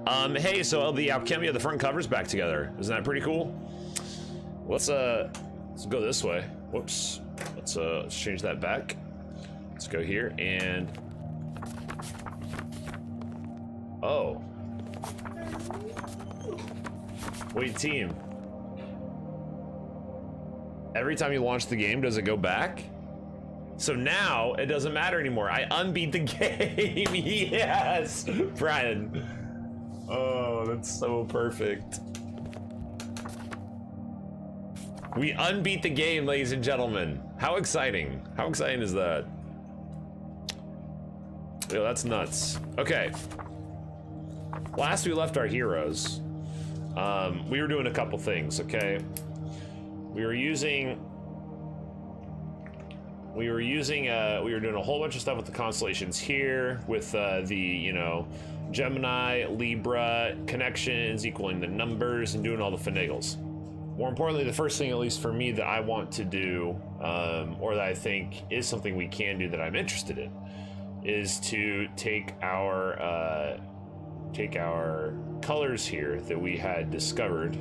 Hey, so the ALCHEMIA, the front cover's back together. Isn't that pretty cool? Let's go this way. Whoops. Let's change that back. Let's go here and... Oh. Wait, team. Every time you launch the game, does it go back? So now, it doesn't matter anymore. I unbeat the game. Yes! Brian. Oh, that's so perfect. We unbeat the game, ladies and gentlemen. How exciting. How exciting is that? Yo, that's nuts. Okay. Last we left our heroes, we were doing a couple things, okay? We were doing a whole bunch of stuff with the constellations here, with the, you know, Gemini, Libra, connections, equaling the numbers, and doing all the finagles. More importantly, the first thing, at least for me, that I want to do, or that I think is something we can do that I'm interested in, is to take our colors here that we had discovered,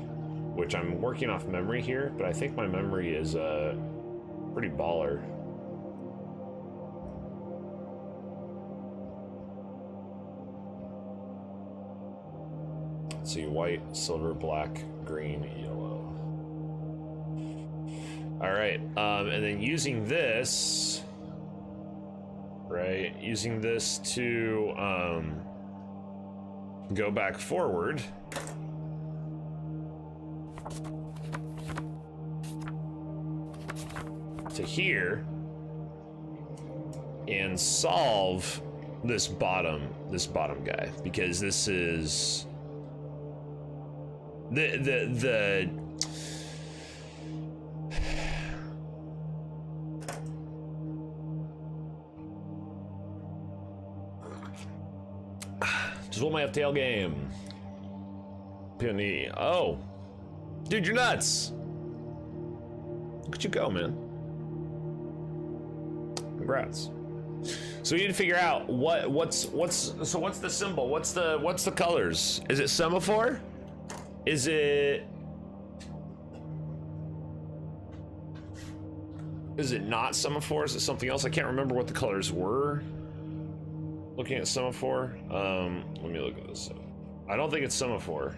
which I'm working off memory here, but I think my memory is pretty baller. Let's see, white, silver, black, green, yellow. All right, and then using this, right? Using this to go back forward. To here and solve this bottom guy, because this is the just want my FTL game. Penny. Oh, dude, you're nuts. Look at you go, man. Congrats. So we need to figure out what's the symbol? What's the colors? Is it semaphore? Is it not semaphore? Is it something else? I can't remember what the colors were. Looking at semaphore. Let me look at this up. I don't think it's semaphore.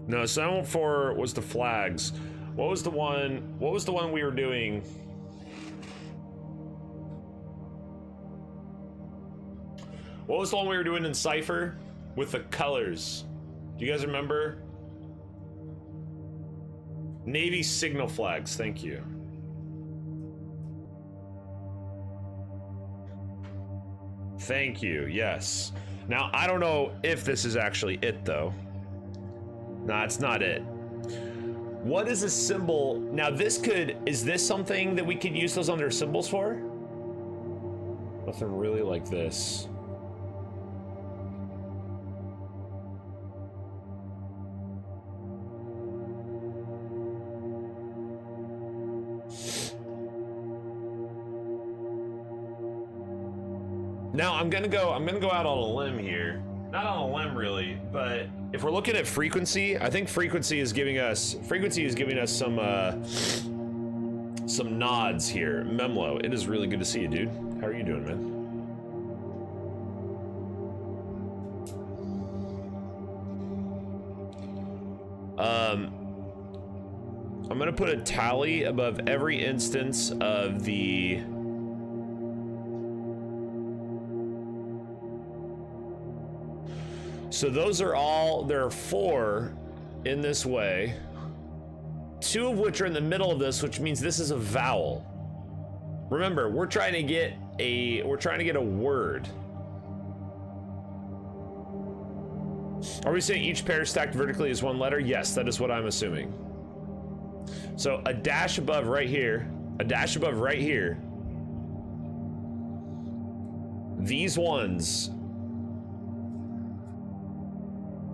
No, semaphore was the flags. What was the one we were doing? What was the one we were doing in cipher with the colors? Do you guys remember? Navy signal flags, thank you. Thank you, yes. Now, I don't know if this is actually it, though. Nah, it's not it. What is a symbol? Now, is this something that we could use those under symbols for? Nothing really like this. Now I'm gonna go out on a limb here. Not on a limb really, but if we're looking at frequency, I think frequency is giving us some nods here. Memlo, it is really good to see you, dude. How are you doing, man? I'm gonna put a tally above every instance of the so those are all, there are 4 in this way, 2 of which are in the middle of this, which means this is a vowel. Remember, we're trying to get a word. Are we saying each pair stacked vertically is 1 letter? Yes, that is what I'm assuming. So a dash above right here, a dash above right here. These ones,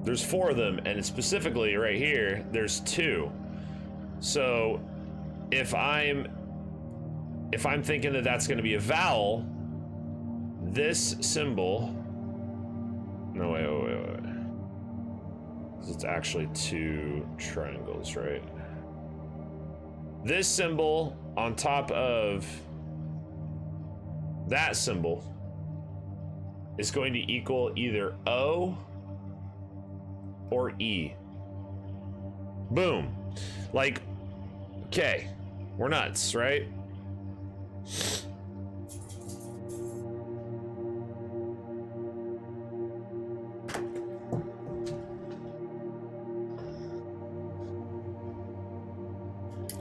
there's 4 of them, and specifically right here, there's 2. So if I'm if I'm thinking that that's going to be a vowel, this symbol, no, wait. It's actually two triangles, right? This symbol on top of that symbol is going to equal either O or E. Boom. Like, okay, we're nuts, right?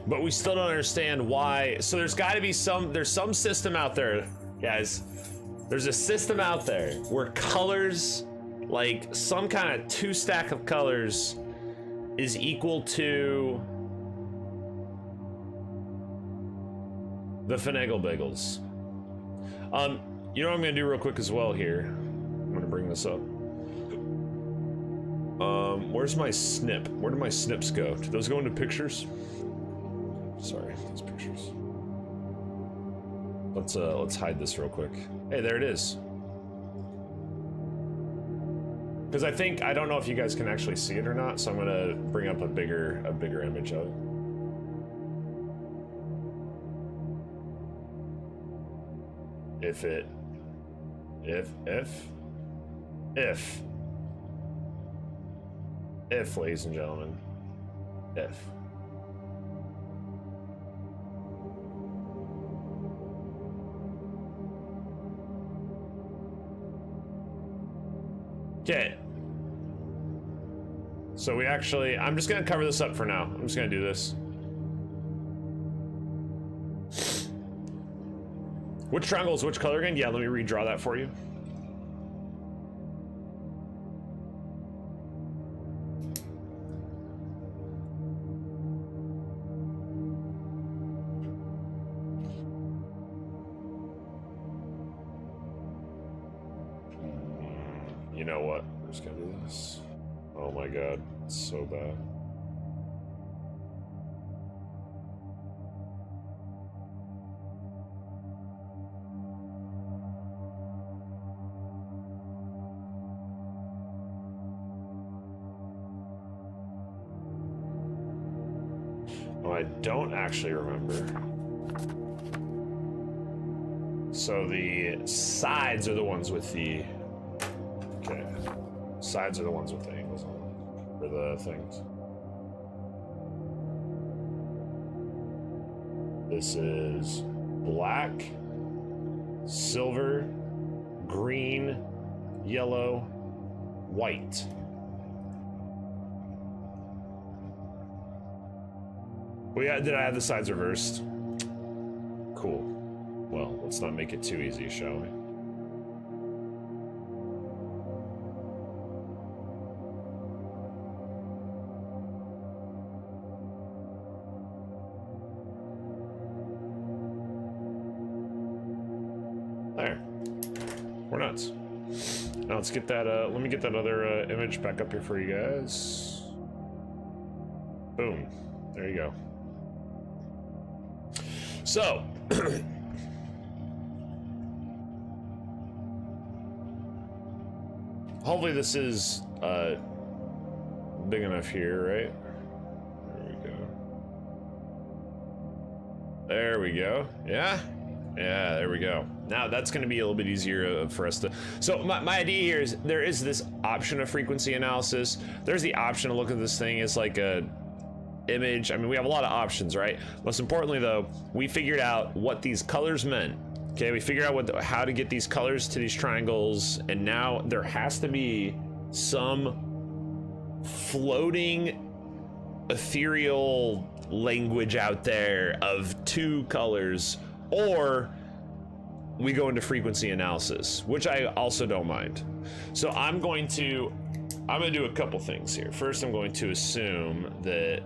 But we still don't understand why. So there's got to be there's some system out there, guys. There's a system out there where colors, like some kind of two stack of colors, is equal to the finagle bagels. You know what I'm gonna do real quick as well here? I'm gonna bring this up. Where's my snip? Where do my snips go? Do those go into pictures? Sorry, those pictures. Let's hide this real quick. Hey, there it is. Because I don't know if you guys can actually see it or not, so I'm gonna bring up a bigger image of it. If, ladies and gentlemen, if. Okay. So I'm just gonna cover this up for now. I'm just gonna do this. Which triangle is which color again? Yeah, let me redraw that for you. You know what? I'm just gonna do this. Oh my god, it's so bad. Oh, I don't actually remember. So the sides are the ones with the... Okay. Sides are the ones with the angles on them, for the things. This is black, silver, green, yellow, white. Did I have the sides reversed? Cool. Well, let's not make it too easy, shall we? There. We're nuts. Now let's get that, let me get that other image back up here for you guys. Boom. There you go. So, hopefully this is big enough here, right? There we go. Yeah? Yeah, there we go. Now that's going to be a little bit easier for us to... So my idea here is there is this option of frequency analysis. There's the option to look at this thing as like a image. I mean, we have a lot of options, right? Most importantly though, we figured out what these colors meant. Okay, we figured out how to get these colors to these triangles, and now there has to be some floating ethereal language out there of two colors, or we go into frequency analysis, which I also don't mind. So I'm going to do a couple things here. First, I'm going to assume that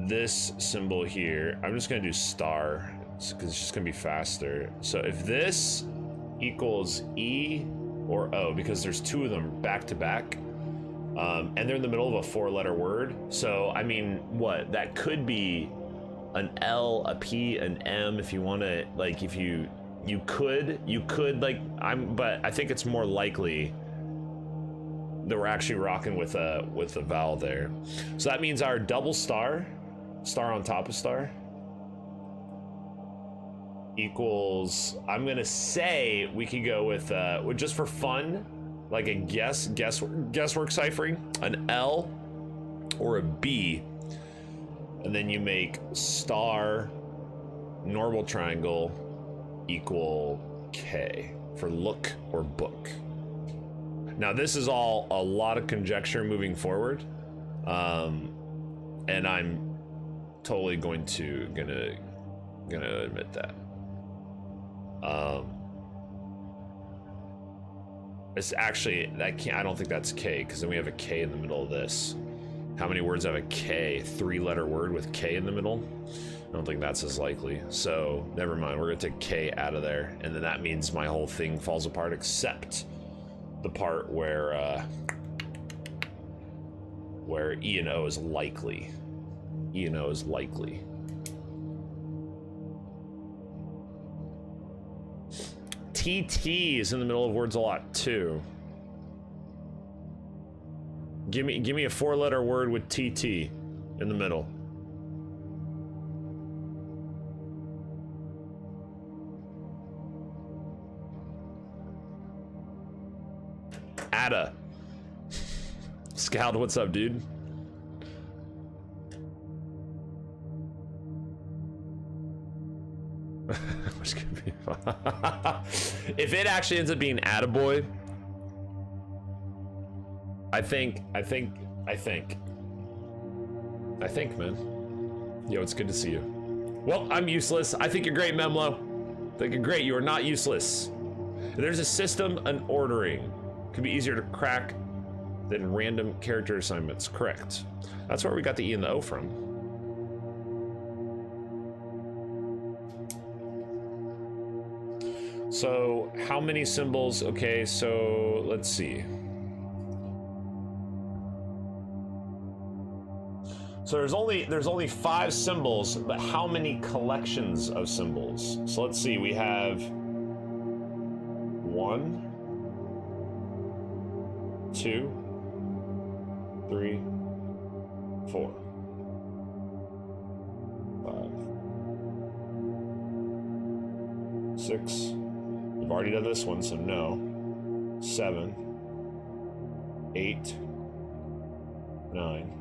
this symbol here, I'm just going to do star because it's just going to be faster. So if this equals E or O, because there's two of them back to back, and they're in the middle of a 4-letter word. So, I mean, that could be an L, a P, an M if you want to, like, if you could like, but I think it's more likely that we're actually rocking with a vowel there. So that means our double star on top of star, equals, I'm gonna say we could go with just for fun, like a guesswork ciphering, an L or a B, and then you make star normal triangle equal K for look or book. Now this is all a lot of conjecture moving forward, and I'm totally gonna admit that. It's actually, I don't think that's K, because then we have a K in the middle of this. How many words have a K? 3-letter word with K in the middle? I don't think that's as likely. So never mind, we're gonna take K out of there, and then that means my whole thing falls apart except the part where E and O is likely. E and O is likely. TT is in the middle of words a lot too. Give me a 4-letter word with TT in the middle. Ada. Scout, what's up, dude? Which could be fun. If it actually ends up being Attaboy, I think, man. Yo, it's good to see you. Well, I'm useless. I think you're great, Memlo. I think you're great. You are not useless. There's a system, an ordering. Could be easier to crack than random character assignments. Correct. That's where we got the E and the O from. So how many symbols? Okay, so let's see. So there's only 5 symbols, but how many collections of symbols? So let's see, we have 1, 2, 3, 4, 5, 6. We've already done this one, so no. 7, 8, 9.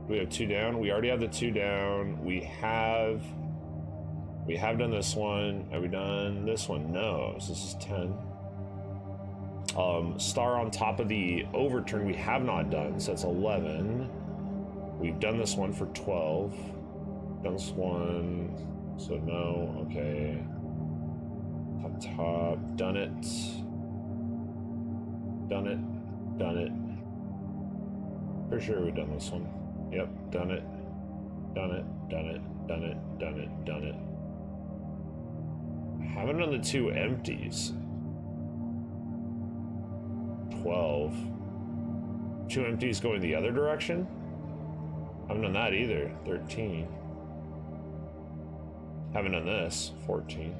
We have 2 down. We already have the 2 down. We have done this one. Have we done this one? No. So this is 10. Star on top of the overturn we have not done, so that's 11. We've done this one for 12. Done this one, so no. Okay. Top. Done it. Done it. Done it. For sure we've done this one. Yep, done it. Done it. Done it. Done it. Done it. Done it. I haven't done the 2 empties. 12. 2 empties going the other direction? I haven't done that either. 13. Haven't done this. 14.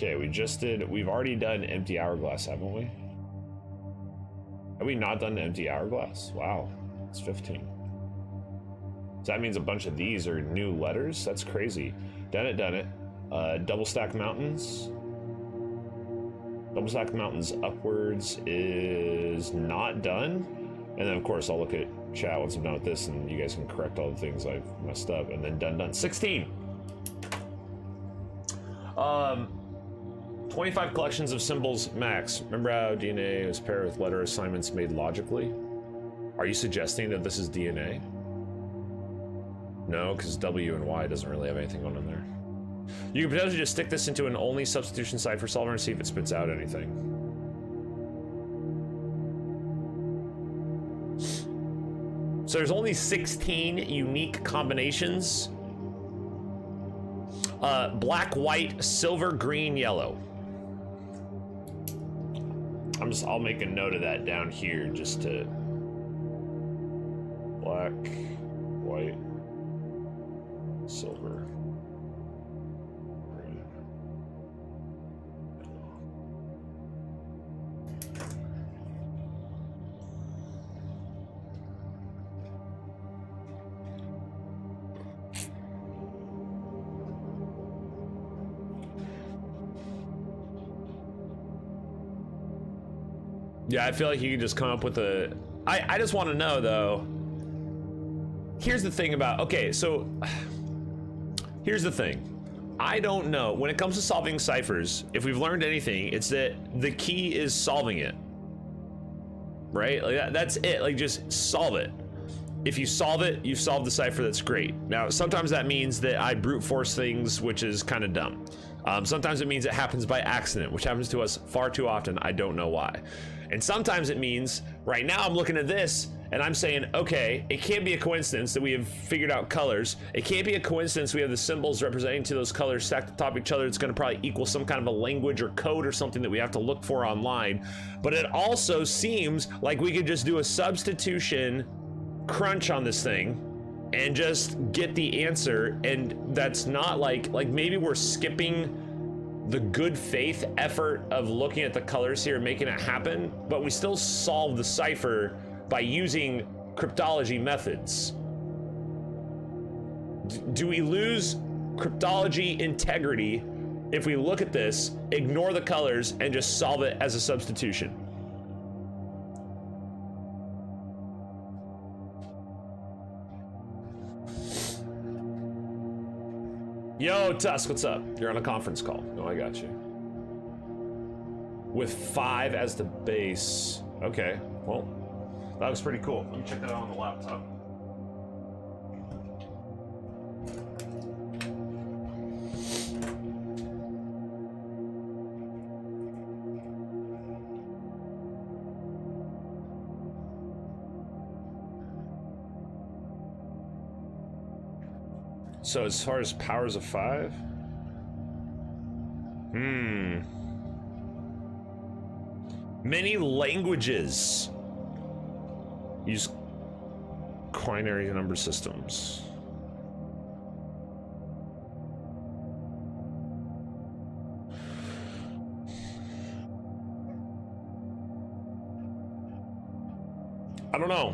Okay, we've already done empty hourglass, haven't we? Have we not done empty hourglass? Wow, it's 15. So that means a bunch of these are new letters? That's crazy. Done it. Double stack mountains. Double stack mountains upwards is not done. And then of course I'll look at chat once I'm done with this and you guys can correct all the things I've messed up. And then done. 16. 25 collections of symbols max. Remember how DNA was paired with letter assignments made logically? Are you suggesting that this is DNA? No, because W and Y doesn't really have anything going on there. You can potentially just stick this into an only substitution cipher solver and see if it spits out anything. So there's only 16 unique combinations. Black, white, silver, green, yellow. I'll make a note of that down here just to black, white, silver, green. Yeah, I feel like you can just come up with a... I just want to know, though. Here's the thing about... Okay, so... Here's the thing. I don't know. When it comes to solving ciphers, if we've learned anything, it's that the key is solving it. Right? Like that's it. Like, just solve it. If you solve it, you've solved the cipher. That's great. Now, sometimes that means that I brute force things, which is kind of dumb. Sometimes it means it happens by accident, which happens to us far too often. I don't know why. And sometimes it means, right now I'm looking at this and I'm saying, okay, it can't be a coincidence that we have figured out colors. It can't be a coincidence we have the symbols representing to those colors stacked atop each other. It's going to probably equal some kind of a language or code or something that we have to look for online. But it also seems like we could just do a substitution crunch on this thing and just get the answer. And that's not like maybe we're skipping the good faith effort of looking at the colors here and making it happen, but we still solve the cipher by using cryptology methods. Do we lose cryptology integrity if we look at this, ignore the colors, and just solve it as a substitution? Yo, Tusk, what's up? You're on a conference call. No, I got you. With 5 as the base. Okay, well, that was pretty cool. Let me check that out on the laptop. So as far as powers of 5? Many languages use quinary number systems. I don't know.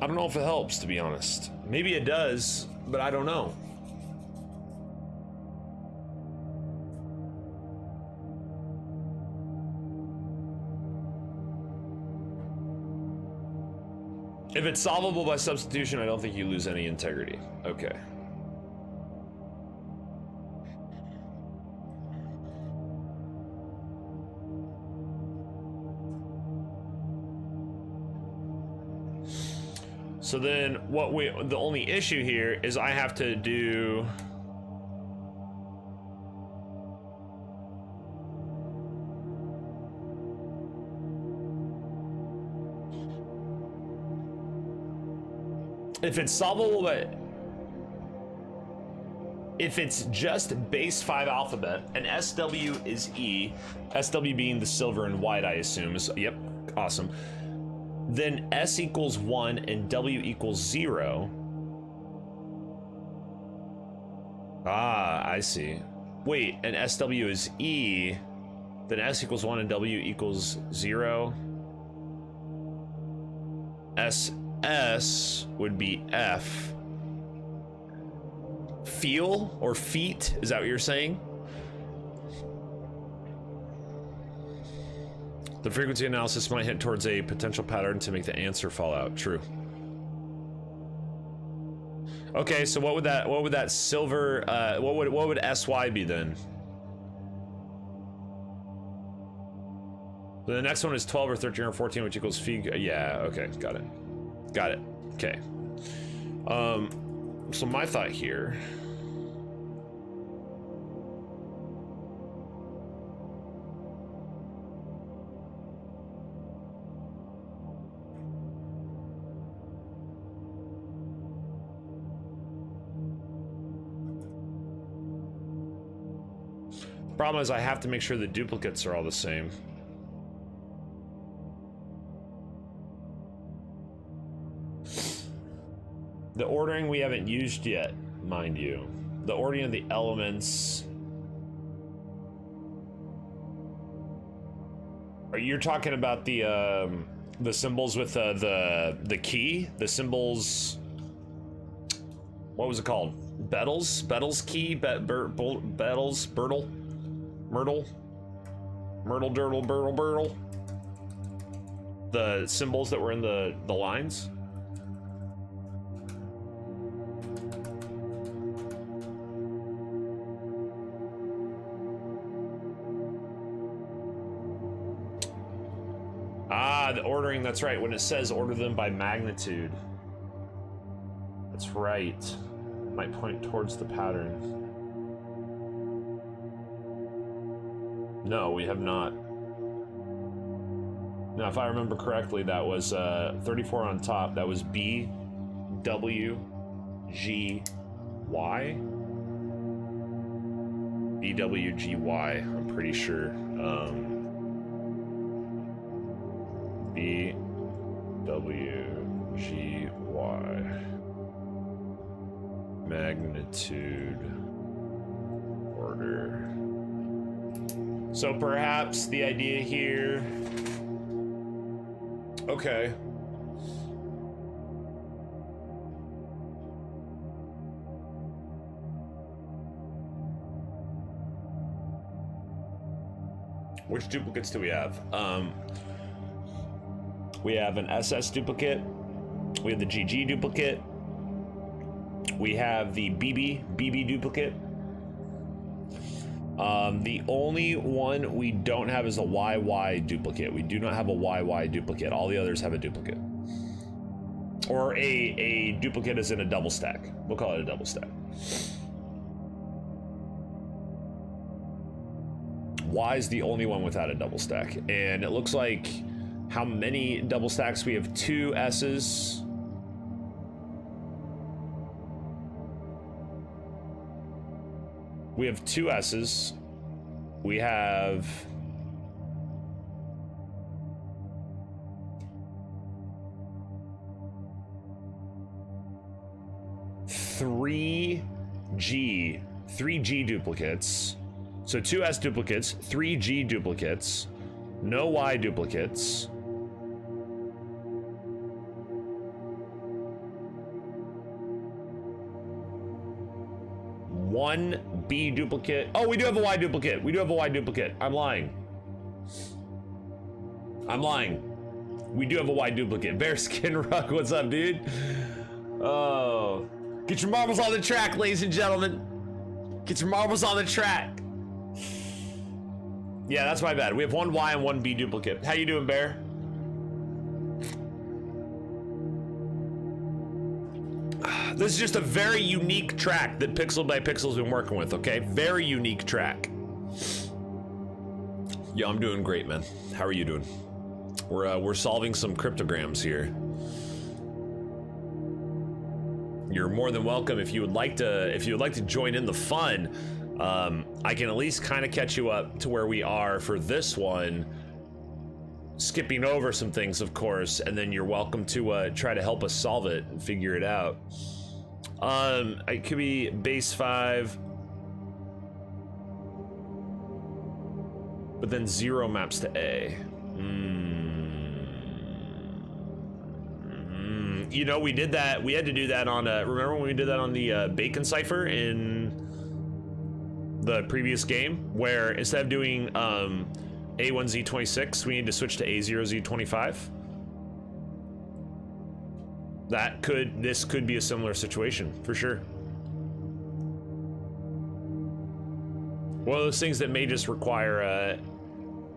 I don't know if it helps, to be honest. Maybe it does, but I don't know. If it's solvable by substitution, I don't think you lose any integrity. Okay. So then the only issue here is I have to do if it's solvable, but if it's just base 5 alphabet and SW is E, SW being the silver and white, I assume is, yep, awesome. Then S equals 1 and W equals 0. Ah, I see. Wait, and SW is E, then S equals 1 and W equals 0. SS would be F. Feel or feet, is that what you're saying? The frequency analysis might hint towards a potential pattern to make the answer fall out. True. Okay, so what would that silver what would SY be then? The next one is 12 or 13 or 14, which equals phi. Yeah, okay, got it. Got it. Okay. So my thought here. Problem is I have to make sure the duplicates are all the same. The ordering we haven't used yet, mind you. the ordering of the elements. You're talking about the symbols with the key, the symbols. What was it called? Bedel's key, Bedel's, Myrtle, Dirtle. The symbols that were in the lines. Ah, the ordering, that's right. When it says order them by magnitude. That's right. It might point towards the pattern. No, we have not. Now, if I remember correctly, that was 34 on top. That was B, W, G, Y. B, W, G, Y, I'm pretty sure. B, W, G, Y. Magnitude, order. So perhaps the idea here. Okay. Which duplicates do we have? We have an SS duplicate. We have the GG duplicate. We have the BB duplicate. The only one we don't have is a YY duplicate. We do not have a YY duplicate. All the others have a duplicate. Or a duplicate is in a double stack. We'll call it a double stack. Y is the only one without a double stack. And it looks like how many double stacks? We have 2 S's. We have 2 S's. We have three G duplicates. So 2 S duplicates, 3 G duplicates, no Y duplicates. One B duplicate. Oh, we do have a Y duplicate. We do have a Y duplicate. I'm lying. We do have a Y duplicate. Bearskin Rug, what's up, dude? Oh. Get your marbles on the track, ladies and gentlemen. Get your marbles on the track. Yeah, that's my bad. We have 1 Y and 1 B duplicate. How you doing, Bear? This is just a very unique track that Pixel by Pixel's been working with, okay? Very unique track. Yo, I'm doing great, man. How are you doing? We're solving some cryptograms here. You're more than welcome if you would like to join in the fun. I can at least kind of catch you up to where we are for this one. Skipping over some things, of course, and then you're welcome to try to help us solve it and figure it out. It could be base 5, but then 0 maps to A. You know, we did that. We had to do that on. Remember when we did that on the Bacon cipher in the previous game, where instead of doing A1Z26, we need to switch to A0Z25. This could be a similar situation, for sure. One of those things that may just require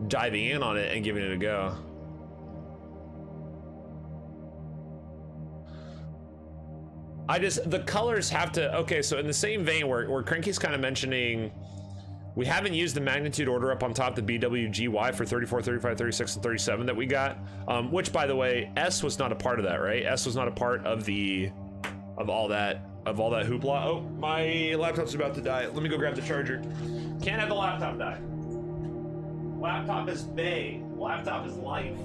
diving in on it and giving it a go. The colors have to, okay, so in the same vein where Cranky's kind of mentioning, we haven't used the magnitude order up on top, the BWGY for 34, 35, 36, and 37 that we got, which, by the way, S was not a part of that, right? S was not a part of all that hoopla. Oh, my laptop's about to die. Let me go grab the charger. Can't have the laptop die. Laptop is bae. Laptop is life.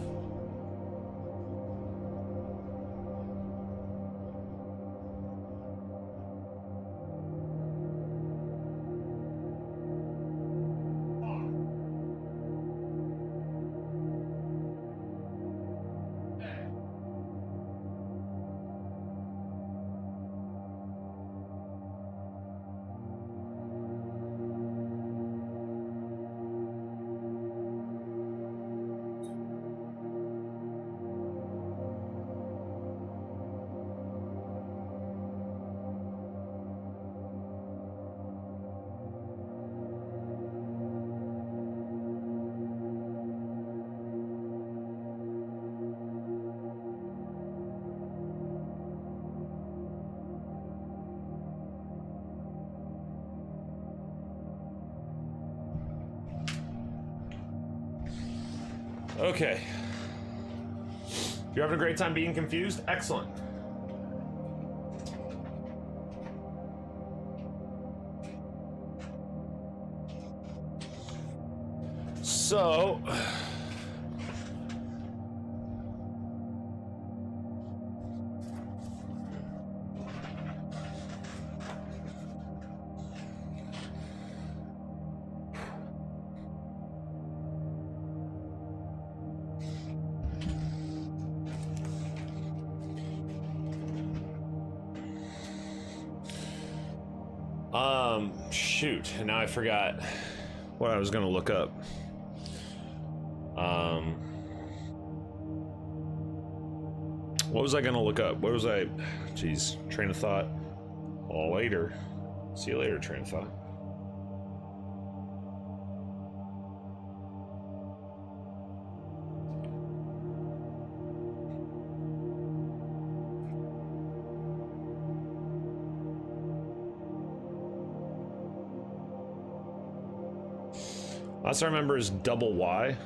Okay. You're having a great time being confused? Excellent. So... shoot, and now I forgot what I was gonna look up. What was I gonna look up? What was I, jeez, train of thought. Later. See you later, train of thought. Last I remember is double Y.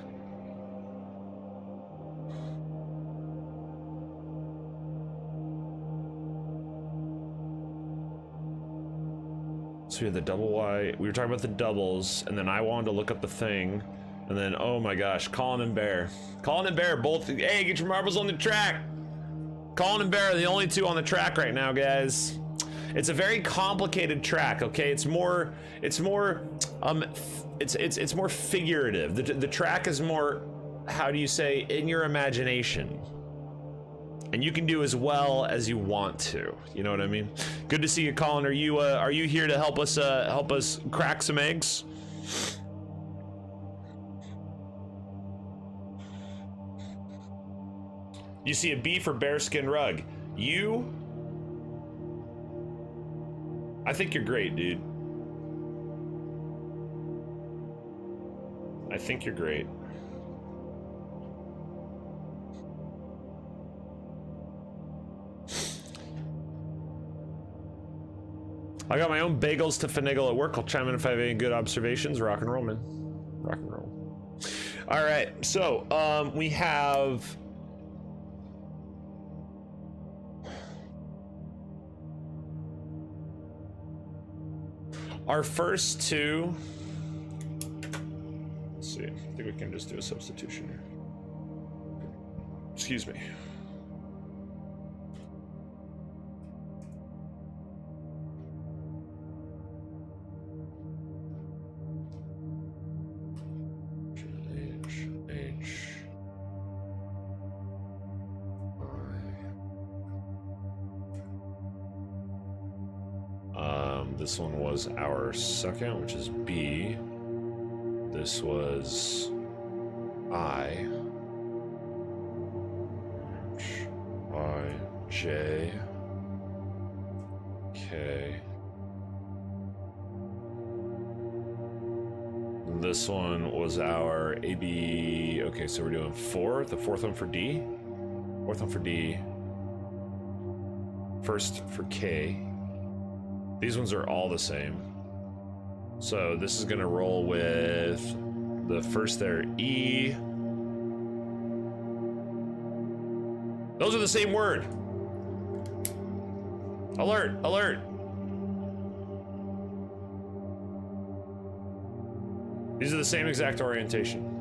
So we had the double Y. We were talking about the doubles, and then I wanted to look up the thing, and then oh my gosh, Colin and Bear. Colin and Bear both. Hey, get your marbles on the track. Colin and Bear are the only two on the track right now, guys. It's a very complicated track. Okay, it's more figurative. The track is more, how do you say, in your imagination. And you can do as well as you want to. You know what I mean? Good to see you, Colin. Are you here to help us crack some eggs? You see a B for bearskin rug. I think you're great, dude. I think you're great. I got my own bagels to finagle at work. I'll chime in if I have any good observations. Rock and roll, man. Rock and roll. All right, so we have... our first two... Let's see, I think we can just do a substitution here. Excuse me. This one was our second, which is B. This was I. I, J, K. This one was our AB. Okay, so we're doing four. The fourth one for D. Fourth one for D. First for K. These ones are all the same. So this is gonna roll with the first there, E. Those are the same word. Alert, alert. These are the same exact orientation.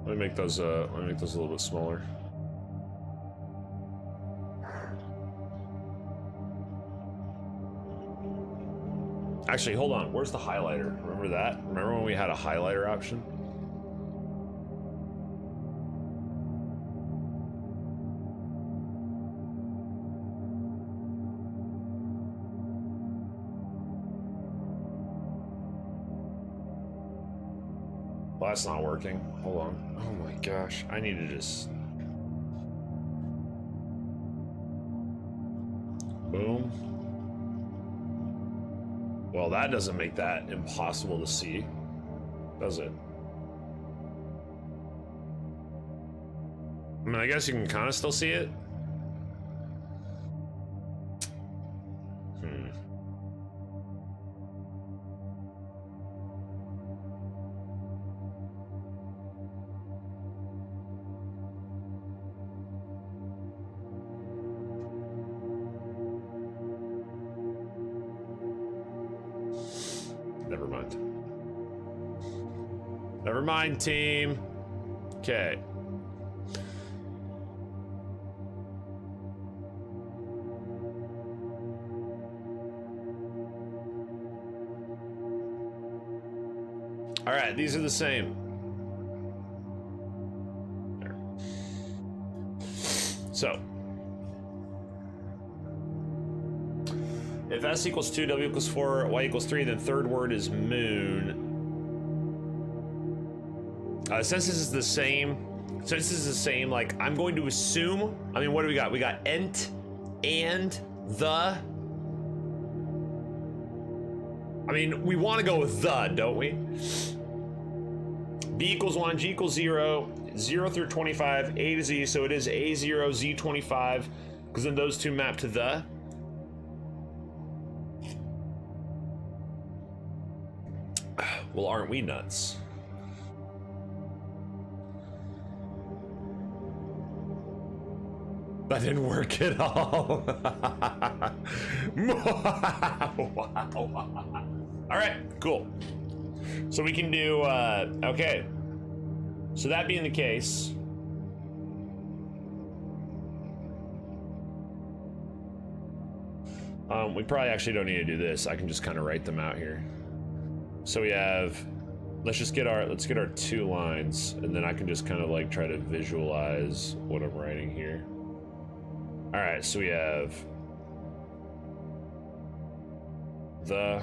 Let me make those a little bit smaller. Actually, hold on. Where's the highlighter? Remember that? Remember when we had a highlighter option? Well, that's not working. Hold on. Oh my gosh. I need to just... Boom. Well, that doesn't make that impossible to see, does it? I mean, I guess you can kind of still see it. Never mind. Never mind, team. Okay. All right, these are the same. There. So, if S equals 2, W equals 4, Y equals 3, then third word is moon. Since this is the same, like, I'm going to assume, I mean, what do we got? We got ent and the. I mean, we want to go with the, don't we? B equals 1, G equals 0, 0 through 25, A to Z, so it is A0, Z25, because then those two map to the. Well, aren't we nuts? That didn't work at all. All right, cool. So we can do, okay. So that being the case, we probably actually don't need to do this. I can just kind of write them out here. So we have, let's get our 2 lines, and then I can just kind of like try to visualize what I'm writing here. All right, so we have the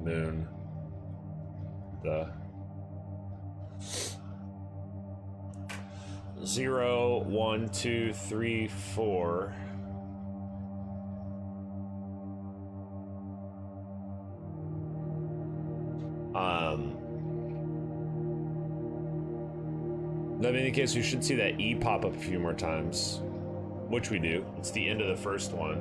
moon, the 0, 1, 2, 3, 4. That being the case, we should see that E pop up a few more times, which we do. It's the end of the first one.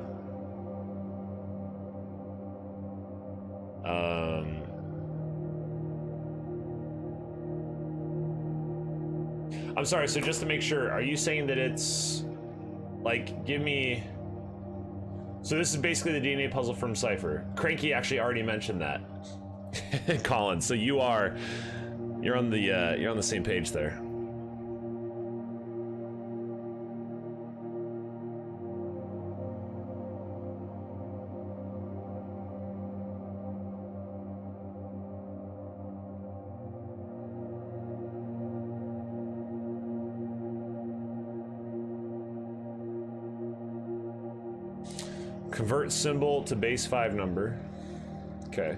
I'm sorry, so just to make sure, are you saying that it's, like, give me... So this is basically the DNA puzzle from Cipher. Cranky actually already mentioned that. Colin, so you're on the same page there. Convert symbol to base 5 number. Okay.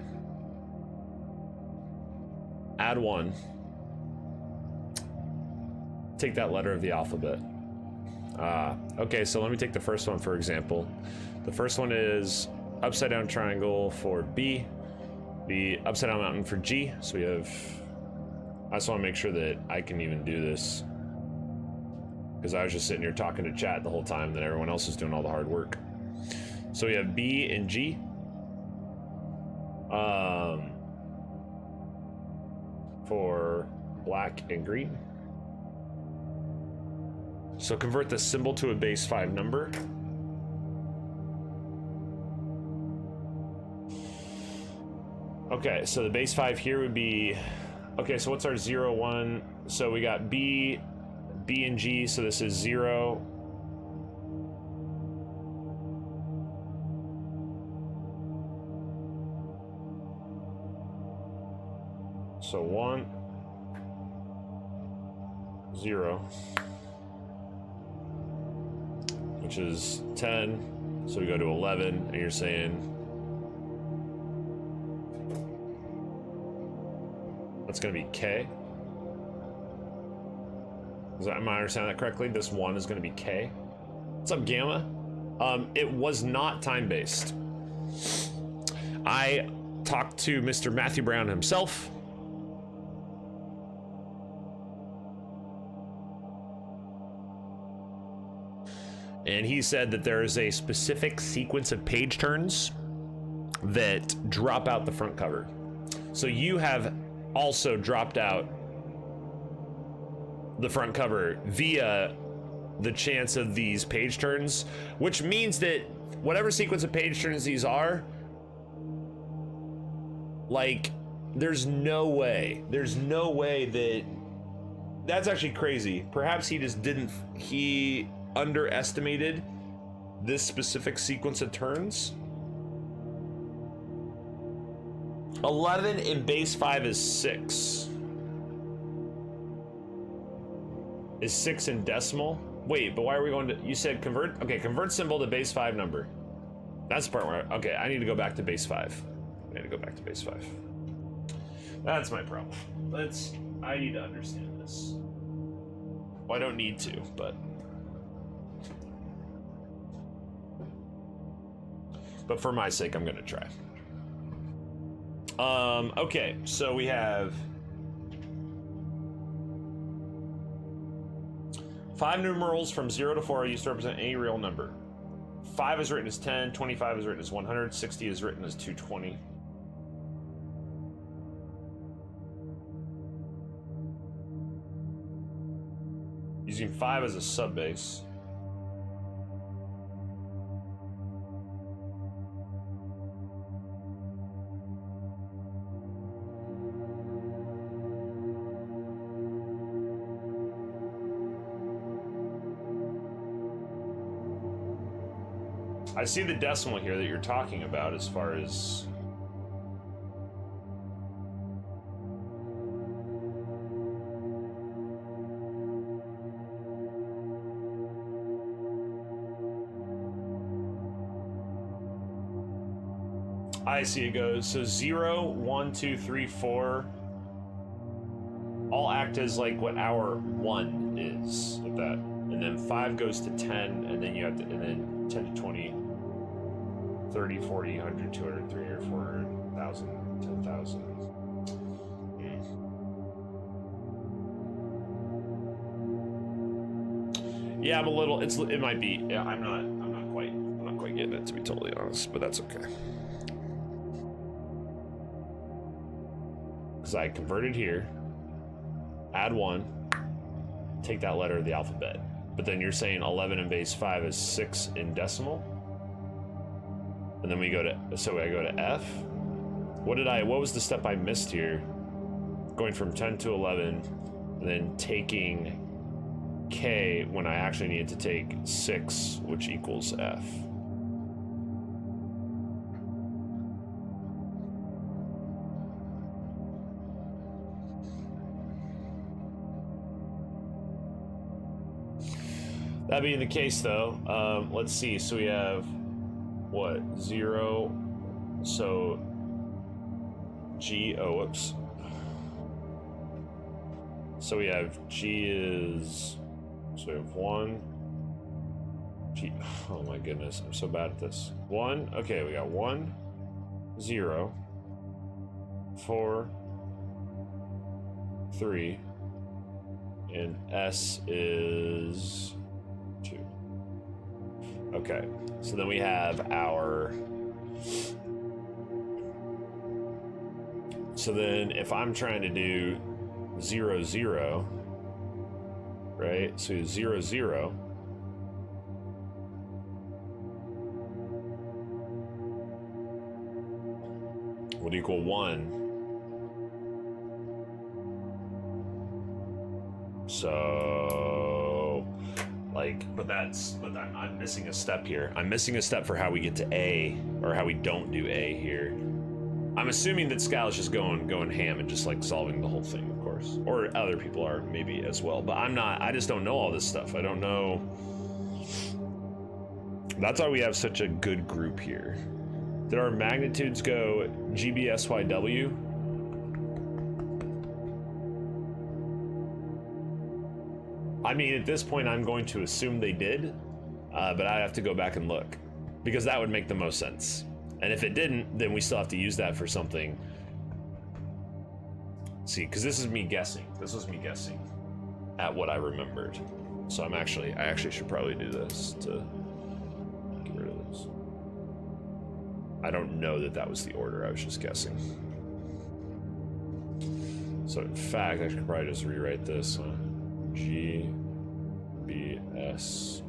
Add 1. Take that letter of the alphabet. Okay, so let me take the first one for example. The first one is upside down triangle for B, the upside down mountain for G. So we have, I just want to make sure that I can even do this, because I was just sitting here talking to chat the whole time, then everyone else is doing all the hard work. So we have B and G. For black and green. So convert the symbol to a base 5 number. Okay, so the base 5 here would be, okay, so what's our 0, 1? So we got B and G, so this is 0. So 1, 0, which is 10. So we go to 11, and you're saying that's going to be K. Am I understanding that correctly? This 1 is going to be K. What's up, Gamma? It was not time-based. I talked to Mr. Matthew Brown himself. And he said that there is a specific sequence of page turns that drop out the front cover. So you have also dropped out the front cover via the chance of these page turns, which means that whatever sequence of page turns these are, like, there's no way that that's actually crazy. Perhaps he just didn't, he underestimated this specific sequence of turns. 11 in base 5 is 6. Is 6 in decimal? Wait, but why are we going to, you said convert? Okay, convert symbol to base 5 number. That's the part where, okay, I need to go back to base 5. I need to go back to base 5. That's my problem. I need to understand this. Well, I don't need to, but for my sake, I'm gonna try. Okay, so we have 5 numerals from 0 to 4 are used to represent any real number. 5 is written as 10, 25 is written as 100, 60 is written as 220. Using 5 as a subbase. I see the decimal here that you're talking about as far as I see it goes. So 0, 1, 2, 3, 4 all act as like what our 1 is with that. And then 5 goes to 10, and then you have to, and then 10 to 20, 30, 40, 100, 200, 300, 400, 1,000, 10,000. Yeah, I'm a little, it might be, yeah, I'm not quite getting it, to be totally honest, but that's okay. Because I converted here, add 1, take that letter of the alphabet. But then you're saying 11 in base 5 is 6 in decimal? And then we go to, so I go to F? What was the step I missed here? Going from 10 to 11, and then taking K when I actually needed to take 6, which equals F. That being the case, though, let's see. So we have what, 0? So G. Oh, whoops. So we have G is. So we have 1. G. Oh my goodness, I'm so bad at this. 1. Okay, we got 1, 0, 4, 3, and S is 2. Okay, so then we have our, so then if I'm trying to do 0, 0, right? So 0, 0, would equal 1. So, like, but I'm missing a step here. I'm missing a step for how we get to A, or how we don't do A here. I'm assuming that Scal is just going ham and just like solving the whole thing, of course. Or other people are maybe as well, but I'm not, I just don't know all this stuff. I don't know. That's why we have such a good group here. Did our magnitudes go GBSYW? I mean, at this point, I'm going to assume they did, but I have to go back and look, because that would make the most sense. And if it didn't, then we still have to use that for something. See, because this is me guessing. This was me guessing at what I remembered. So I actually should probably do this to I don't know that that was the order. I was just guessing. So in fact, I should probably just rewrite this. G, B, S,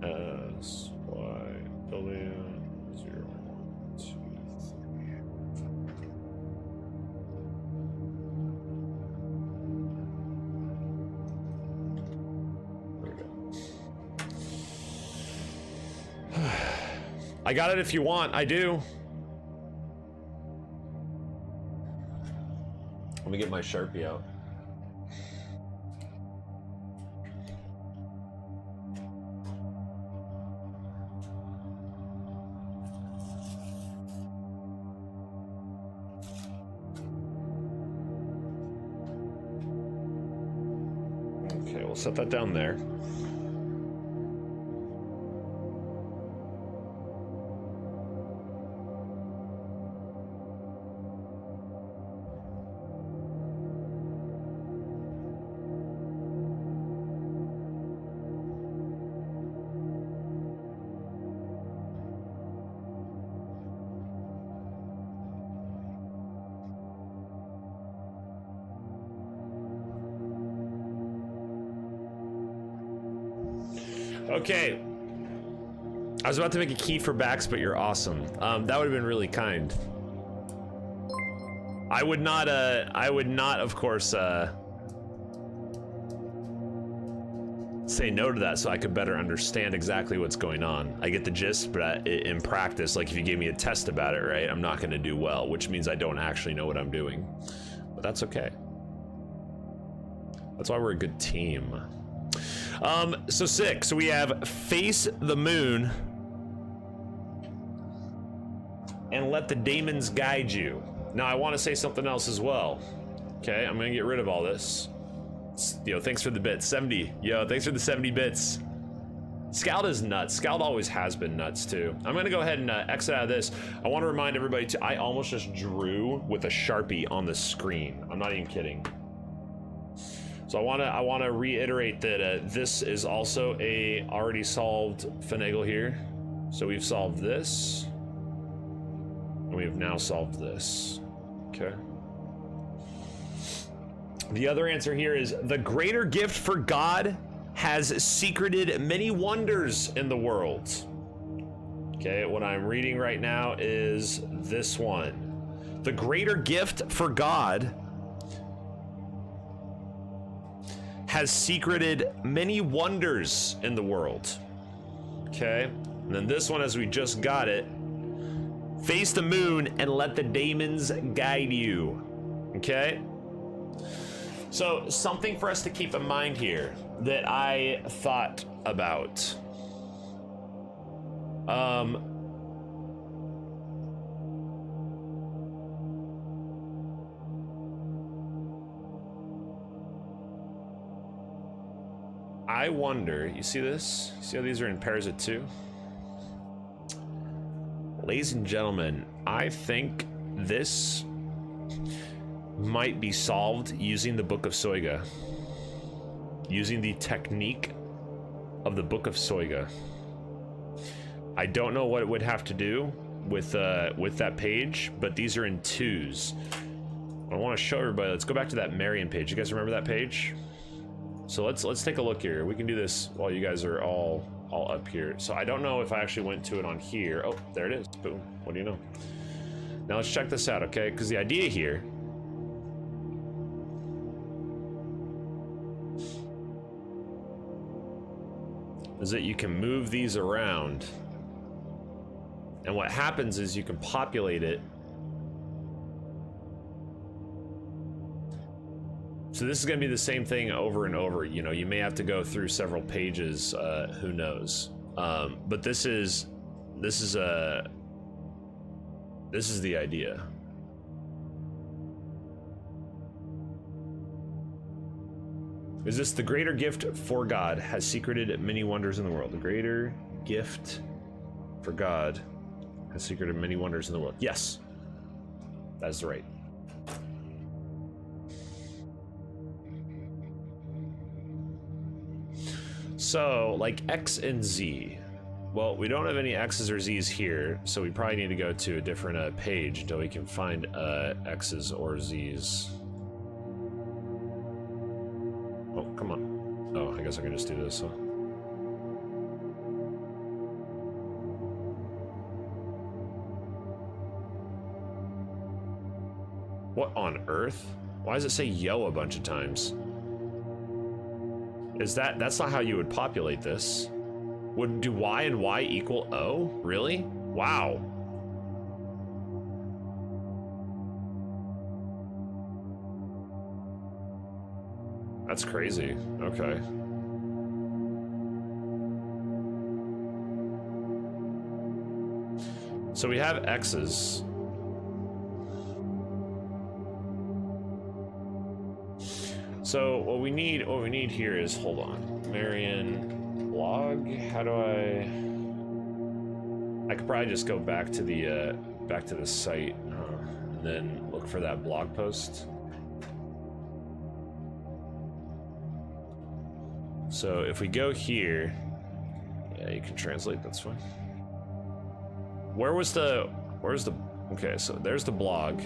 S, Y, W, 0, 1, 2, 3. There we go. I got it if you want. I do. Let me get my Sharpie out. Okay, we'll set that down there. Okay. I was about to make a key for Bax, but you're awesome. That would have been really kind. I would not, of course, say no to that so I could better understand exactly what's going on. I get the gist, but in practice, like if you gave me a test about it, right, I'm not gonna do well, which means I don't actually know what I'm doing. But that's okay. That's why we're a good team. So 6, so we have face the moon and let the daemons guide you. Now I want to say something else as well. Okay, I'm gonna get rid of all this. Yo, thanks for the bits. 70. Yo, thanks for the 70 bits. Scout is nuts. Scout always has been nuts too. I'm gonna go ahead and exit out of this. I want to remind everybody too, I almost just drew with a Sharpie on the screen. I'm not even kidding. So I want to reiterate that this is also a already solved finagle here. So we've solved this, and we have now solved this. Okay. The other answer here is the greater gift for God has secreted many wonders in the world. Okay, what I'm reading right now is this one. The greater gift for God has secreted many wonders in the world. Okay, and then this one, as we just got it, face the moon and let the daemons guide you. Okay, so something for us to keep in mind here that I thought about. I wonder, you see this? See how these are in pairs of 2? Ladies and gentlemen, I think this might be solved using the Book of Soiga. Using the technique of the Book of Soiga. I don't know what it would have to do with that page, but these are in 2s. I want to show everybody. Let's go back to that Marion page. You guys remember that page? So let's take a look here. We can do this while you guys are all up here. So I don't know if I actually went to it on here. Oh, there it is. Boom. What do you know? Now let's check this out, okay? Because the idea here is that you can move these around, and what happens is you can populate it. So this is going to be the same thing over and over. You know, you may have to go through several pages. Who knows? But this is the idea. Is this the greater gift for God has secreted many wonders in the world? The greater gift for God has secreted many wonders in the world. Yes, that is right. So, like X and Z, Well, we don't have any X's or Z's here, so we probably need to go to a different page until we can find X's or Z's. Oh, come on. Oh, I guess I can just do this, huh? What on earth? Why does it say yo a bunch of times? That's not how you would populate this. Would do y and y equal O? Really? Wow. That's crazy. Okay. So we have X's. So what we need here is, hold on, Marion blog. How do I could probably just go back to the site and then look for that blog post. So if we go here, yeah, you can translate, that's fine. Where's the, okay, so there's the blog.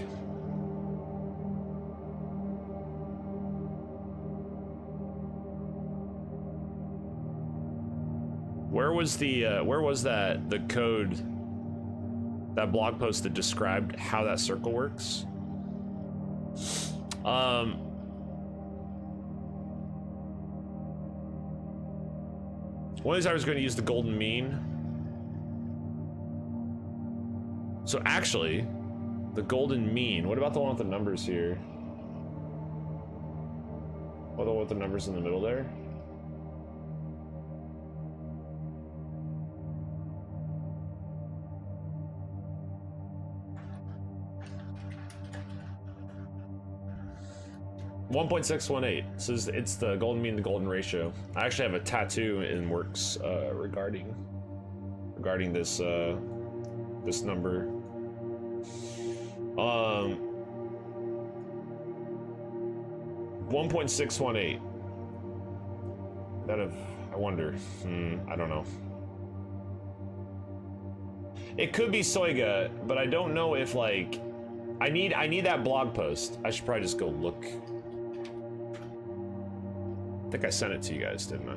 Where was the code, that blog post that described how that circle works? One of these I was going to use the golden mean. So actually, the golden mean, what about the one with the numbers here? What about the numbers in the middle there? .618. So it's the golden mean, the golden ratio. I actually have a tattoo in works regarding this this number. 1.618. I wonder. I don't know. It could be Soiga, but I don't know if like I need that blog post. I should probably just go look. I think I sent it to you guys, didn't I?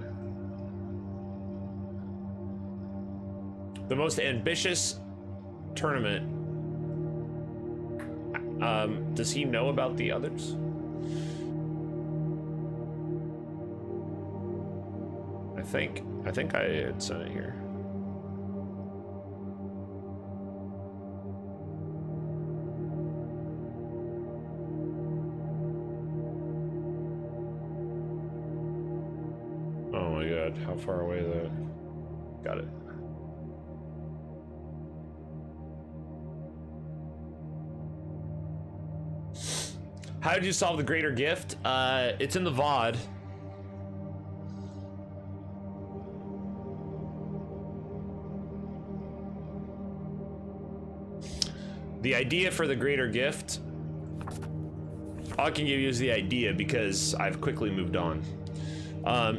The most ambitious tournament. Does he know about the others? I think I had sent it here. Oh my god, how far away is that? Got it. How did you solve the greater gift? It's in the VOD. The idea for the greater gift, all I can give you is the idea because I've quickly moved on.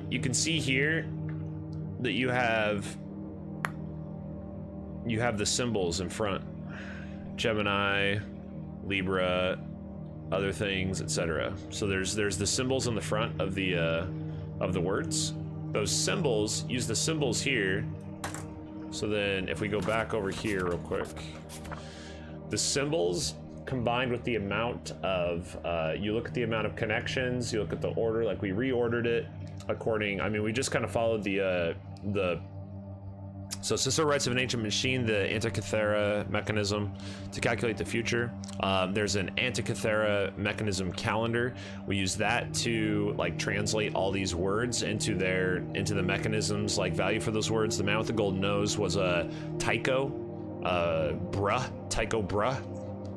You can see here that you have the symbols in front. Gemini, Libra, other things, etc. So there's the symbols in the front of the words. Those symbols, use the symbols here. So then if we go back over here real quick, the symbols combined with the amount of, you look at the amount of connections, you look at the order, like we reordered it according, I mean, we just kind of followed so Cicero writes of an ancient machine, the Antikythera mechanism to calculate the future. There's an Antikythera mechanism calendar. We use that to like translate all these words into the mechanisms, like value for those words. The man with the golden nose was a Tycho Brahe,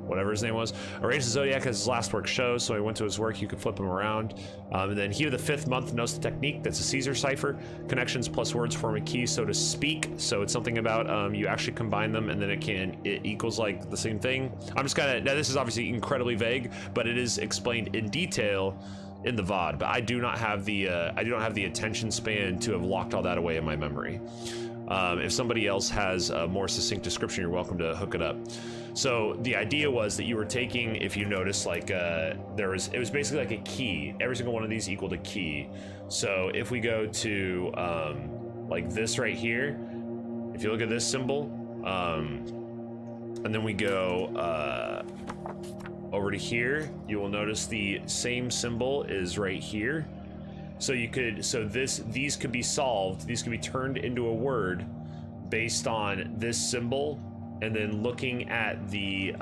whatever his name was. Arranged the Zodiac as his last work shows, so I went to his work, you could flip him around. And then he of the fifth month knows the technique, that's a Caesar cipher. Connections plus words form a key, so to speak. So it's something about you actually combine them and then it equals like the same thing. I'm just gonna, now this is obviously incredibly vague, but it is explained in detail in the VOD, but I do not have the attention span to have locked all that away in my memory. If somebody else has a more succinct description, you're welcome to hook it up. So the idea was that you were taking, if you notice, like it was basically like a key. Every single one of these equaled a key. So if we go to like this right here, if you look at this symbol, and then we go over to here, you will notice the same symbol is right here. So you could, these could be solved, these could be turned into a word based on this symbol, and then looking at the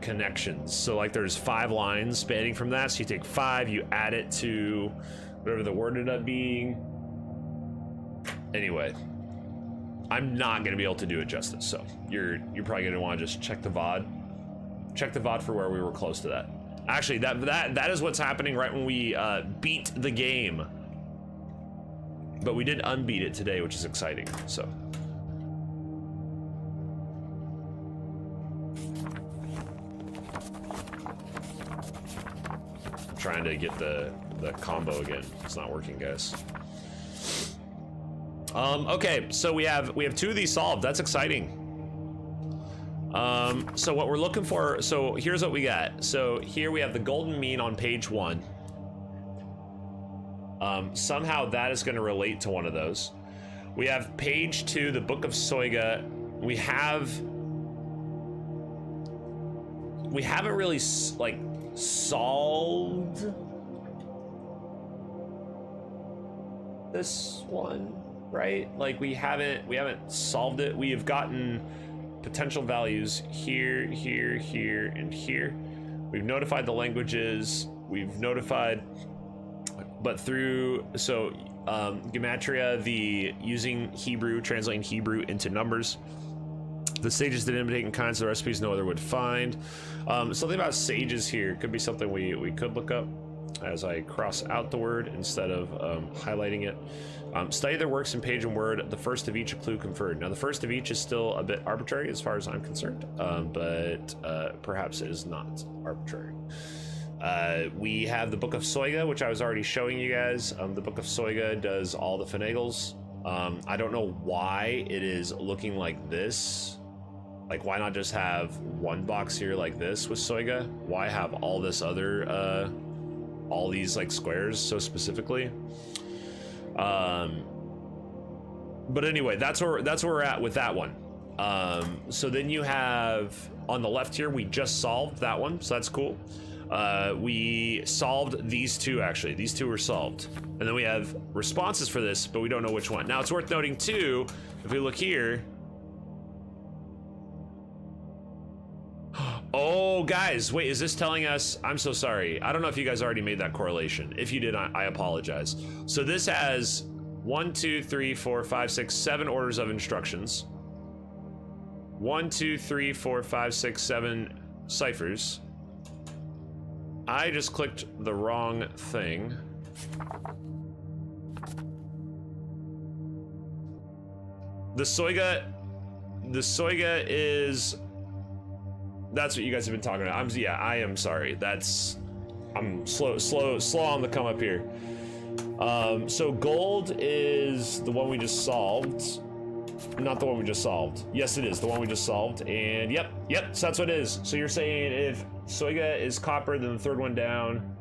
connections. So like there's 5 lines spanning from that, so you take 5, you add it to whatever the word ended up being. Anyway, I'm not gonna be able to do it justice, so you're probably gonna want to just check the VOD. Check the VOD for where we were close to that. Actually, that is what's happening right when we beat the game. But we did unbeat it today, which is exciting, so. I'm trying to get the combo again. It's not working, guys. Okay, so we have 2 of these solved. That's exciting. So what we're looking for, so here's what we got. So here we have the golden mean on page 1. Somehow that is going to relate to one of those. We have page 2, the Book of Soiga. We haven't really like solved this one, right? Like we haven't solved it. We have gotten potential values here, here, here, and here. We've notified the languages. We've notified, but through, so gematria, the using Hebrew, translating Hebrew into numbers. The sages that imitate in kinds of recipes no other would find. Something about sages here could be something we could look up as I cross out the word instead of highlighting it. Study their works in page and word, the first of each a clue conferred. Now the first of each is still a bit arbitrary as far as I'm concerned, but perhaps it is not arbitrary. We have the Book of Soiga, which I was already showing you guys. The Book of Soiga does all the finagles. I don't know why it is looking like this. Like, why not just have one box here like this with Soiga? Why have all this other, all these like squares so specifically? But anyway, that's where we're at with that one. So then you have on the left here, we just solved that one, so that's cool. We solved these 2 actually. These 2 were solved, and then we have responses for this, but we don't know which one. Now it's worth noting too, if we look here. Oh, guys, wait, is this telling us? I'm so sorry. I don't know if you guys already made that correlation. If you did, I apologize. So this has 1, 2, 3, 4, 5, 6, 7 orders of instructions. 1, 2, 3, 4, 5, 6, 7 ciphers. I just clicked the wrong thing. The Soiga is, that's what you guys have been talking about. Yeah, I am sorry. I'm slow on the come up here. So gold is the one we just solved. Not the one we just solved. Yes, it is the one we just solved. And yep, so that's what it is. So you're saying if Soiga is copper, then the third one down.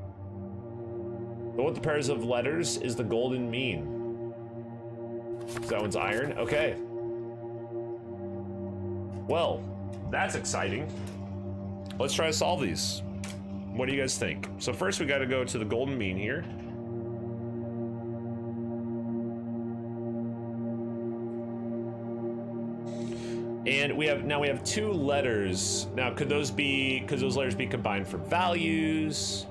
But what the pairs of letters is the golden mean. So that one's iron. Okay. Well, that's exciting. Let's try to solve these. What do you guys think? So first we got to go to the golden mean here. And we have 2 letters. Now, could those letters be combined for values?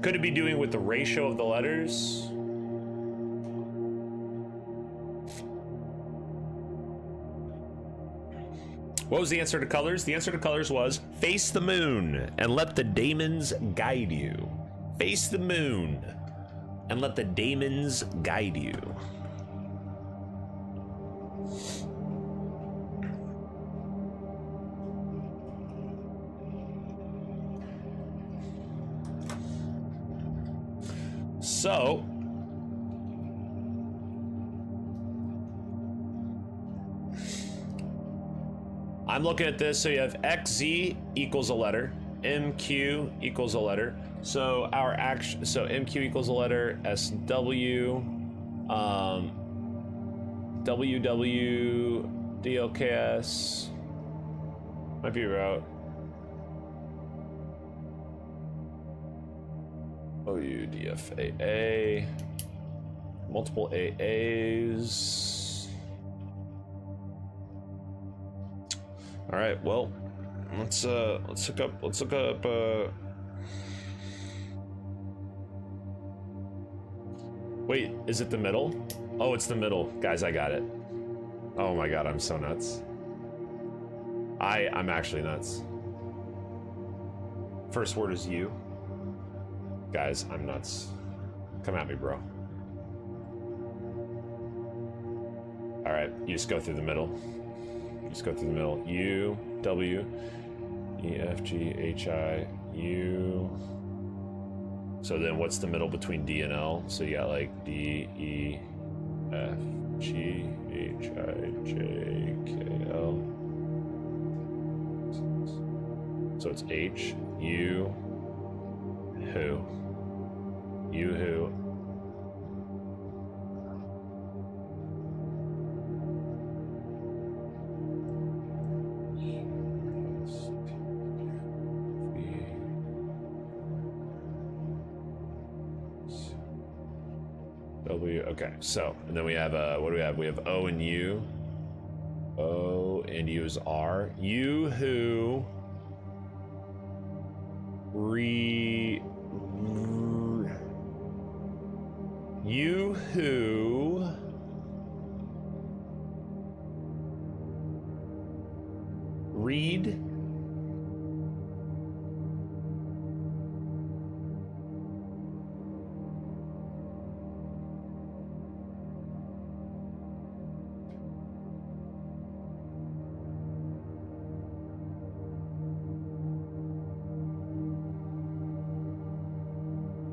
Could it be doing with the ratio of the letters? What was the answer to colors? The answer to colors was face the moon and let the daemons guide you. Face the moon and let the daemons guide you. So I'm looking at this. So you have XZ equals a letter, MQ equals a letter. So our action, so MQ equals a letter, SW, WW, DLKS, might be route. OU, DFAA, multiple AAs. All right, well, let's look up, wait, is it the middle? Oh, it's the middle. Guys, I got it. Oh my God, I'm so nuts. I'm actually nuts. First word is you. Guys, I'm nuts. Come at me, bro. All right, you just go through the middle. Just go through the middle. U, W, E, F, G, H, I, U. So then what's the middle between D and L? So you got like D, E, F, G, H, I, J, K, L. So it's H, U, who? You who? W, okay, so, and then we have, what do we have? We have O and U. O and U is R. You who you who read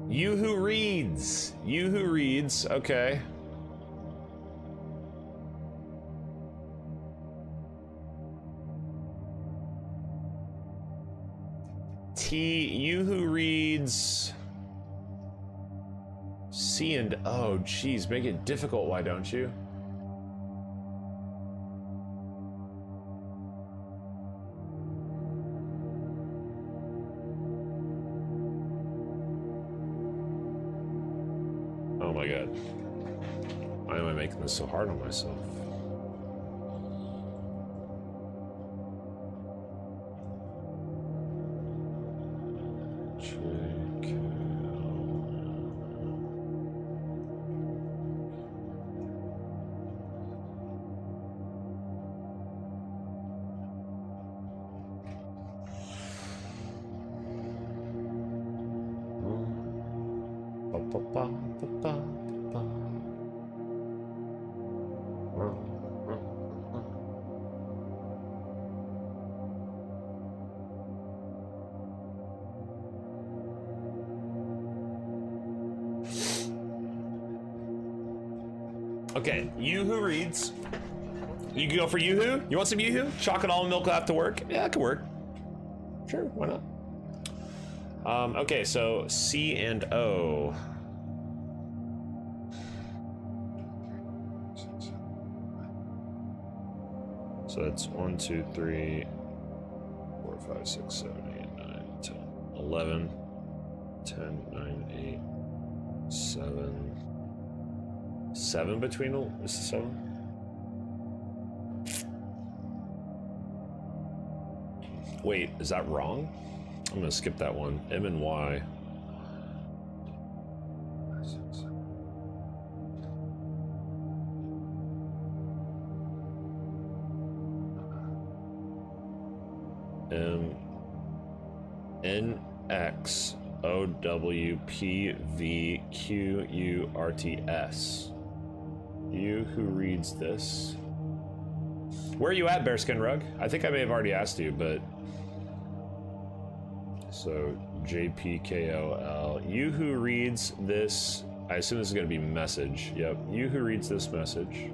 you who reads. You who reads, okay. T, you who reads. C and O, geez, make it difficult, why don't you? Oh my God. Why am I making this so hard on myself? Okay, you who reads. You can go for Yoo-hoo? You want some Yoo-hoo? Chocolate almond milk will have to work? Yeah, it could work. Sure, why not? Okay, so C and O. So that's 1, 2, 3, 4, 5, 6, 7, 8, 9, 10, 11, 10, 9, 8, 7. 7 between them? Is it 7? Wait, is that wrong? I'm gonna skip that one. M and Y. M N X O W P V Q U R T S. You who reads this. Where are you at, Bearskin Rug? I think I may have already asked you, but. So JPKOL. You who reads this I assume this is gonna be message. Yep, you who reads this message.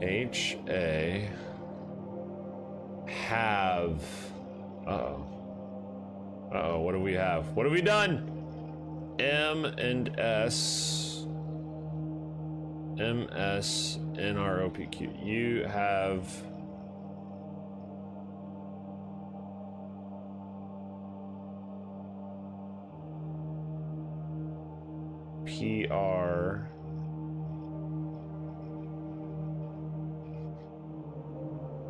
H-A have, uh-oh, what do we have? What have we done? M and S, M-S-N-R-O-P-Q. You have P-R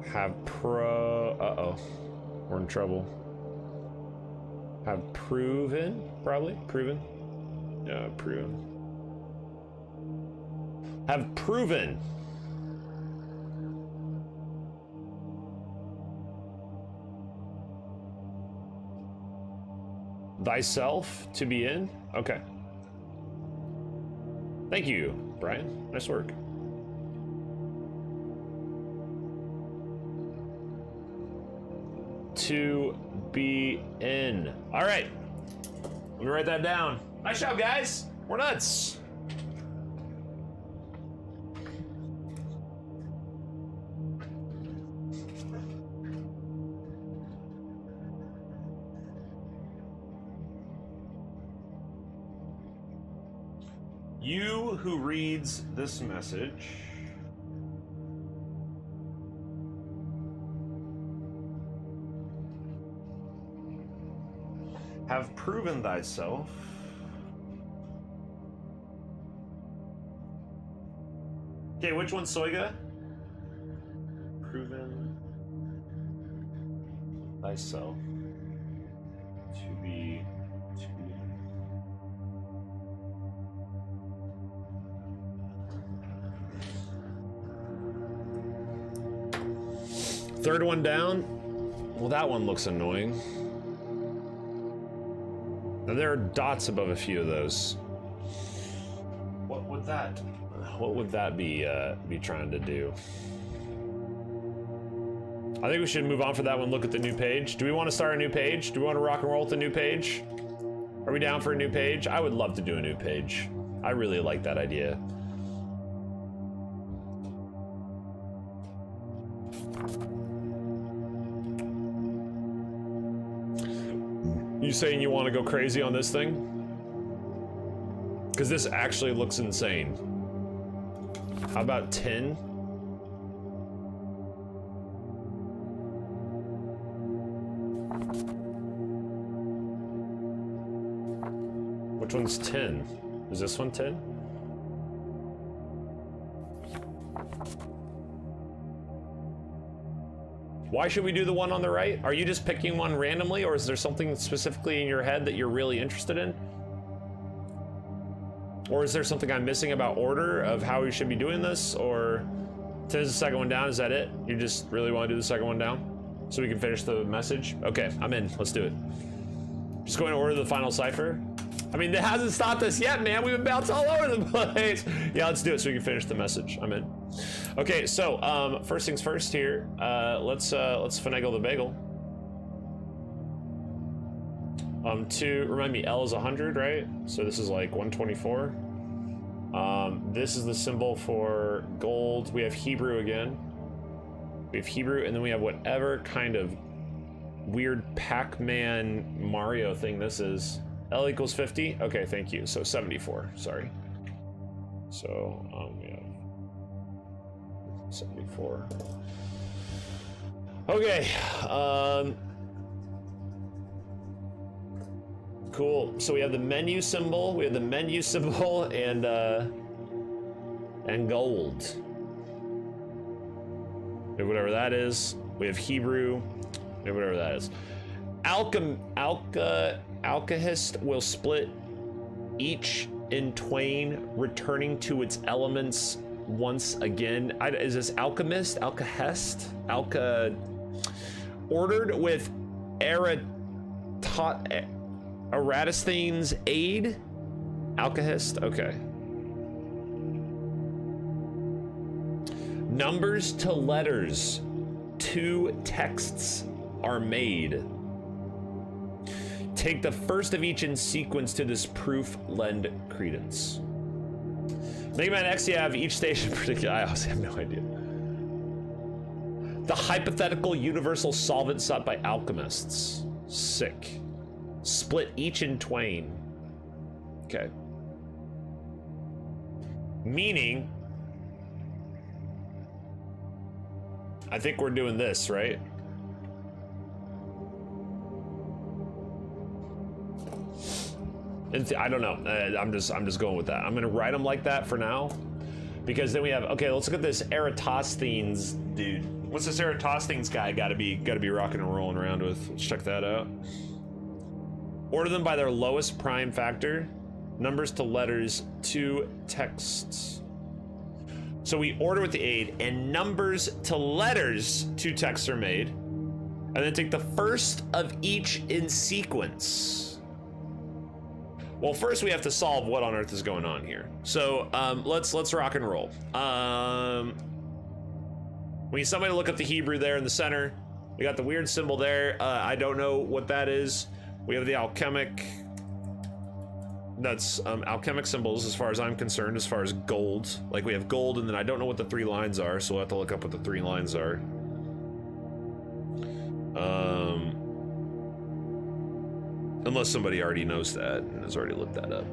have pro, uh-oh, we're in trouble. Have proven, probably, proven. Yeah, proven. Have proven. Thyself to be in? Okay. Thank you, Brian. Nice work. To be in. All right. Let me write that down. Nice job, guys. We're nuts. You who reads this message have proven thyself okay, which one's Soiga? Proven thyself to be third one down. Well, that one looks annoying. Now, there are dots above a few of those. What would that be trying to do? I think we should move on for that one. Look at the new page. Do we want to start a new page? Do we want to rock and roll with the new page? Are we down for a new page? I would love to do a new page. I really like that idea. You saying you want to go crazy on this thing? Because this actually looks insane. How about 10? Which one's 10? Is this one 10? Why should we do the one on the right? Are you just picking one randomly, or is there something specifically in your head that you're really interested in? Or is there something I'm missing about order of how we should be doing this? Or 10 is the second one down, is that it? You just really want to do the second one down? So we can finish the message? Okay, I'm in, let's do it. Just going to order the final cipher. I mean, it hasn't stopped us yet, man. We've been bounced all over the place. Yeah, let's do it so we can finish the message. I'm in. Okay, so first things first here. Let's finagle the bagel. To remind me, L is 100, right? So this is like 124. This is the symbol for gold. We have Hebrew again. We have Hebrew, and then we have whatever kind of weird Pac-Man Mario thing this is. L equals 50. Okay, thank you. So 74. Sorry. So we have 74. Okay. Cool. So we have the menu symbol. We have the menu symbol and gold. We have whatever that is. We have Hebrew. We have whatever that is. Alkahest will split each in twain, returning to its elements once again. Is this alchemist? Alkahest? Ordered with Eratosthenes' aid? Alkahest? Okay. Numbers to letters. 2 texts are made. Take the first of each in sequence to this proof, lend credence. Mega Man X, you have each station particular. I honestly have no idea. The hypothetical universal solvent sought by alchemists. Sick. Split each in twain. Okay. Meaning, I think we're doing this, right? I don't know. I'm just going with that. I'm gonna write them like that for now, because then we have. Okay, let's look at this Eratosthenes dude. What's this Eratosthenes guy gotta be rocking and rolling around with? Let's check that out. Order them by their lowest prime factor, numbers to letters to texts. So we order with the aid, and numbers to letters to texts are made, and then take the first of each in sequence. Well, first we have to solve what on earth is going on here. So let's rock and roll. We need somebody to look up the Hebrew there in the center. We got the weird symbol there. I don't know what that is. We have the alchemic. That's alchemic symbols as far as I'm concerned, as far as gold. Like we have gold, and then I don't know what the 3 lines are, so we'll have to look up what the 3 lines are. Unless somebody already knows that and has already looked that up.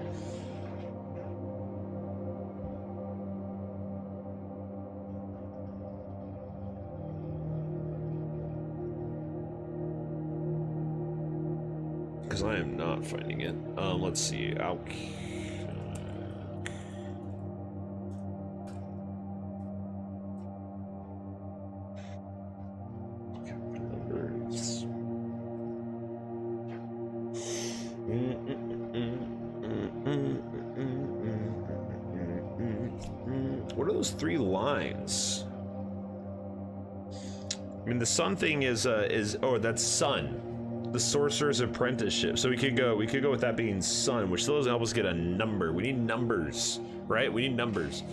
Because I am not finding it. Let's see. What are those 3 lines? I mean, the sun thing is oh, that's sun. The sorcerer's apprenticeship. So we could go with that being sun, which still doesn't help us get a number. We need numbers, right? We need numbers.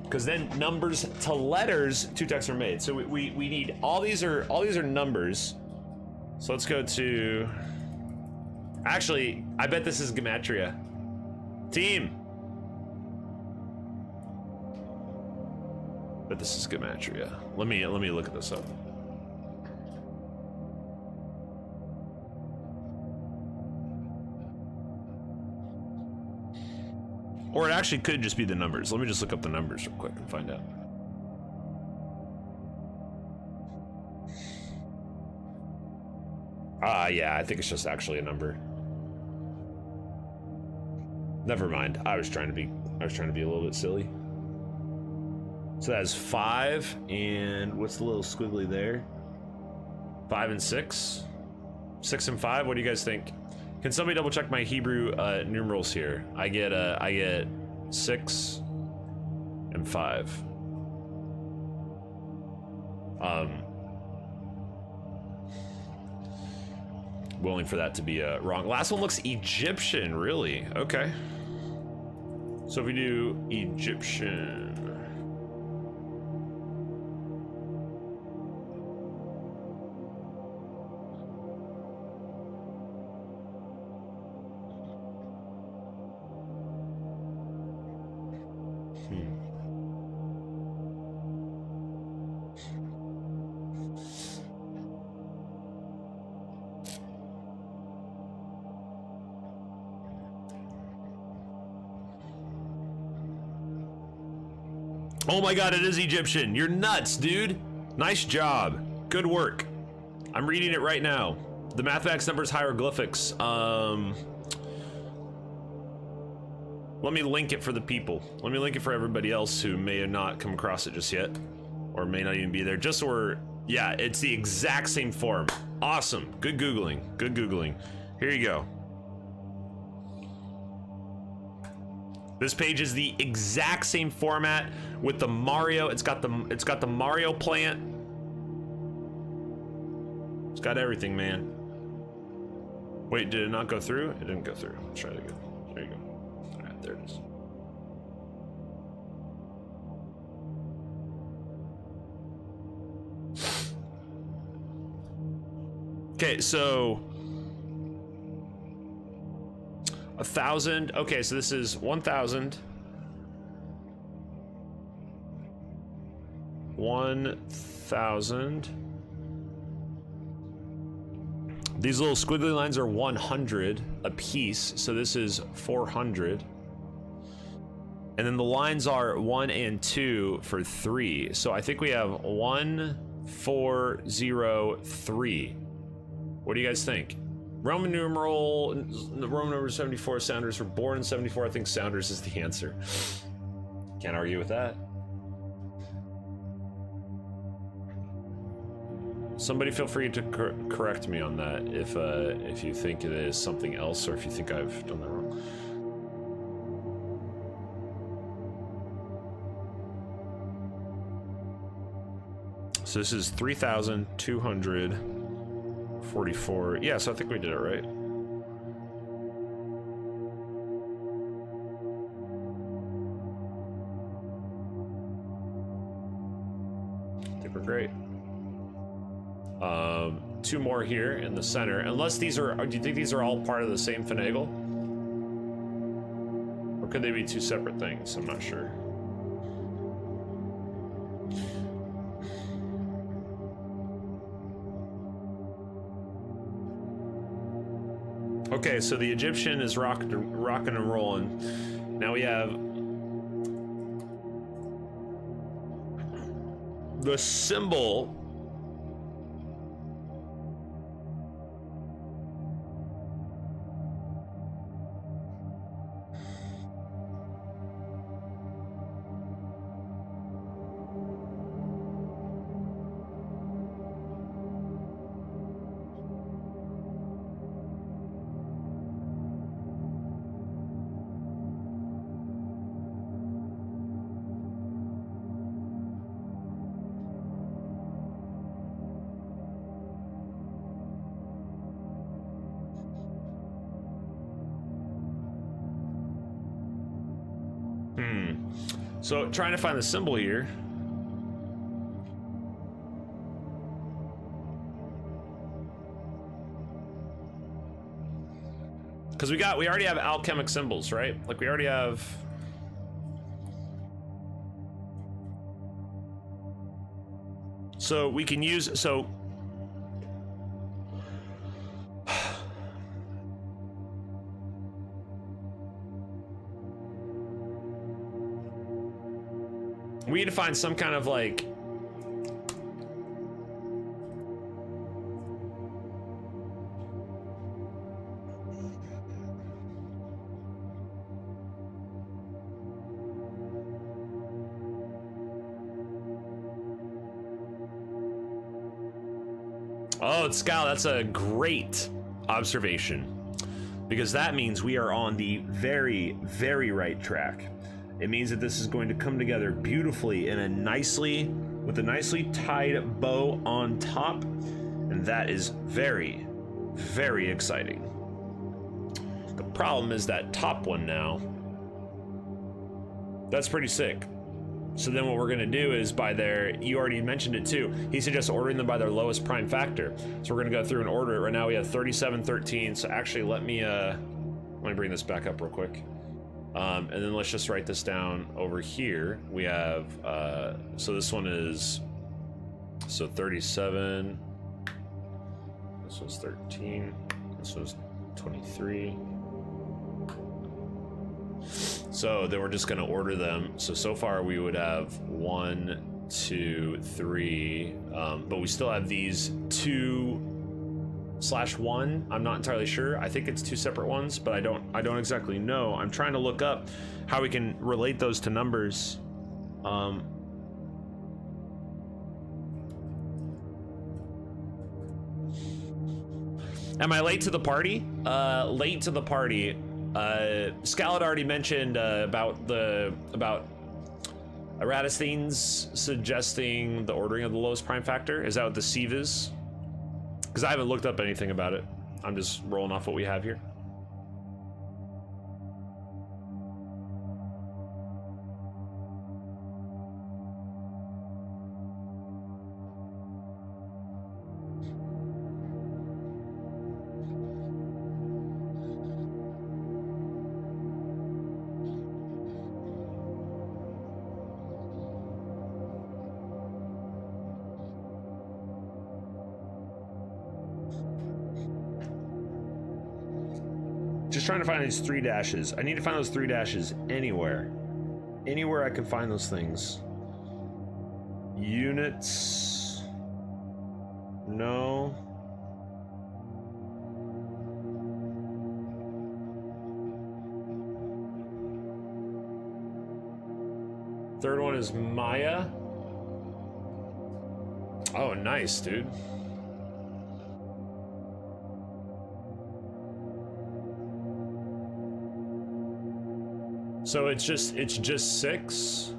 Because then numbers to letters, 2 texts are made. So we need all these are numbers. So let's go to. Actually, I bet this is gematria. Team. But this is gematria. Let me look at this up. Or it actually could just be the numbers. Let me just look up the numbers real quick and find out. Yeah, I think it's just actually a number. Never mind. I was trying to be a little bit silly. So that's 5, and what's the little squiggly there? 5 and 6. 6 and 5. What do you guys think? Can somebody double check my Hebrew numerals here? I get 6 and 5. Willing for that to be wrong. Last one looks Egyptian, really? Okay. So if we do Egyptian. Oh my god, it is Egyptian. You're nuts, dude. Nice job. Good work. I'm reading it right now. The mathematics numbers hieroglyphics. Let me link it for the people. Let me link it for everybody else who may have not come across it just yet, or may not even be there. Just so we're, yeah, it's the exact same form. Awesome. Good Googling. Good Googling. Here you go. This page is the exact same format with the Mario. It's got the Mario plant. It's got everything, man. Wait, did it not go through? It didn't go through. Let's try it again. There you go. All right, there it is. Okay, so 1,000. Okay, so this is 1,000. 1,000. These little squiggly lines are 100 a piece, so this is 400. And then the lines are 1 and 2 for 3. So I think we have 1, 4, 0, 3. What do you guys think? Roman numeral 74, Sounders were born in 74. I think Sounders is the answer. Can't argue with that. Somebody feel free to correct me on that if you think it is something else or if you think I've done that wrong. So this is 3,244. Yeah, so I think we did it right. I think we're great. 2 more here in the center. Unless these are, do you think these are all part of the same finagle? Or could they be 2 separate things? I'm not sure. Okay, so the Egyptian is rocking and rolling. Now we have the symbol. So trying to find the symbol here. Because we already have alchemic symbols, right? Like we already have. So we can use, so. We need to find some kind of like. Oh, it's Scal, that's a great observation. Because that means we are on the very, very right track. It means that this is going to come together beautifully in a with a nicely tied bow on top. And that is very, very exciting. The problem is that top one now. That's pretty sick. So then what we're gonna do is by you already mentioned it too, he suggests ordering them by their lowest prime factor. So we're gonna go through and order it. Right now we have 37, 13. So actually let me bring this back up real quick. And then let's just write this down over here. We have, so this one is, 37, this was 13, this was 23. So then we're just gonna order them. So far we would have 1, 2, 3, but we still have these 2/1. I'm not entirely sure. I think it's 2 separate ones, but I don't exactly know. I'm trying to look up how we can relate those to numbers. Am I late to the party? Late to the party. Scal already mentioned about Eratosthenes suggesting the ordering of the lowest prime factor. Is that what the sieve is? Because I haven't looked up anything about it. I'm just rolling off what we have here. just trying to find these 3 dashes. I need to find those 3 dashes anywhere. Anywhere I can find those things. Units. No. Third one is Maya. Oh, nice, dude. So it's just 6.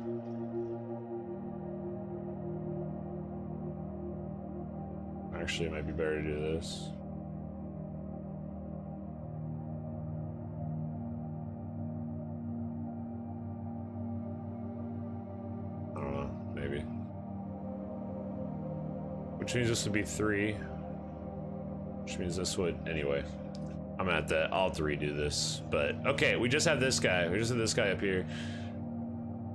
Actually, it might be better to do this. I don't know, maybe. Which means this would be 3. Which means this would, anyway. I'll have to redo this, but okay, we just have this guy. We just have this guy up here,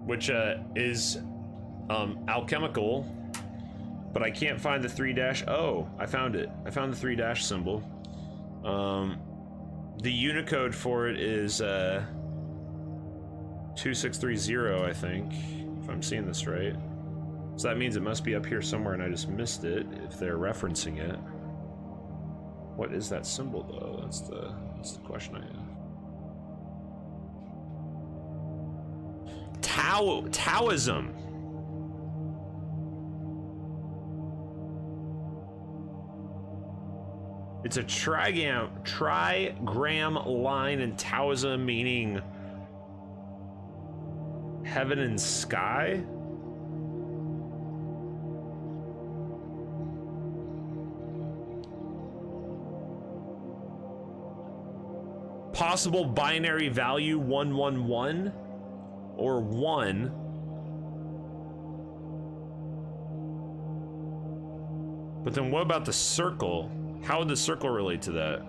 which is alchemical, but I can't find the 3 dash. Oh, I found it. I found the 3 dash symbol. The Unicode for it is 2630, I think, if I'm seeing this right. So that means it must be up here somewhere, and I just missed it if they're referencing it. What is that symbol, though? That's the question I have. Taoism. It's a trigram line in Taoism, meaning heaven and sky. Possible binary value 111 or 1. But then what about the circle? How would the circle relate to that?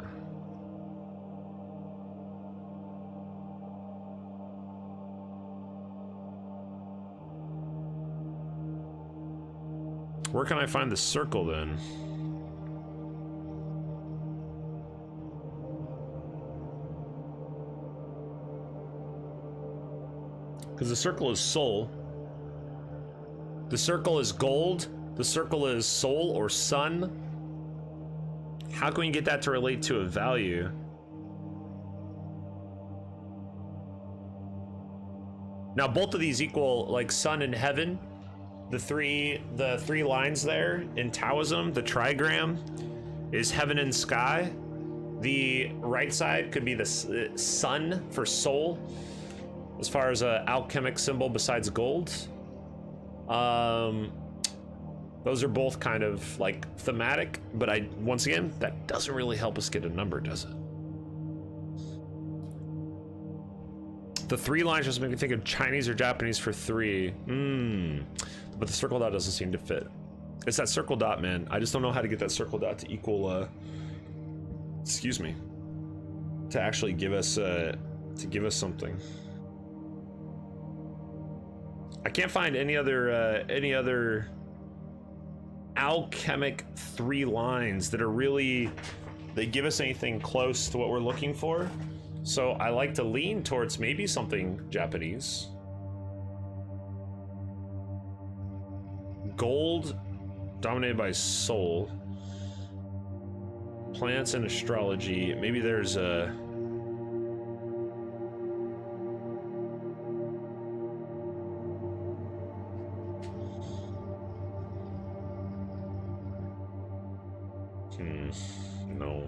Where can I find the circle then? Because the circle is soul. The circle is gold. The circle is soul or sun. How can we get that to relate to a value? Now both of these equal like sun and heaven. The three lines there in Taoism, the trigram is heaven and sky. The right side could be the sun for soul, as far as an alchemic symbol besides gold. Those are both kind of like thematic, but once again, that doesn't really help us get a number, does it? The 3 lines just make me think of Chinese or Japanese for 3. But the circle dot doesn't seem to fit. It's that circle dot, man. I just don't know how to get that circle dot to equal, excuse me, to actually give us something. I can't find any other alchemic 3 lines that are really, they give us anything close to what we're looking for. So I like to lean towards maybe something Japanese. Gold dominated by soul. Plants and astrology. Maybe there's a no.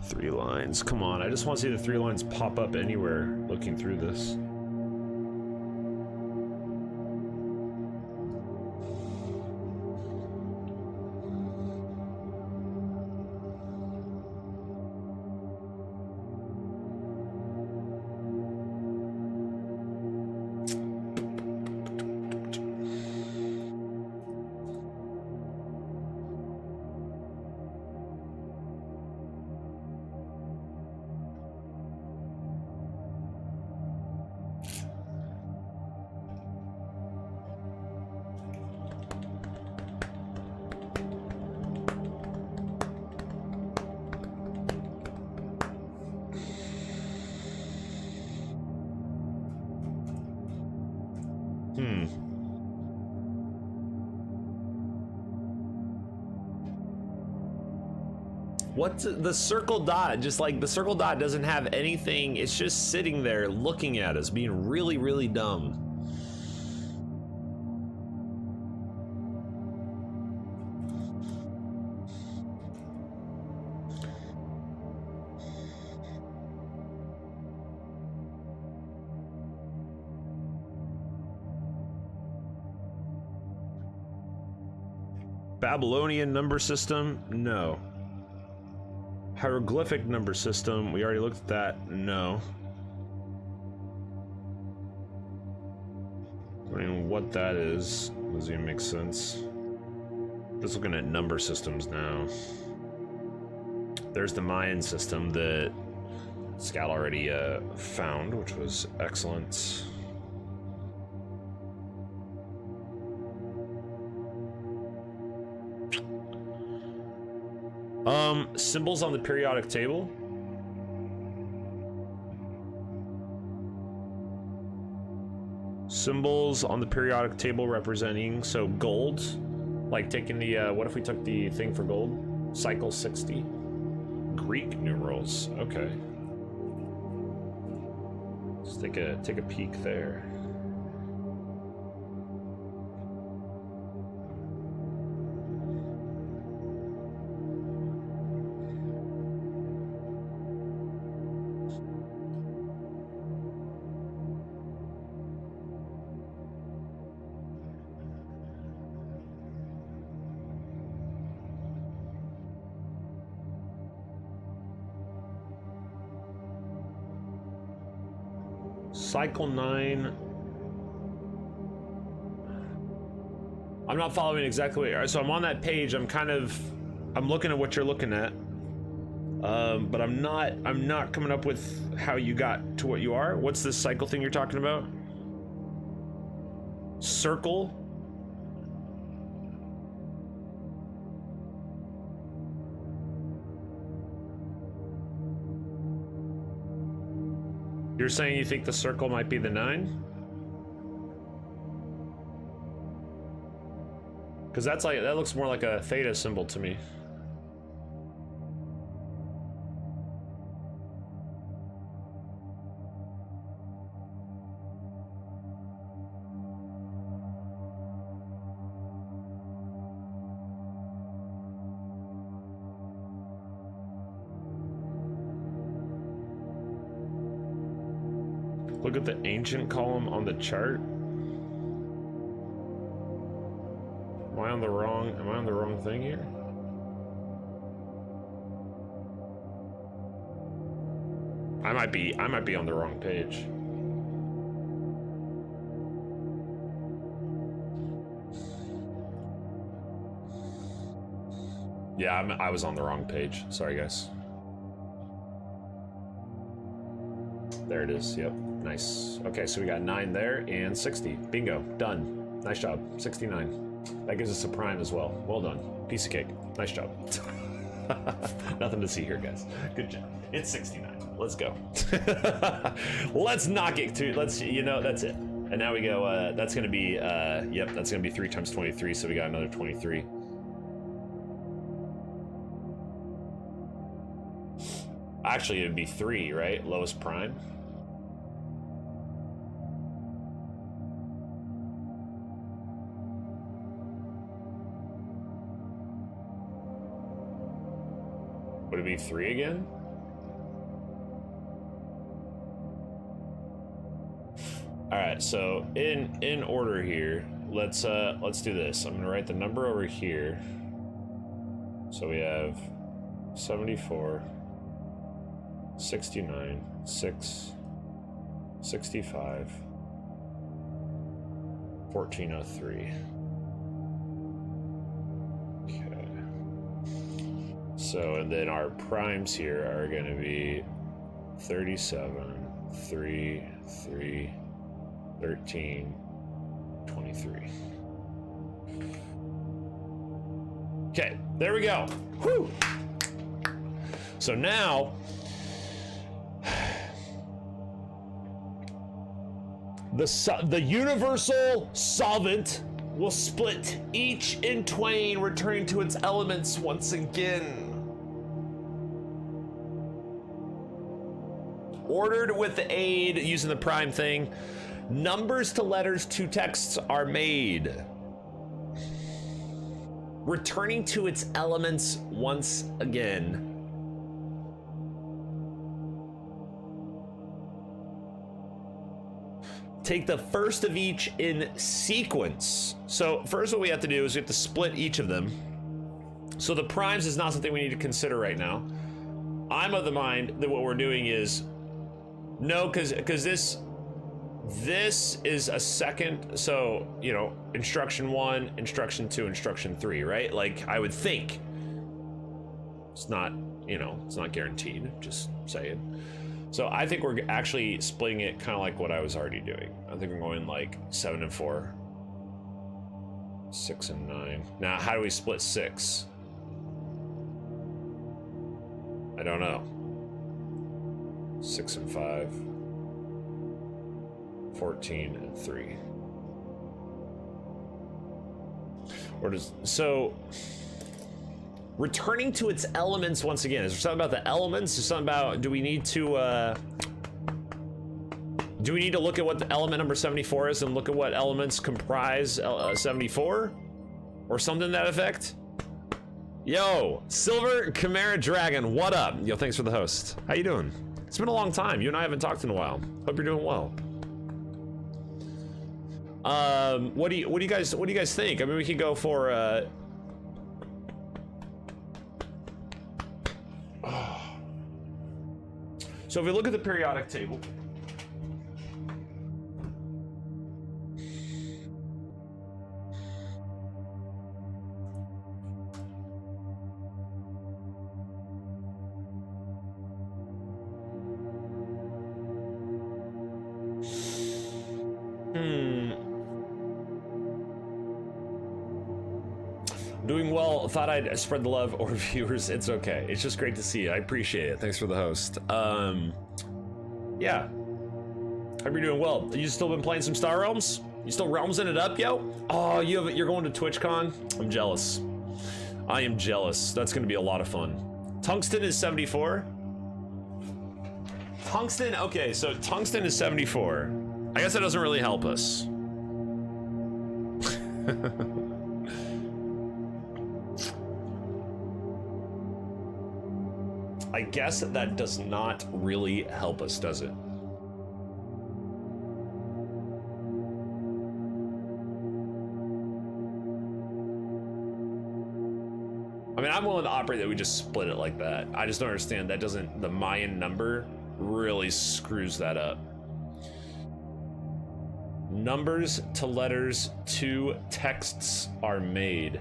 Three lines. Come on, I just want to see the 3 lines pop up anywhere looking through this. What's the circle dot? Just like the circle dot doesn't have anything. It's just sitting there looking at us, being really, really dumb. Babylonian number system? No. Hieroglyphic number system, we already looked at that. No. I mean, what that is doesn't even make sense. Just looking at number systems now. There's the Mayan system that Scal already found, which was excellent. Symbols on the periodic table. Symbols on the periodic table representing, so gold, like taking the, what if we took the thing for gold? Cycle 60. Greek numerals, okay. Let's take a peek there. Cycle 9. I'm not following exactly. So I'm on that page. I'm looking at what you're looking at. But I'm not coming up with how you got to what you are. What's this cycle thing you're talking about? Circle? You're saying you think the circle might be the 9? Because that looks more like a theta symbol to me. Look at the ancient column on the chart. Am I on the wrong thing here? I might be on the wrong page. Yeah, I was on the wrong page. Sorry, guys. There it is. Yep. Nice. Okay, so we got 9 there and 60. Bingo. Done. Nice job. 69. That gives us a prime as well. Well done. Piece of cake. Nice job. Nothing to see here, guys. Good job. It's 69. Let's go. Let's knock it to. That's it. And now we go. That's gonna be. Yep. That's gonna be 3 times 23. So we got another 23. Actually, it'd be 3, right? Lowest prime. Would it be 3 again? All right, so in order here, let's do this. I'm gonna write the number over here. So we have 74, 69, 6, 65, 1403. So, and then our primes here are going to be 37, 3, 3, 13, 23. Okay, there we go. Whew. So now, The universal solvent will split each in twain, returning to its elements once again. Ordered with the aid using the prime thing, numbers to letters to texts are made, returning to its elements once again. Take the first of each in sequence. So first what we have to do is we have to split each of them. So the primes is not something we need to consider right now. I'm of the mind that what we're doing is, no, because this is a second, so, you know, instruction 1, instruction 2, instruction 3, right? Like, I would think. It's not, you know, it's not guaranteed, just saying. So I think we're actually splitting it kind of like what I was already doing. I think we're going like 7 and 4, 6 and 9. Now, how do we split 6? I don't know. 6 and 5, 14 and 3. Or does, so returning to its elements once again. Is there something about the elements? Is there something about, do we need to look at what the element number 74 is and look at what elements comprise 74? Or something to that effect? Yo, Silver Chimera Dragon, what up? Yo, thanks for the host. How you doing? It's been a long time. You and I haven't talked in a while. Hope you're doing well. What do you guys think? I mean, we could go for so if we look at the periodic table, doing well. Thought I'd spread the love or viewers. It's okay. It's just great to see you. I appreciate it. Thanks for the host. Yeah. Hope you're doing well. You still been playing some Star Realms? You still realmsing it up, yo? Oh, you're going to TwitchCon? I'm jealous. I am jealous. That's going to be a lot of fun. Tungsten is 74. Tungsten, okay, so tungsten is 74. I guess that doesn't really help us. I guess that does not really help us, does it? I mean, I'm willing to operate that we just split it like that. I just don't understand. That doesn't, the Mayan number really screws that up. Numbers to letters to texts are made.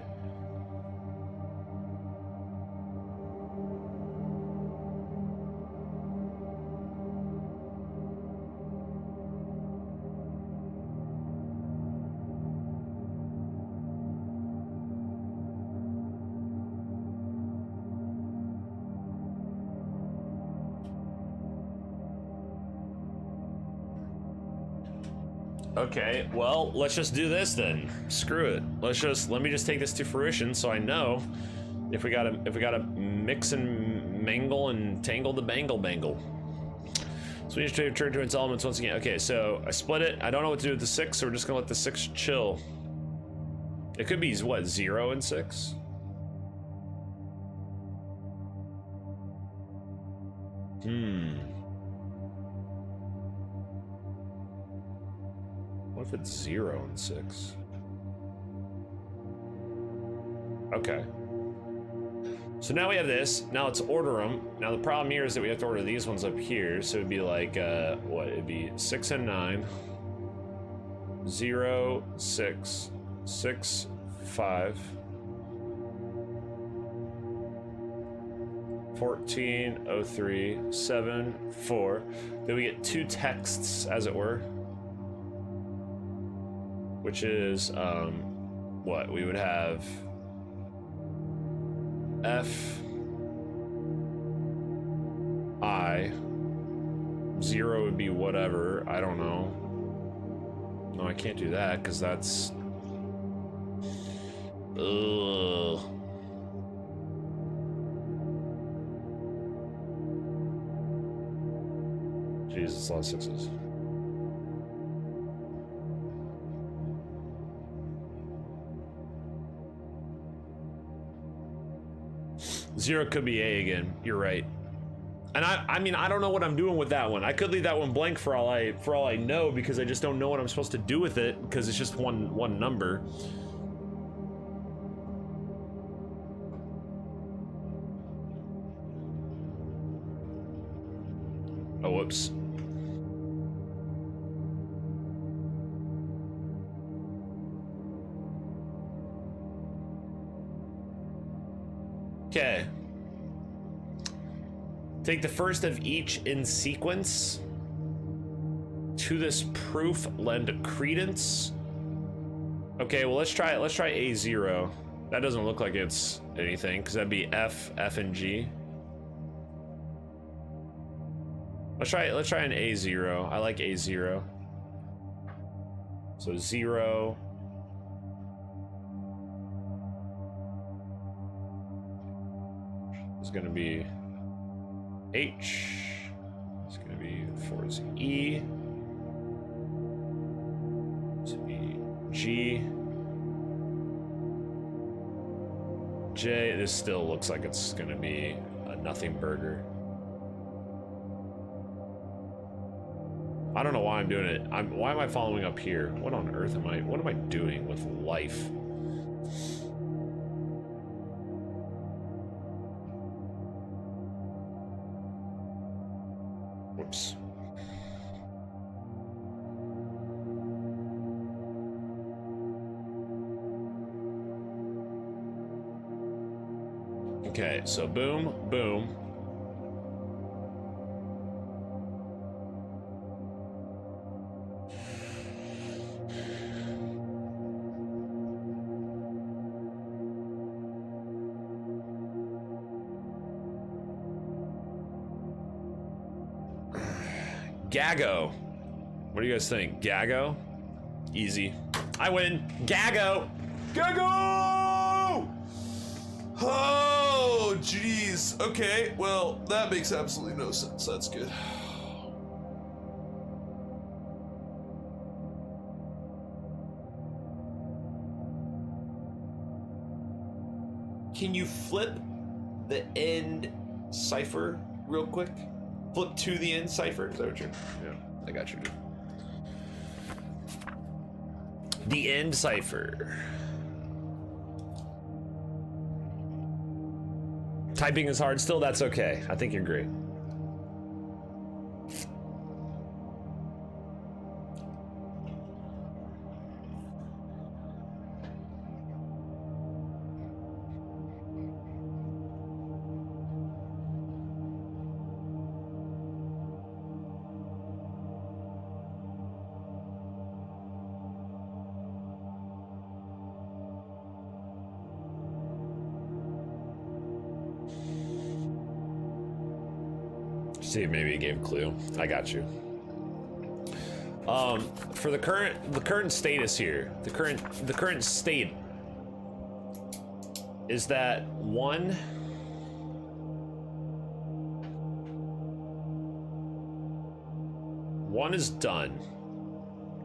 Okay, well, let's just do this then. Screw it. Let me just take this to fruition so I know if we gotta mix and mangle and tangle the bangle. So we need to return to its elements once again. Okay, so I split it. I don't know what to do with the 6, so we're just gonna let the 6 chill. It could be, what, 0 and 6? What if it's 0 and 6? Okay. So now we have this. Now let's order them. Now the problem here is that we have to order these ones up here. So it'd be like, what? It'd be 6 and 9. 0, 6, 6, 5. 14, 03, 7, 4. Then we get 2 texts, as it were. Which is, what? We would have F, I, 0 would be whatever, I don't know. No, I can't do that because that's. Ugh. Jesus, a lot of sixes. Zero could be A again. You're right. And I mean, I don't know what I'm doing with that one. I could leave that one blank for all I know, because I just don't know what I'm supposed to do with it, because it's just one number. Oh, whoops. Okay. Take the first of each in sequence. To this proof lend credence. Okay, well let's try A0. That doesn't look like it's anything, because that'd be F, and G. Let's try an A0. I like A0. So 0. Is gonna be H. It's gonna be 4 is E. It's gonna be G. J. This still looks like it's gonna be a nothing burger. I don't know why I'm doing it. Why am I following up here? What on earth am I? What am I doing with life? Whoops. Okay, so boom, boom. Gago. What do you guys think? Gago? Easy. I win. Gago! Gago! Oh, jeez. Okay, well, that makes absolutely no sense. That's good. Can you flip the end cipher real quick? Flip to the end cipher? Is that what you're... Yeah, I got you, dude. The end cipher. Typing is hard still, that's okay. I think you're great. See, maybe it gave a clue. I got you. For the current status here, the current state is that one is done.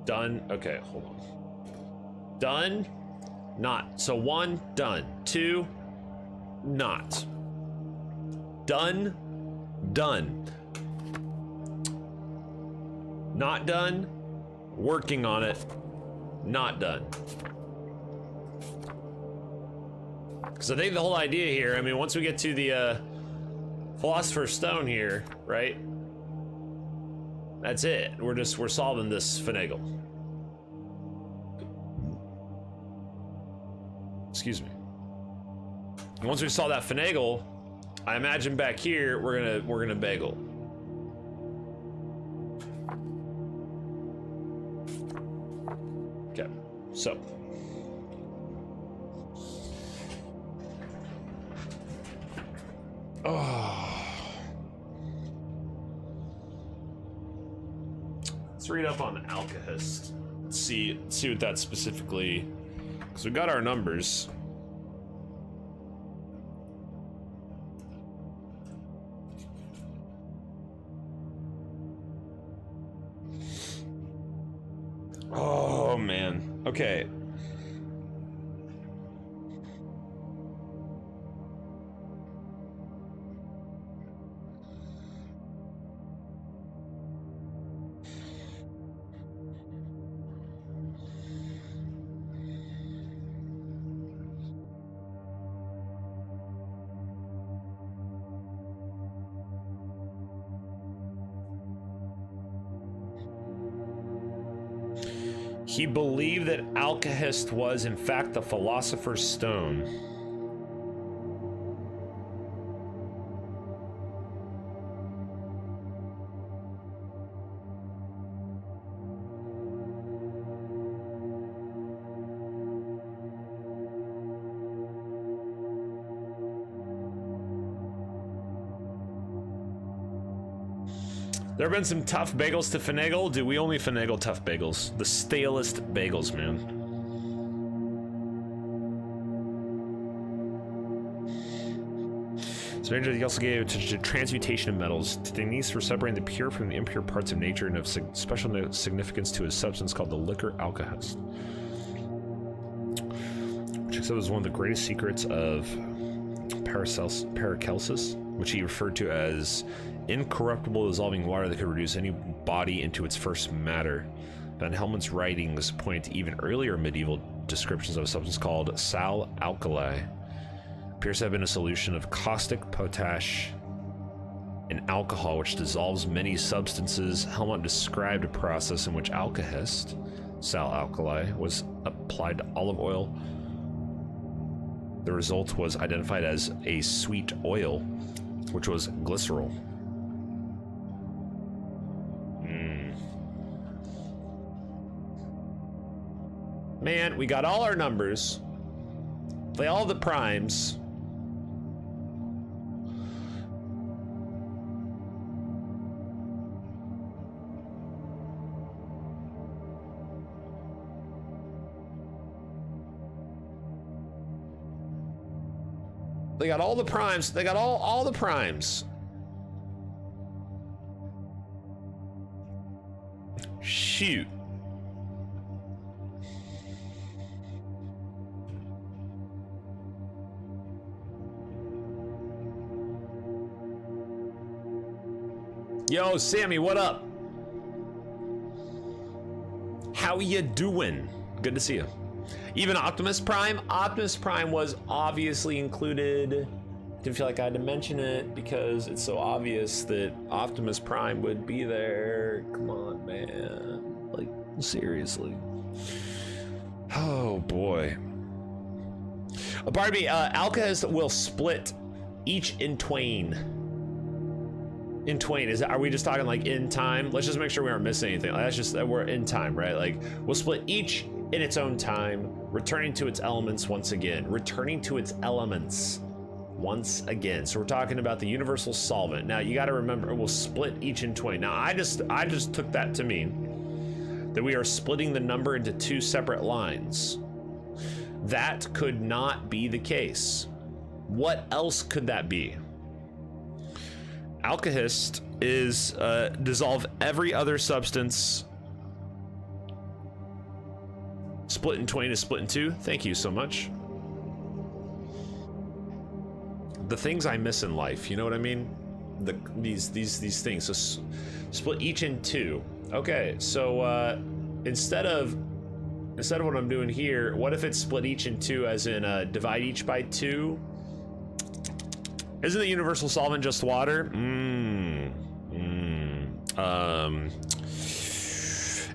Done. Okay, hold on. Done. Not. So 1 done. 2 not. Done. Done. Not done. Working on it. Not done. Because I think the whole idea here, I mean, once we get to the Philosopher's Stone here, right? That's it. We're solving this finagle. Excuse me. And once we solve that finagle, I imagine back here we're gonna bagel. Okay, so let's read up on Alchemist. see what that specifically, because we got our numbers. Oh man. Okay. He believed that Alcahist was, in fact, the Philosopher's Stone. There have been some tough bagels to finagle. Do we only finagle tough bagels? The stalest bagels, man. So he also gave to transmutation of metals, techniques for separating the pure from the impure parts of nature, and of special significance to his substance called the liquor alkahest, which he said was one of the greatest secrets of Paracelsus, which he referred to as incorruptible dissolving water that could reduce any body into its first matter. Van Helmont's writings point to even earlier medieval descriptions of a substance called sal alkali. Appears to have been a solution of caustic potash and alcohol, which dissolves many substances. Helmont described a process in which alkahest, sal alkali, was applied to olive oil. The result was identified as a sweet oil, which was glycerol. Man, we got all our numbers. Play all the primes. They got all the primes. They got all the primes. Shoot. Yo, Sammy, what up? How you doing? Good to see you. Even Optimus Prime? Optimus Prime was obviously included. Didn't feel like I had to mention it because it's so obvious that Optimus Prime would be there. Come on, man. Like, seriously. Oh, boy. Pardon me, Alcahest will split each in twain. In twain, are we just talking like in time? Let's just make sure we aren't missing anything. That's just that we're in time, right? Like, we'll split each in its own time, returning to its elements once again. Returning to its elements once again. So we're talking about the universal solvent. Now you got to remember, we'll split each in twain. Now I just took that to mean that we are splitting the number into two separate lines. That could not be the case. What else could that be? Alkahest is dissolve every other substance. Split in twain is split in two. Thank you so much. The things I miss in life, you know what I mean? These things. So split each in two. Okay, so instead of what I'm doing here, what if it's split each in two, as in divide each by two? Isn't the universal solvent just water?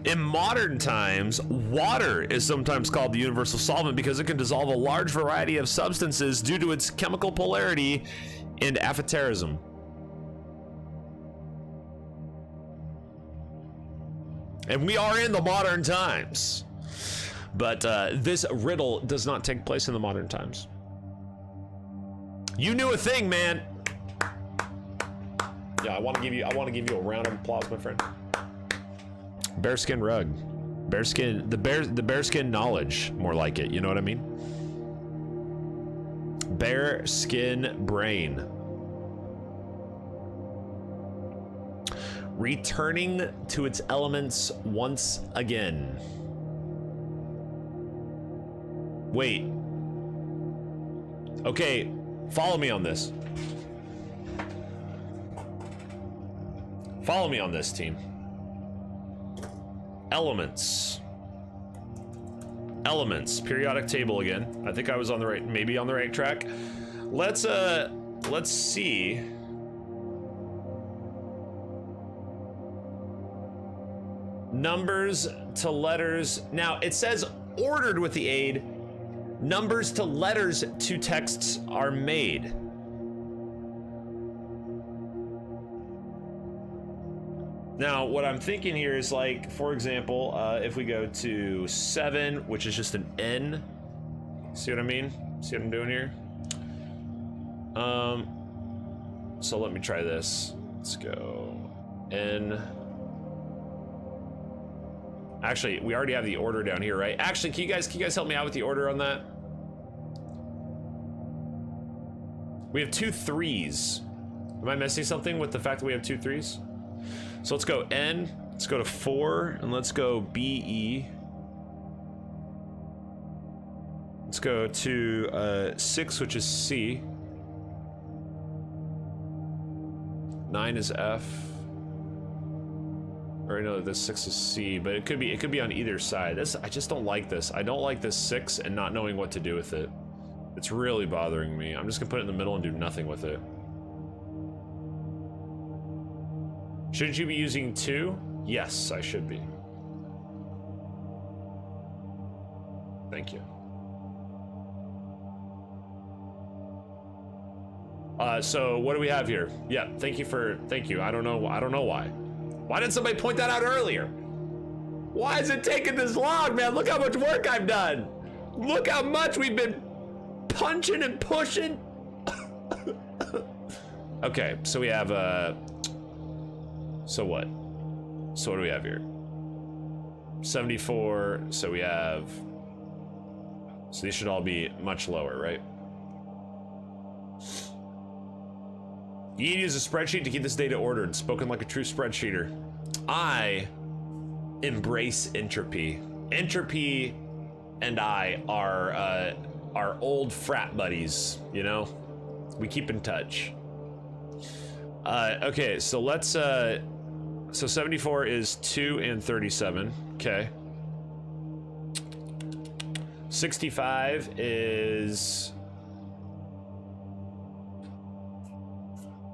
In modern times, water is sometimes called the universal solvent because it can dissolve a large variety of substances due to its chemical polarity and aphoterism. And we are in the modern times. But this riddle does not take place in the modern times. You knew a thing, man. Yeah, I want to give you a round of applause, my friend. Bearskin rug. Bearskin, the bearskin knowledge, more like it, you know what I mean? Bearskin brain. Returning to its elements once again. Wait. Okay, follow me on this. Follow me on this, team. Elements. Elements. Periodic table again. I think I was on the right, maybe on the right track. Let's see. Numbers to letters. Now it says ordered with the aid. Numbers to letters to texts are made. Now, what I'm thinking here is, like, for example, if we go to 7, which is just an N. See what I mean? See what I'm doing here? So let me try this. Let's go N. Actually, we already have the order down here, right? Actually, can you guys help me out with the order on that? We have 2 3s. Am I missing something with the fact that we have 2 3s? So let's go N, let's go to 4, and let's go BE. Let's go to 6, which is C. 9 is F. I already know that this 6 is C, but it could be on either side. I just don't like this. I don't like this 6 and not knowing what to do with it. It's really bothering me. I'm just gonna put it in the middle and do nothing with it. Shouldn't you be using 2? Yes, I should be. Thank you. So what do we have here? Yeah, thank you. I don't know why. Why didn't somebody point that out earlier? Why is it taking this long, man? Look how much work I've done. Look how much we've been punching and pushing. Okay, so we have so what? So what do we have here? 74, so we have, so these should all be much lower, right? You need to use a spreadsheet to keep this data ordered, spoken like a true spreadsheeter. I embrace entropy. Entropy and I are old frat buddies, you know? We keep in touch. Okay, so let's, so 74 is 2 and 37, okay. 65 is...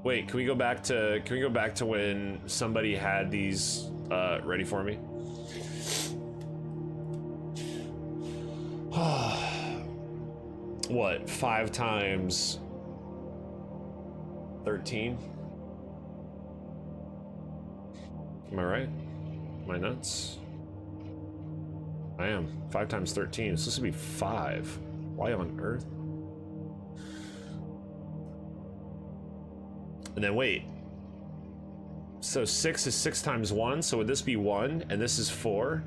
Wait, can we go back to when somebody had these ready for me? What, 5 times 13? Am I right? Am I nuts? I am. 5 times 13. So this would be 5. Why on earth? And then wait. So 6 is 6 times 1. So would this be 1? And this is 4,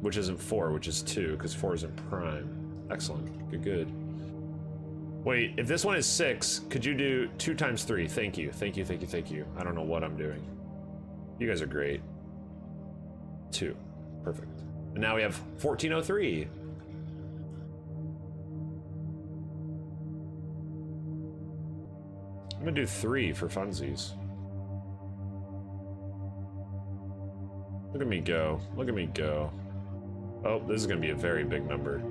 which isn't 4, which is 2, because 4 isn't prime. Excellent. Good, good. Wait, if this one is 6, could you do 2 times 3? Thank you. Thank you, thank you, thank you. I don't know what I'm doing. You guys are great. 2. Perfect. And now we have 1403. I'm gonna do 3 for funsies. Look at me go. Look at me go. Oh, this is gonna be a very big number.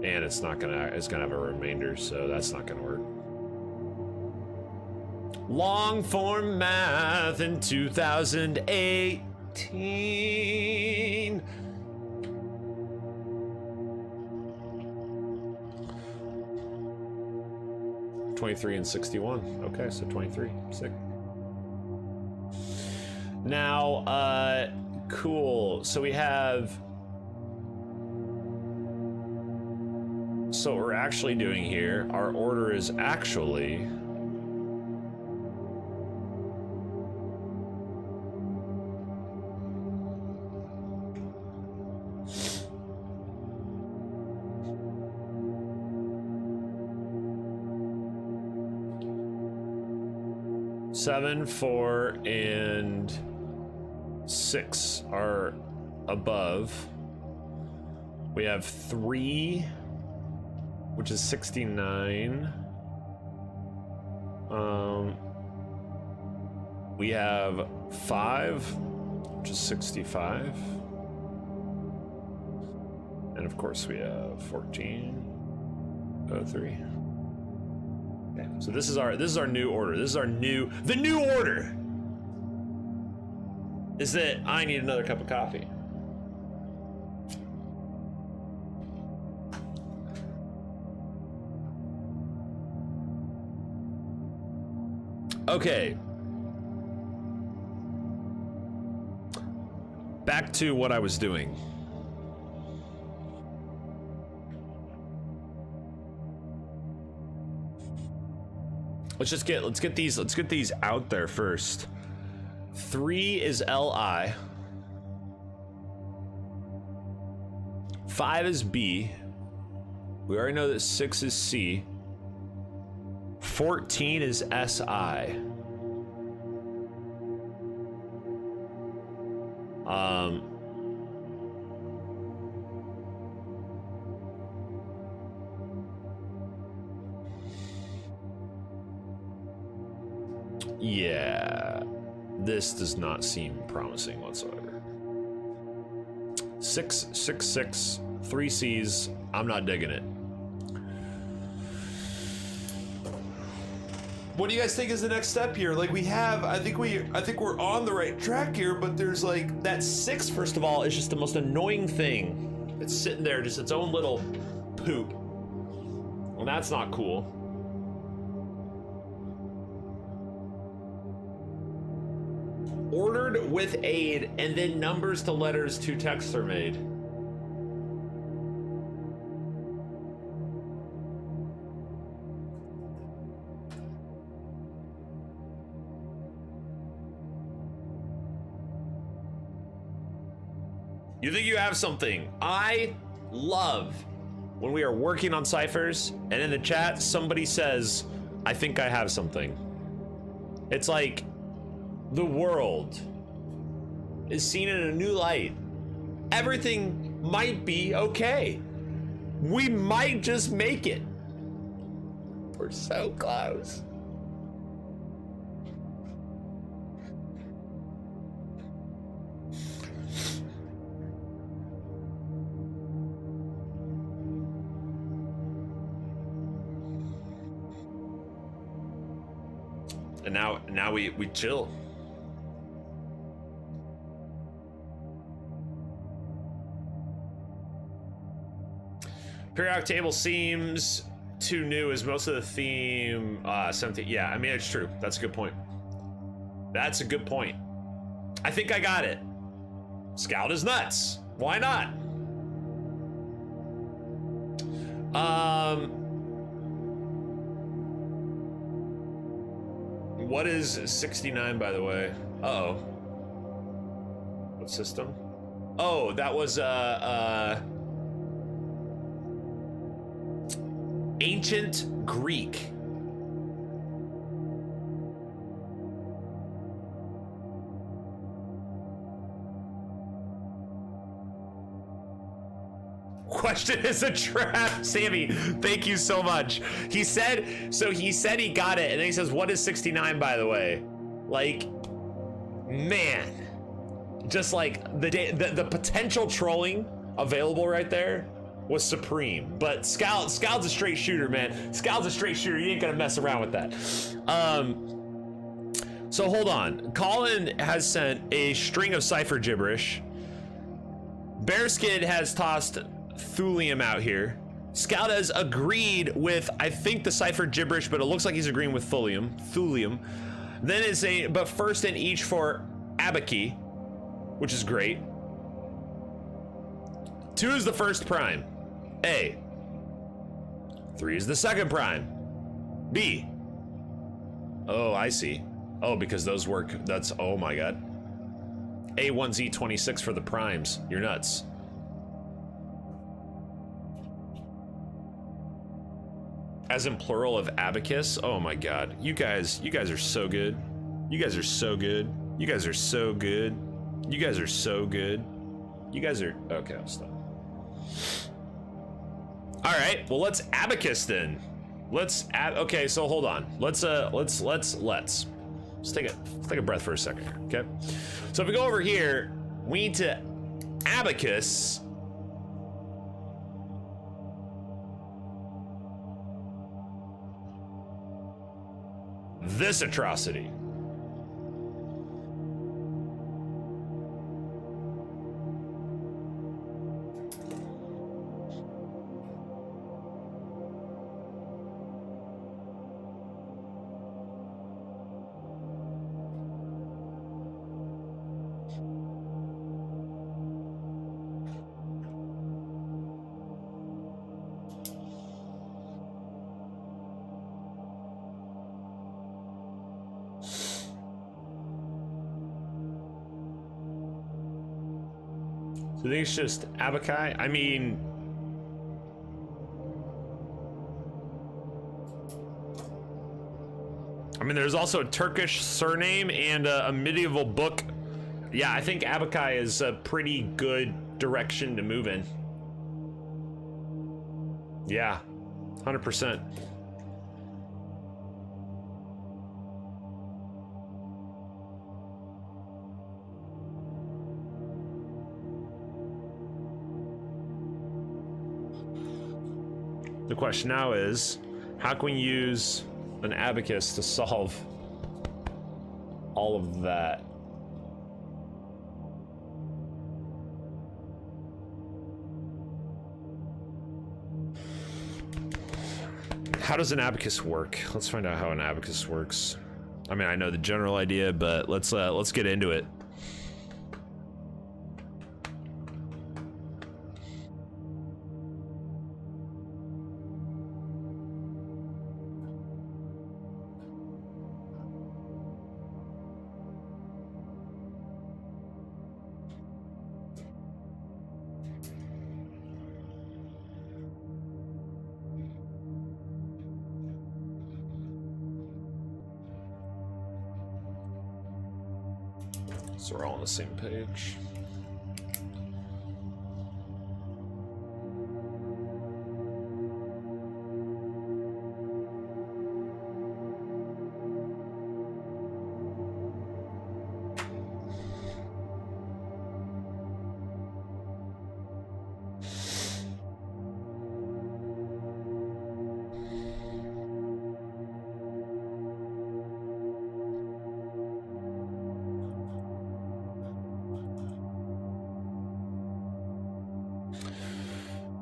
And it's gonna have a remainder, so that's not gonna work. Long form math in 2018. $23 and 61. Okay, so 23. Sick. Now, cool. So we have. So what we're actually doing here, our order is actually. 7, 4, and 6 are above. We have 3, which is 69. We have 5, which is 65. And of course we have 1403. Okay, so this is our new order. This is the new order is that I need another cup of coffee. Okay. Back to what I was doing. Let's get these out there first. 3 is LI. 5 is B. We already know that 6 is C. 14 is SI. Yeah, this does not seem promising whatsoever. 6, 6, 6, 3 C's. I'm not digging it. What do you guys think is the next step here? Like we have, I think we're on the right track here, but there's like that 6, first of all, is just the most annoying thing. It's sitting there, just its own little poop. Well, that's not cool. Ordered with aid, and then numbers to letters to texts are made. You think you have something? I love when we are working on ciphers and in the chat somebody says, I think I have something. It's like the world is seen in a new light. Everything might be okay. We might just make it. We're so close. And now we chill. Periodic table seems too new as most of the theme 17. Yeah, I mean, it's true. That's a good point. That's a good point. I think I got it. Scout is nuts. Why not? What is 69, by the way? Uh-oh. What system? Oh, that was ancient Greek. Question is a trap. Sammy, thank you so much. He said he got it, and then he says, what is 69, by the way? Like, man, just like the potential trolling available right there was supreme. But Scout's a straight shooter, man. Scout's a straight shooter. You ain't gonna mess around with that. So hold on. Colin has sent a string of cipher gibberish. Bearskid has tossed thulium out here. Scout has agreed with, I think, the cipher gibberish, but it looks like he's agreeing with thulium. Then it's but first in each for Abacus, which is great. 2 is the first prime, A. 3 is the second prime, B. Oh, I see. Oh, because those work. That's, oh my god. A1Z26 for the primes. You're nuts. As in plural of Abacus. Oh my god. You guys are so good. You guys are so good. You guys are so good. You guys are so good. You guys are... Okay, I'll stop. All right, well, let's Abacus then. Okay, so hold on. Let's take a breath for a second here, okay? So if we go over here, we need to Abacus this atrocity. So I think it's just Abaci. I mean, there's also a Turkish surname and a medieval book. Yeah, I think Abaci is a pretty good direction to move in. Yeah, 100%. The question now is, how can we use an abacus to solve all of that? How does an abacus work? Let's find out how an abacus works. I mean, I know the general idea, but let's get into it. So we're all on the same page.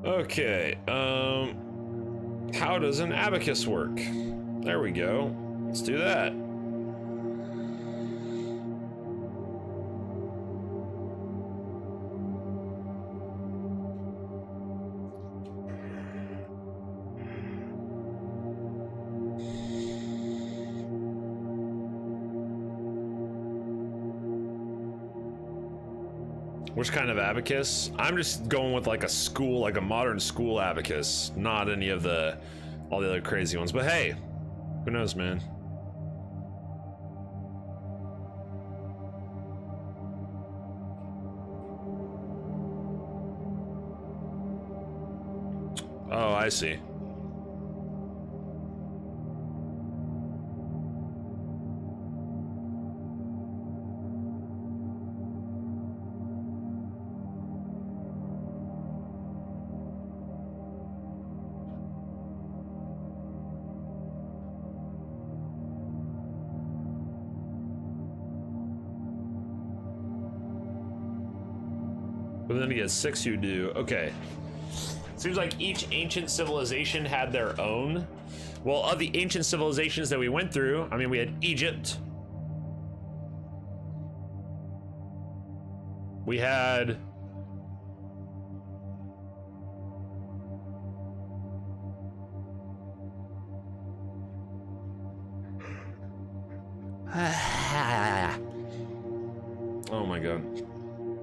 Okay, how does an abacus work? There we go. Let's do that. Which kind of abacus? I'm just going with like a school, like a modern school abacus, not any of all the other crazy ones. But hey, who knows, man? Oh, I see. But then again, 6 you do. Okay. Seems like each ancient civilization had their own. Well, of the ancient civilizations that we went through, I mean, we had Egypt. We had... Oh my god.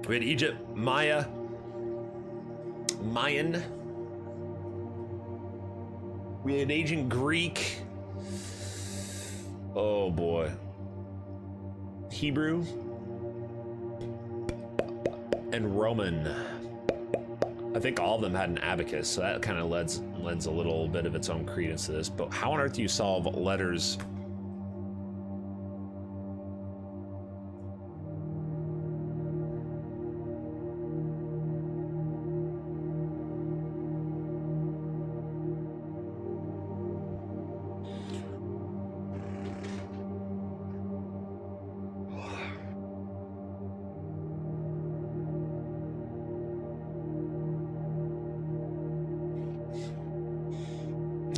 We had Egypt, Mayan. We had ancient Greek. Oh boy. Hebrew, and Roman. I think all of them had an abacus, so that kind of lends a little bit of its own credence to this. But how on earth do you solve letters?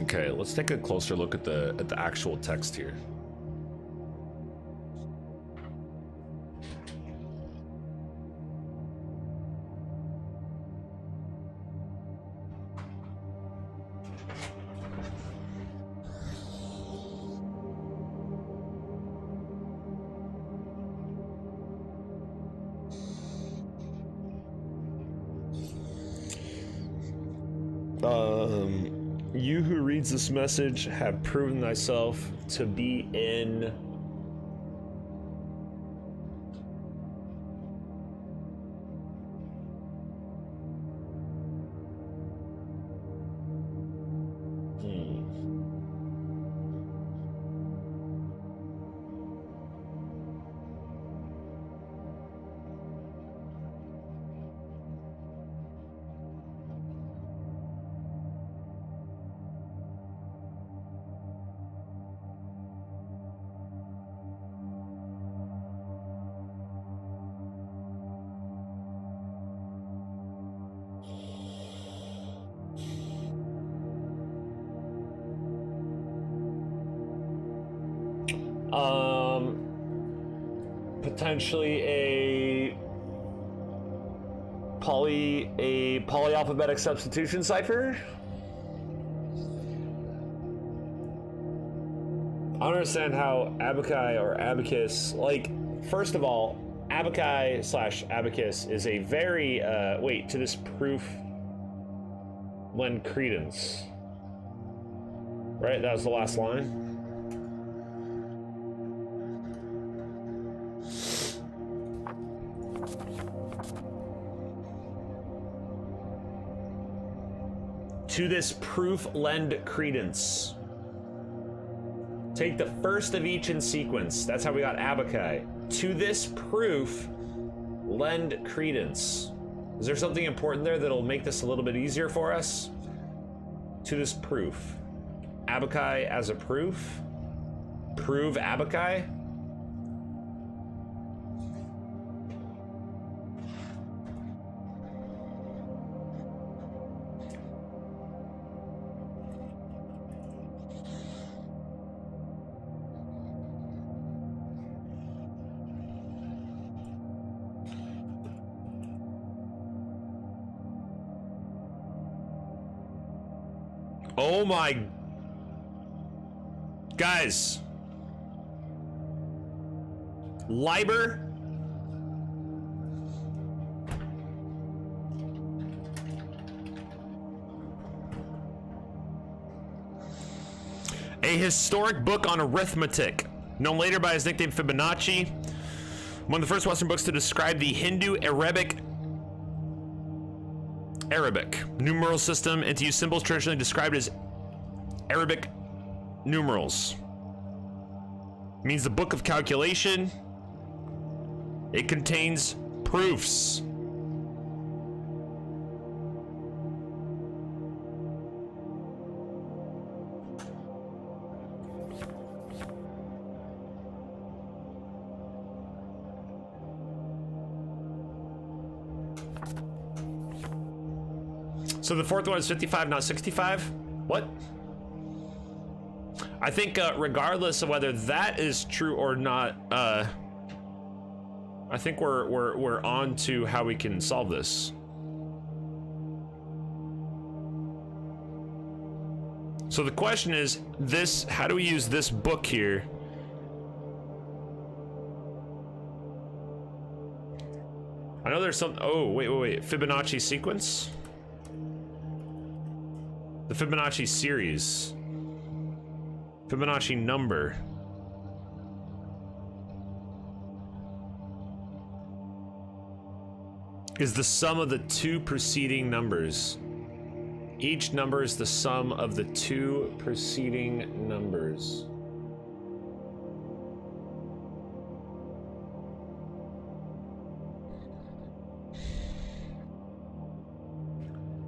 Okay, let's take a closer look at the actual text here. You who reads this message have proven thyself to be in potentially a polyalphabetic substitution cipher. I don't understand how abaci or abacus, like, first of all, abaci slash abacus is a very, wait, to this proof lend credence. Right, that was the last line. To this proof lend credence. Take the first of each in sequence. That's how we got abaci. To this proof lend credence. Is there something important there that'll make this a little bit easier for us? To this proof. Abaci as a proof? Prove abaci? Oh my... Guys. Liber? A historic book on arithmetic, known later by his nickname Fibonacci, one of the first Western books to describe the Hindu Arabic numeral system and to use symbols traditionally described as Arabic numerals. It means the book of calculation. It contains proofs. So the fourth one is 55, not 65? What? I think regardless of whether that is true or not, I think we're on to how we can solve this. So the question is this, how do we use this book here? I know there's some, oh, wait, Fibonacci sequence? The Fibonacci series. Fibonacci number. is the sum of the two preceding numbers. Each number is the sum of the two preceding numbers.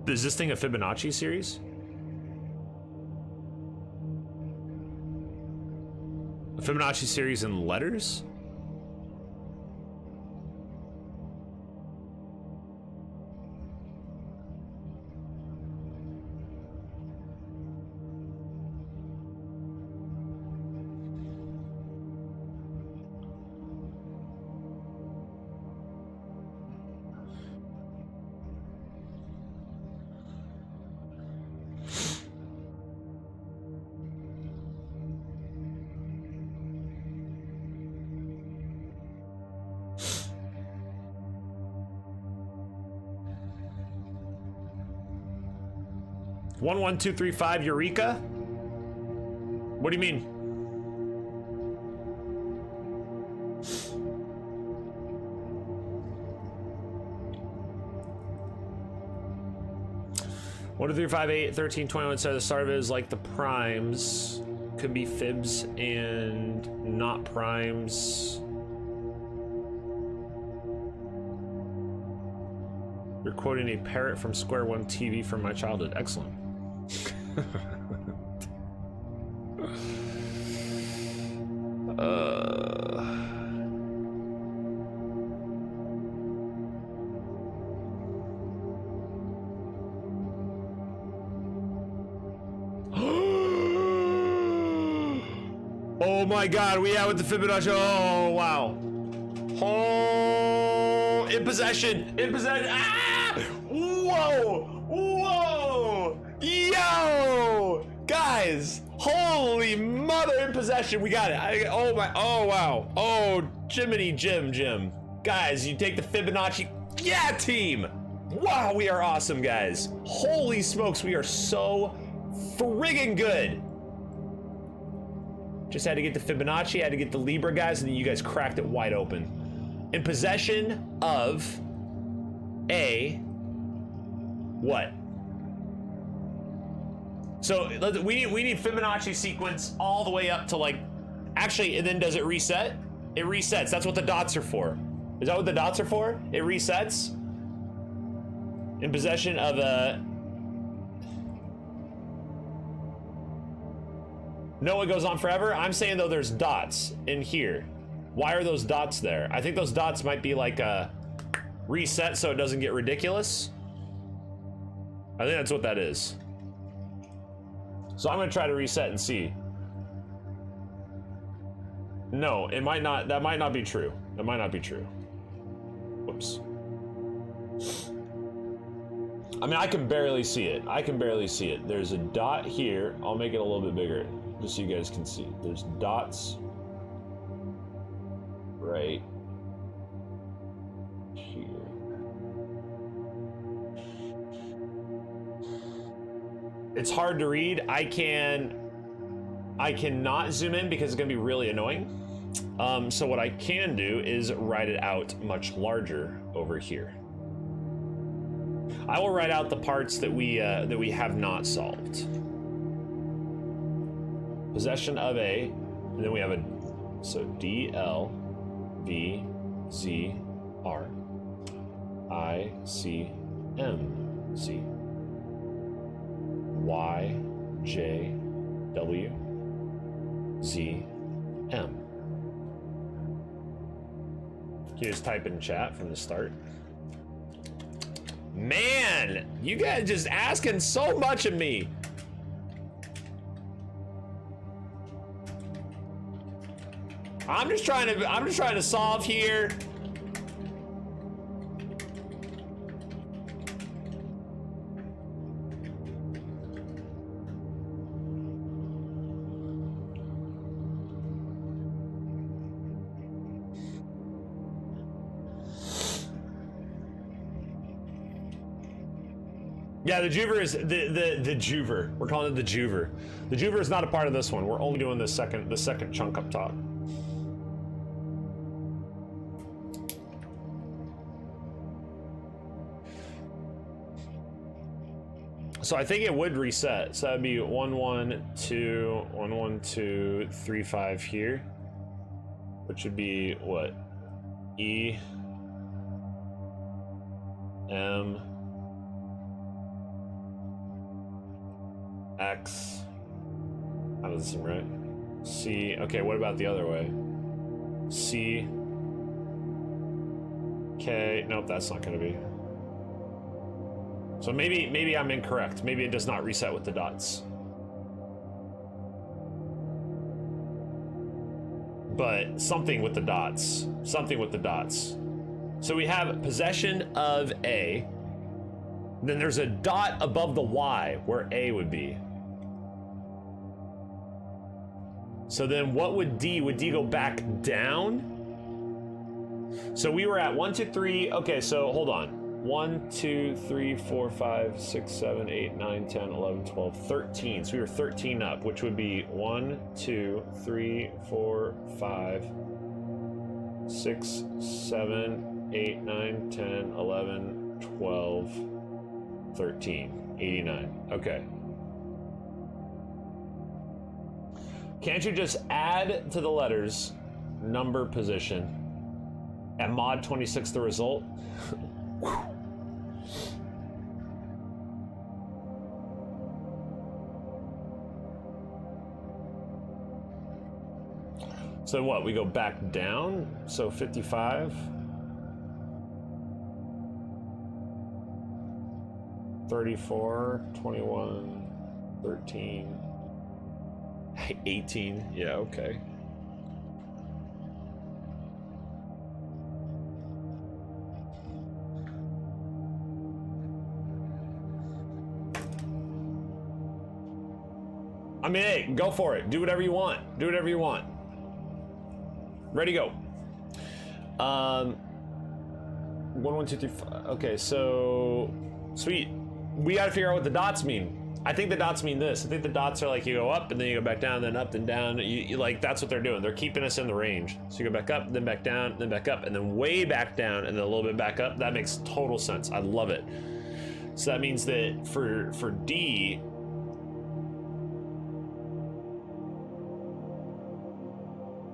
Is this thing a Fibonacci series? A Fibonacci series in letters? One, 1, 2, 3, 5, Eureka? What do you mean? One, 2, 3, 5, 8, 13, 21 says the start of it is like the primes. Could be fibs and not primes. You're quoting a parrot from Square One TV from my childhood. Excellent. Oh my God, we out with the Fibonacci. Oh wow. Oh, in possession. In possession. Ah! Whoa! Whoa! Yo! Guys! Holy mother, in possession. We got it. Oh my. Oh wow. Oh, Jiminy Jim. Guys, you take the Fibonacci. Yeah, team! Wow, we are awesome, guys. Holy smokes, we are so friggin' good. Just had to get the Fibonacci, had to get the Libra, guys, and then you guys cracked it wide open. In possession of a what? So we need Fibonacci sequence all the way up to like, actually, and then does it reset? It resets. That's what the dots are for. Is that what the dots are for? It resets. In possession of a. No, it goes on forever. I'm saying though there's dots in here. Why are those dots there? I think those dots might be like a reset so it doesn't get ridiculous. I think that's what that is. So I'm gonna try to reset and see. No, it might not. That might not be true. That might not be true. Whoops. I mean, I can barely see it. I can barely see it. There's a dot here. I'll make it a little bit bigger just so you guys can see. There's dots right here. It's hard to read. I cannot zoom in because it's gonna be really annoying. So what I can do is write it out much larger over here. I will write out the parts that we have not solved. Possession of a, and then we have a, so D L V Z R I C M C Y J W Z M. Can you just type in chat from the start? Man, you guys just asking so much of me. I'm just trying to solve here. Yeah, the Juver is the Juver. We're calling it the Juver. The Juver is not a part of this one. We're only doing the second chunk up top. So I think it would reset. So that'd be 1 1 2 1 1 2 3 5 here, which would be what? E M X. That doesn't seem right. C. Okay, what about the other way? C K. Nope, that's not going to be. So maybe I'm incorrect. Maybe it does not reset with the dots. But something with the dots. Something with the dots. So we have possession of A. Then there's a dot above the Y where A would be. So then what would D? Would D go back down? So we were at 1 2 3. Okay, so hold on. 1 2 3 4 5 6 7 8 9 10 11 12 13. So we were 13 up, which would be 1 2 3 4 5 6 7 8 9 10 11 12 13 89. Okay. Can't you just add to the letters number position and mod 26 the result? So what, we go back down? So 55, 34, 21, 13, 18, yeah, okay. I mean, hey, go for it. Do whatever you want. Do whatever you want. Ready, go. 1 1 2 3 5. Okay, so sweet. We gotta figure out what the dots mean. I think the dots mean this. I think the dots are like you go up and then you go back down, then up, then down. You like, that's what they're doing. They're keeping us in the range. So you go back up, then back down, then back up, and then way back down, and then a little bit back up. That makes total sense. I love it. So that means that for D,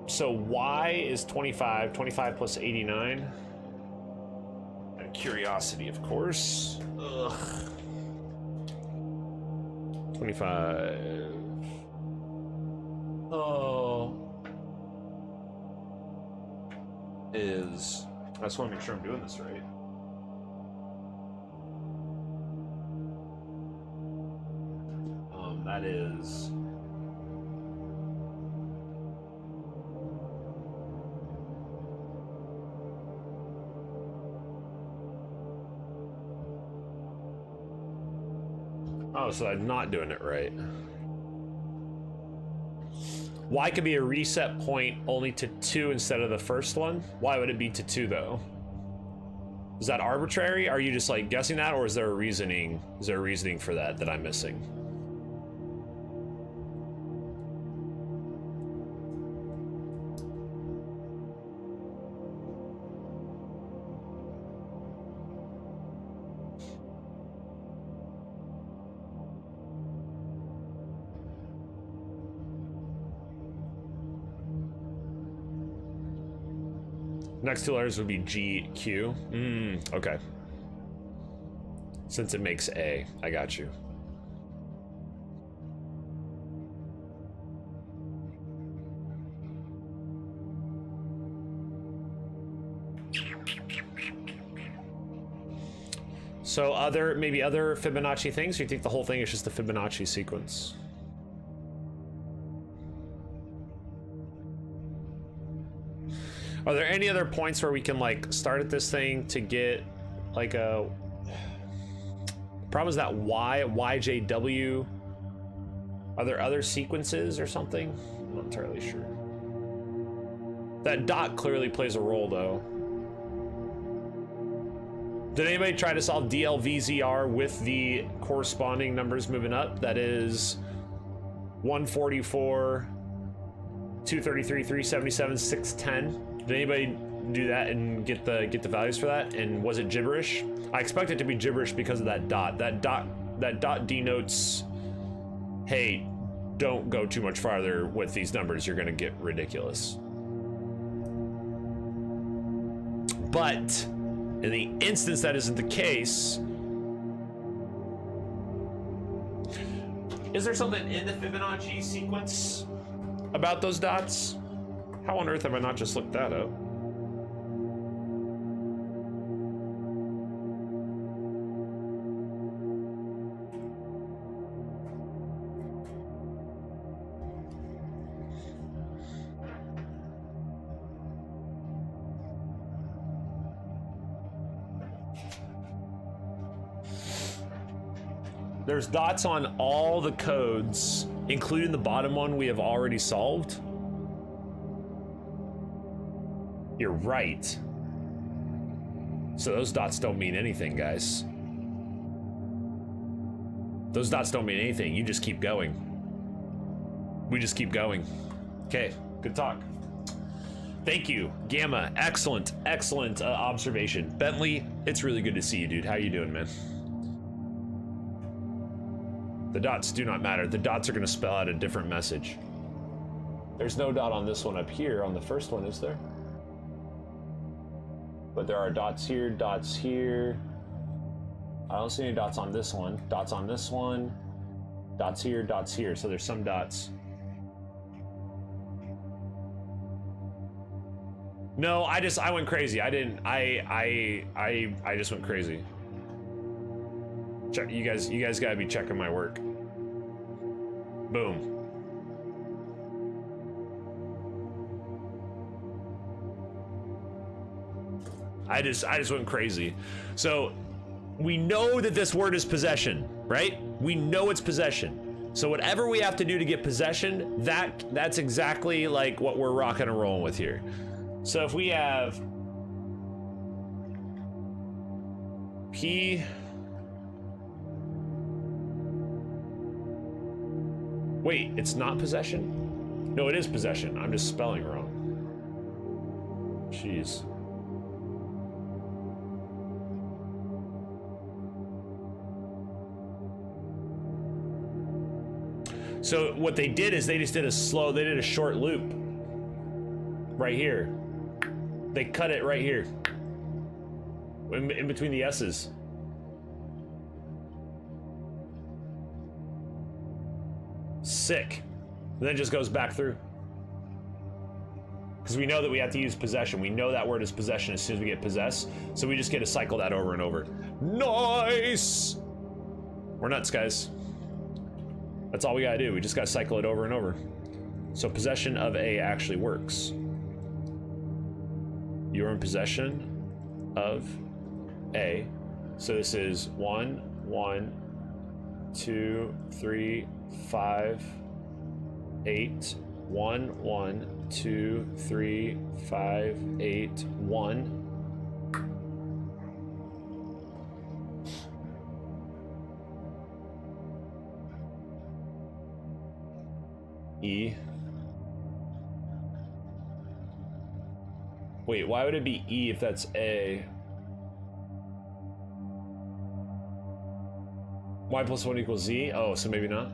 so Y is 25, 25 plus 89. And curiosity, of course. Ugh. 25. Oh. Is, I just want to make sure I'm doing this right. That is. Oh, so I'm not doing it right. Y could be a reset point only to 2 instead of the first one. Why would it be to 2 though? Is that arbitrary? Are you just like guessing that, or is there a reasoning? Is there a reasoning for that I'm missing? Next two letters would be G, Q. Okay. Since it makes A, I got you. So maybe other Fibonacci things, or you think the whole thing is just the Fibonacci sequence? Are there any other points where we can like start at this thing to get like a problem? Is that YJW? Are there other sequences or something? I'm not entirely sure. That dot clearly plays a role though. Did anybody try to solve DLVZR with the corresponding numbers moving up? That is 144, 233, 377, 610. Did anybody do that and get the values for that? And was it gibberish? I expect it to be gibberish because of that dot. That dot that dot denotes, hey, don't go too much farther with these numbers, you're gonna get ridiculous. But in the instance that isn't the case, is there something in the Fibonacci sequence about those dots? How on earth have I not just looked that up? There's dots on all the codes, including the bottom one we have already solved. You're right. So those dots don't mean anything, guys. Those dots don't mean anything. You just keep going. We just keep going. Okay, good talk. Thank you, Gamma. Excellent, excellent observation. Bentley, it's really good to see you, dude. How you doing, man? The dots do not matter. The dots are going to spell out a different message. There's no dot on this one up here. On the first one, is there? But there are dots here, dots here. I don't see any dots on this one. Dots on this one. Dots here, dots here. So there's some dots. No, I went crazy. I just went crazy. Check, you guys gotta be checking my work. Boom. I just went crazy. So we know that this word is possession, right? We know it's possession. So whatever we have to do to get possession, that's exactly like what we're rocking and rolling with here. So if we have P. Wait, it's not possession? No, it is possession. I'm just spelling wrong. Jeez. So what they did is they did a short loop right here. They cut it right here in between the S's. Sick. And then it just goes back through. Because we know that we have to use possession. We know that word is possession as soon as we get possessed. So we just get to cycle that over and over. Nice! We're nuts, guys. That's all we gotta do. We just gotta cycle it over and over. So possession of A actually works. You're in possession of A. So this is 1, 1, 2, 3, 5, 8, 1, 1, 2, 3, 5, 8, 1. E. Wait, why would it be E if that's A? Y plus 1 equals Z? Oh, so maybe not?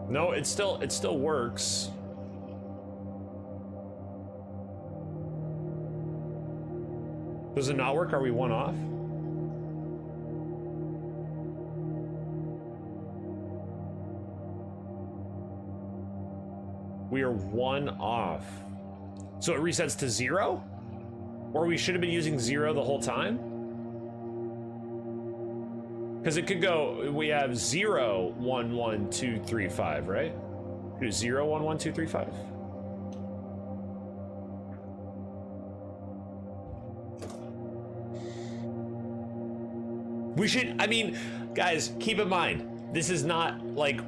No, it still works. Does it not work? Are we one off? We are one off. So it resets to 0? Or we should have been using 0 the whole time? Because it could go, we have 0, 1, 1, 2, 3, 5, right? Do 0, 1, 1, 2, 3, 5. We should, I mean, guys, keep in mind, this is not like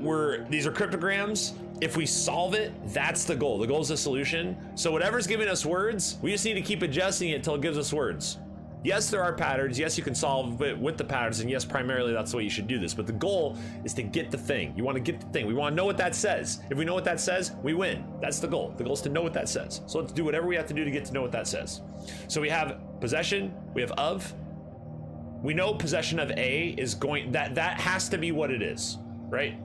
these are cryptograms. If we solve it, that's the goal. The goal is the solution. So whatever's giving us words, we just need to keep adjusting it until it gives us words. Yes, there are patterns. Yes, you can solve it with the patterns, and yes, primarily that's the way you should do this. But the goal is to get the thing. You want to get the thing. We want to know what that says. If we know what that says, we win. That's the goal. The goal is to know what that says. So let's do whatever we have to do to get to know what that says. So we have possession, we have of. We know possession of A is going, that has to be what it is, right?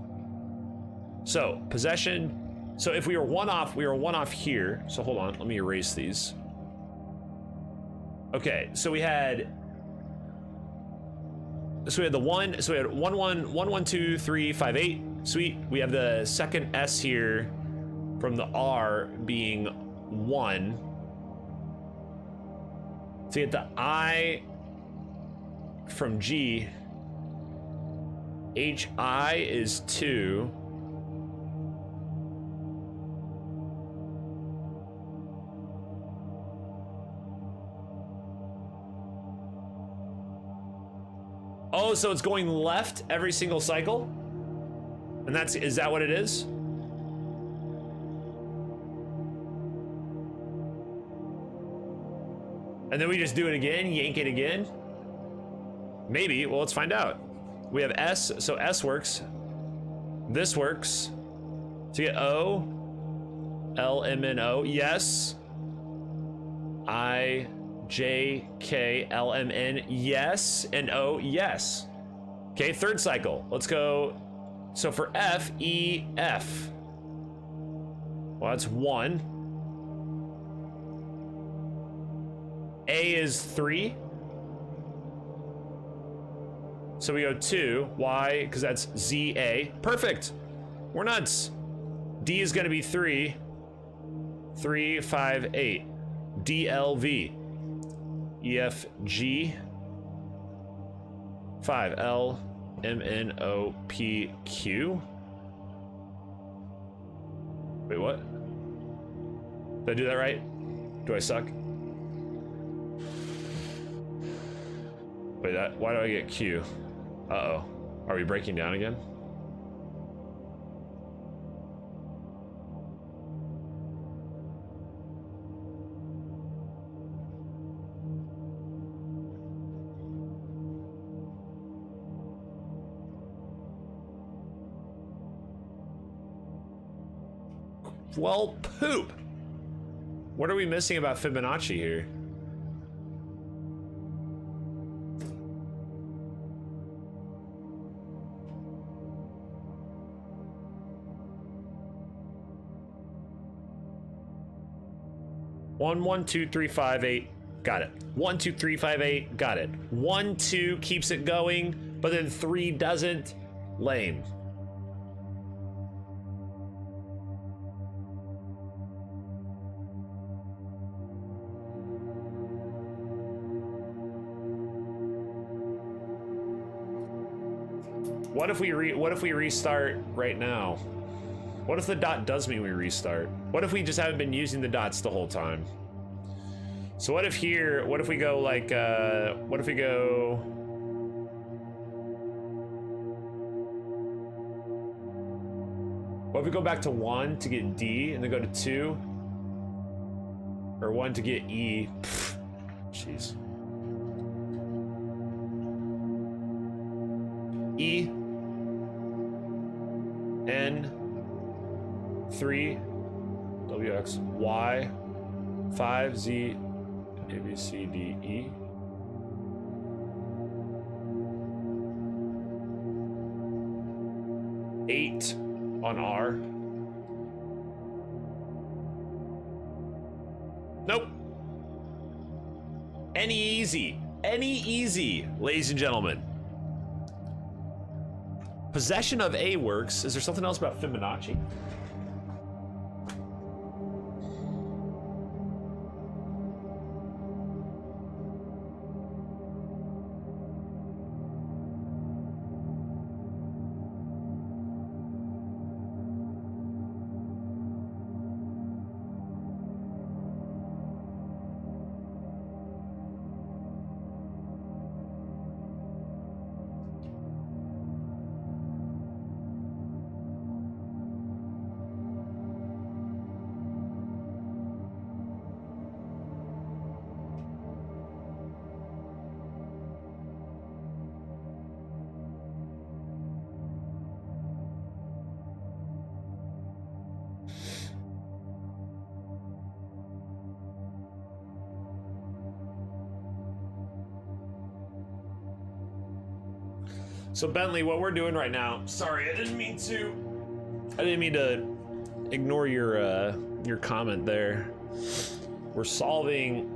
So possession, so if we were one off here. So hold on, let me erase these. Okay, so we had the one, so we had 1 1 1 1 2 3 5 8. Sweet. We have the second S here from the R being 1. So you get the I from G. HI is 2. Oh, so it's going left every single cycle? And is that what it is? And then we just do it again, yank it again? Maybe, well, let's find out. We have S, so S works. This works. To get O, L, M, N, O, yes. I, J, K, L, M, N, yes. And O, yes. Okay, third cycle. Let's go. So for F, E, F. Well, that's 1. A is 3. So we go 2. Y, because that's Z, A. Perfect. We're nuts. D is going to be 3. 3, 5, 8. D, L, V. E, F, G. 5, L, M, N, O, P, Q. Wait, what? Did I do that right? Do I suck? Wait, why do I get Q? Uh-oh. Are we breaking down again? Well, poop. What are we missing about Fibonacci here? One, 1, 2, 3, 5, 8. Got it. 1, 2, 3, 5, 8. Got it. 1, 2 keeps it going, but then 3 doesn't. Lame. What if we restart right now? What if the dot does mean we restart? What if we just haven't been using the dots the whole time? So what if we go like, what if we go... What if we go back to 1 to get D and then go to 2? Or 1 to get E? Pfft, jeez. E. N. 3. WX. Y. 5. Z. A, B, C, D, E. Eight on R. Nope. Any easy, ladies and gentlemen. Possession of A works. Is there something else about Fibonacci? So Bentley, what we're doing right now, sorry, I didn't mean to ignore your comment there. We're solving,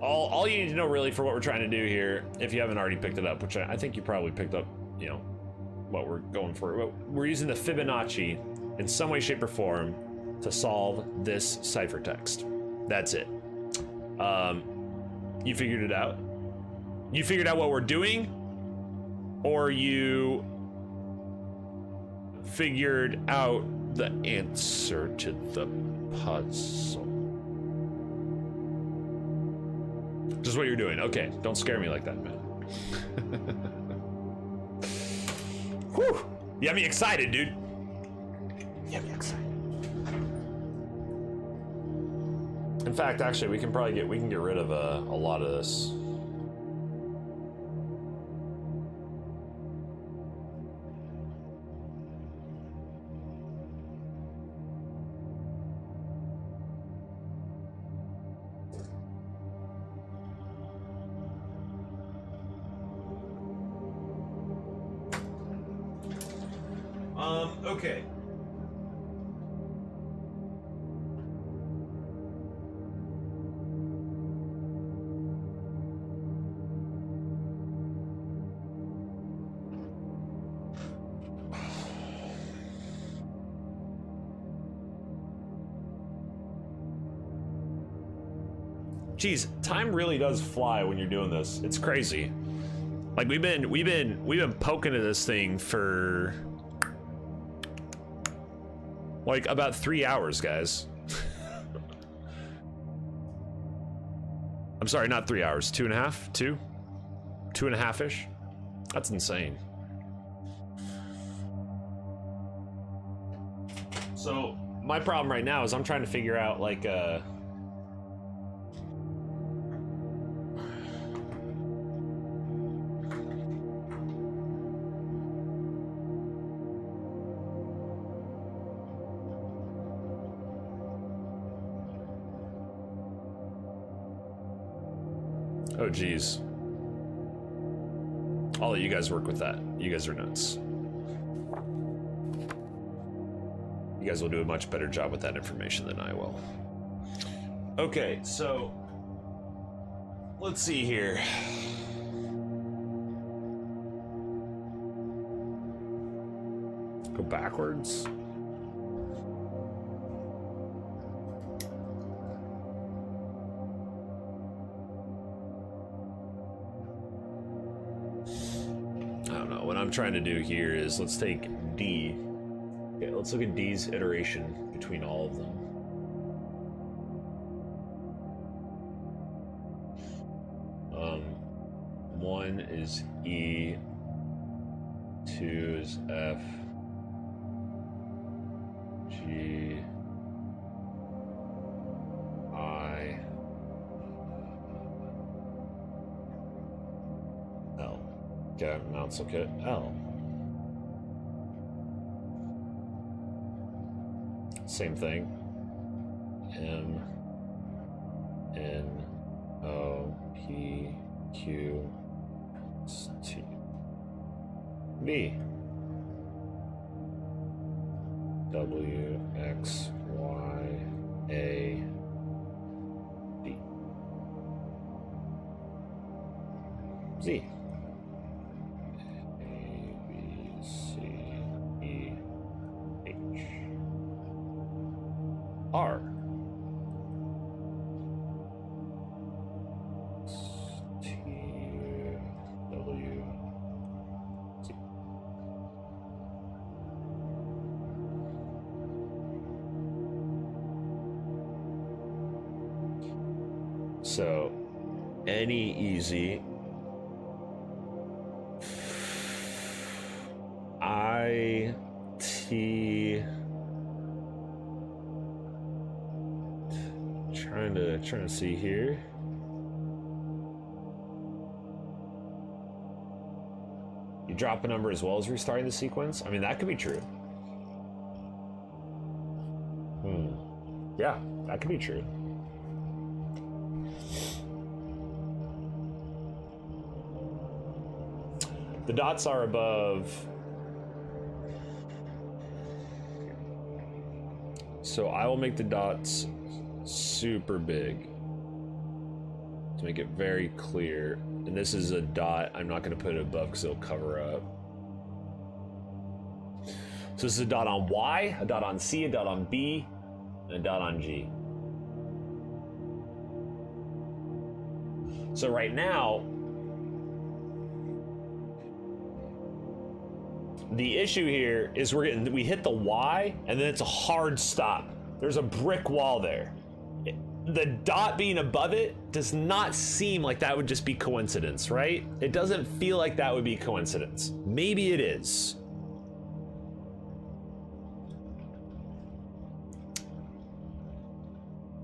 all you need to know really for what we're trying to do here, if you haven't already picked it up, which I think you probably picked up, you know, what we're going for. We're using the Fibonacci in some way, shape, or form to solve this ciphertext. That's it. You figured it out? You figured out what we're doing? Or you figured out the answer to the puzzle? Just what you're doing. Okay, don't scare me like that, man. Whew! You got me excited, dude. You got me excited. In fact, actually, we can get rid of a lot of this. Okay. Geez, time really does fly when you're doing this. It's crazy. Like we've been poking at this thing for like about 3 hours, guys. I'm sorry, not 3 hours, 2.5, 2.5-ish. That's insane. So my problem right now is I'm trying to figure out like oh geez. I'll let you guys work with that. You guys are nuts. You guys will do a much better job with that information than I will. Okay, so let's see here. Go backwards. What I'm trying to do here is let's take D. Okay, let's look at D's iteration between all of them. One is E, 2 is F, G, I, L. Okay, now let's look at L. Same thing. M, N, O, P, Q, S, T, V, W, X, Y, A, D, Z. R, T, W, Z. So, any easy, I, T. Trying to see here. You drop a number as well as restarting the sequence? I mean, that could be true. Yeah, that could be true. The dots are above. So I will make the dots super big to make it very clear. And this is a dot. I'm not going to put it above because it'll cover up. So this is a dot on Y, a dot on C, a dot on B, and a dot on G. So right now, the issue here is we hit the Y and then it's a hard stop. There's a brick wall there. The dot being above it does not seem like that would just be coincidence, right? It doesn't feel like that would be coincidence. Maybe it is.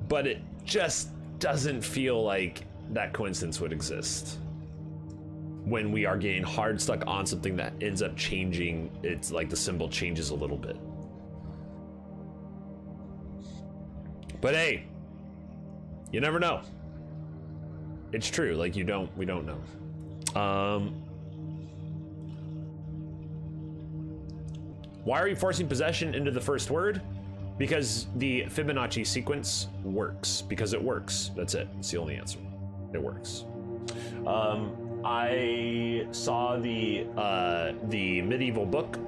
But it just doesn't feel like that coincidence would exist when we are getting hard stuck on something that ends up changing. It's like the symbol changes a little bit. But hey, you never know. It's true. Like we don't know. Why are you forcing possession into the first word? Because the Fibonacci sequence works. Because it works. That's it. It's the only answer. It works. I saw the medieval book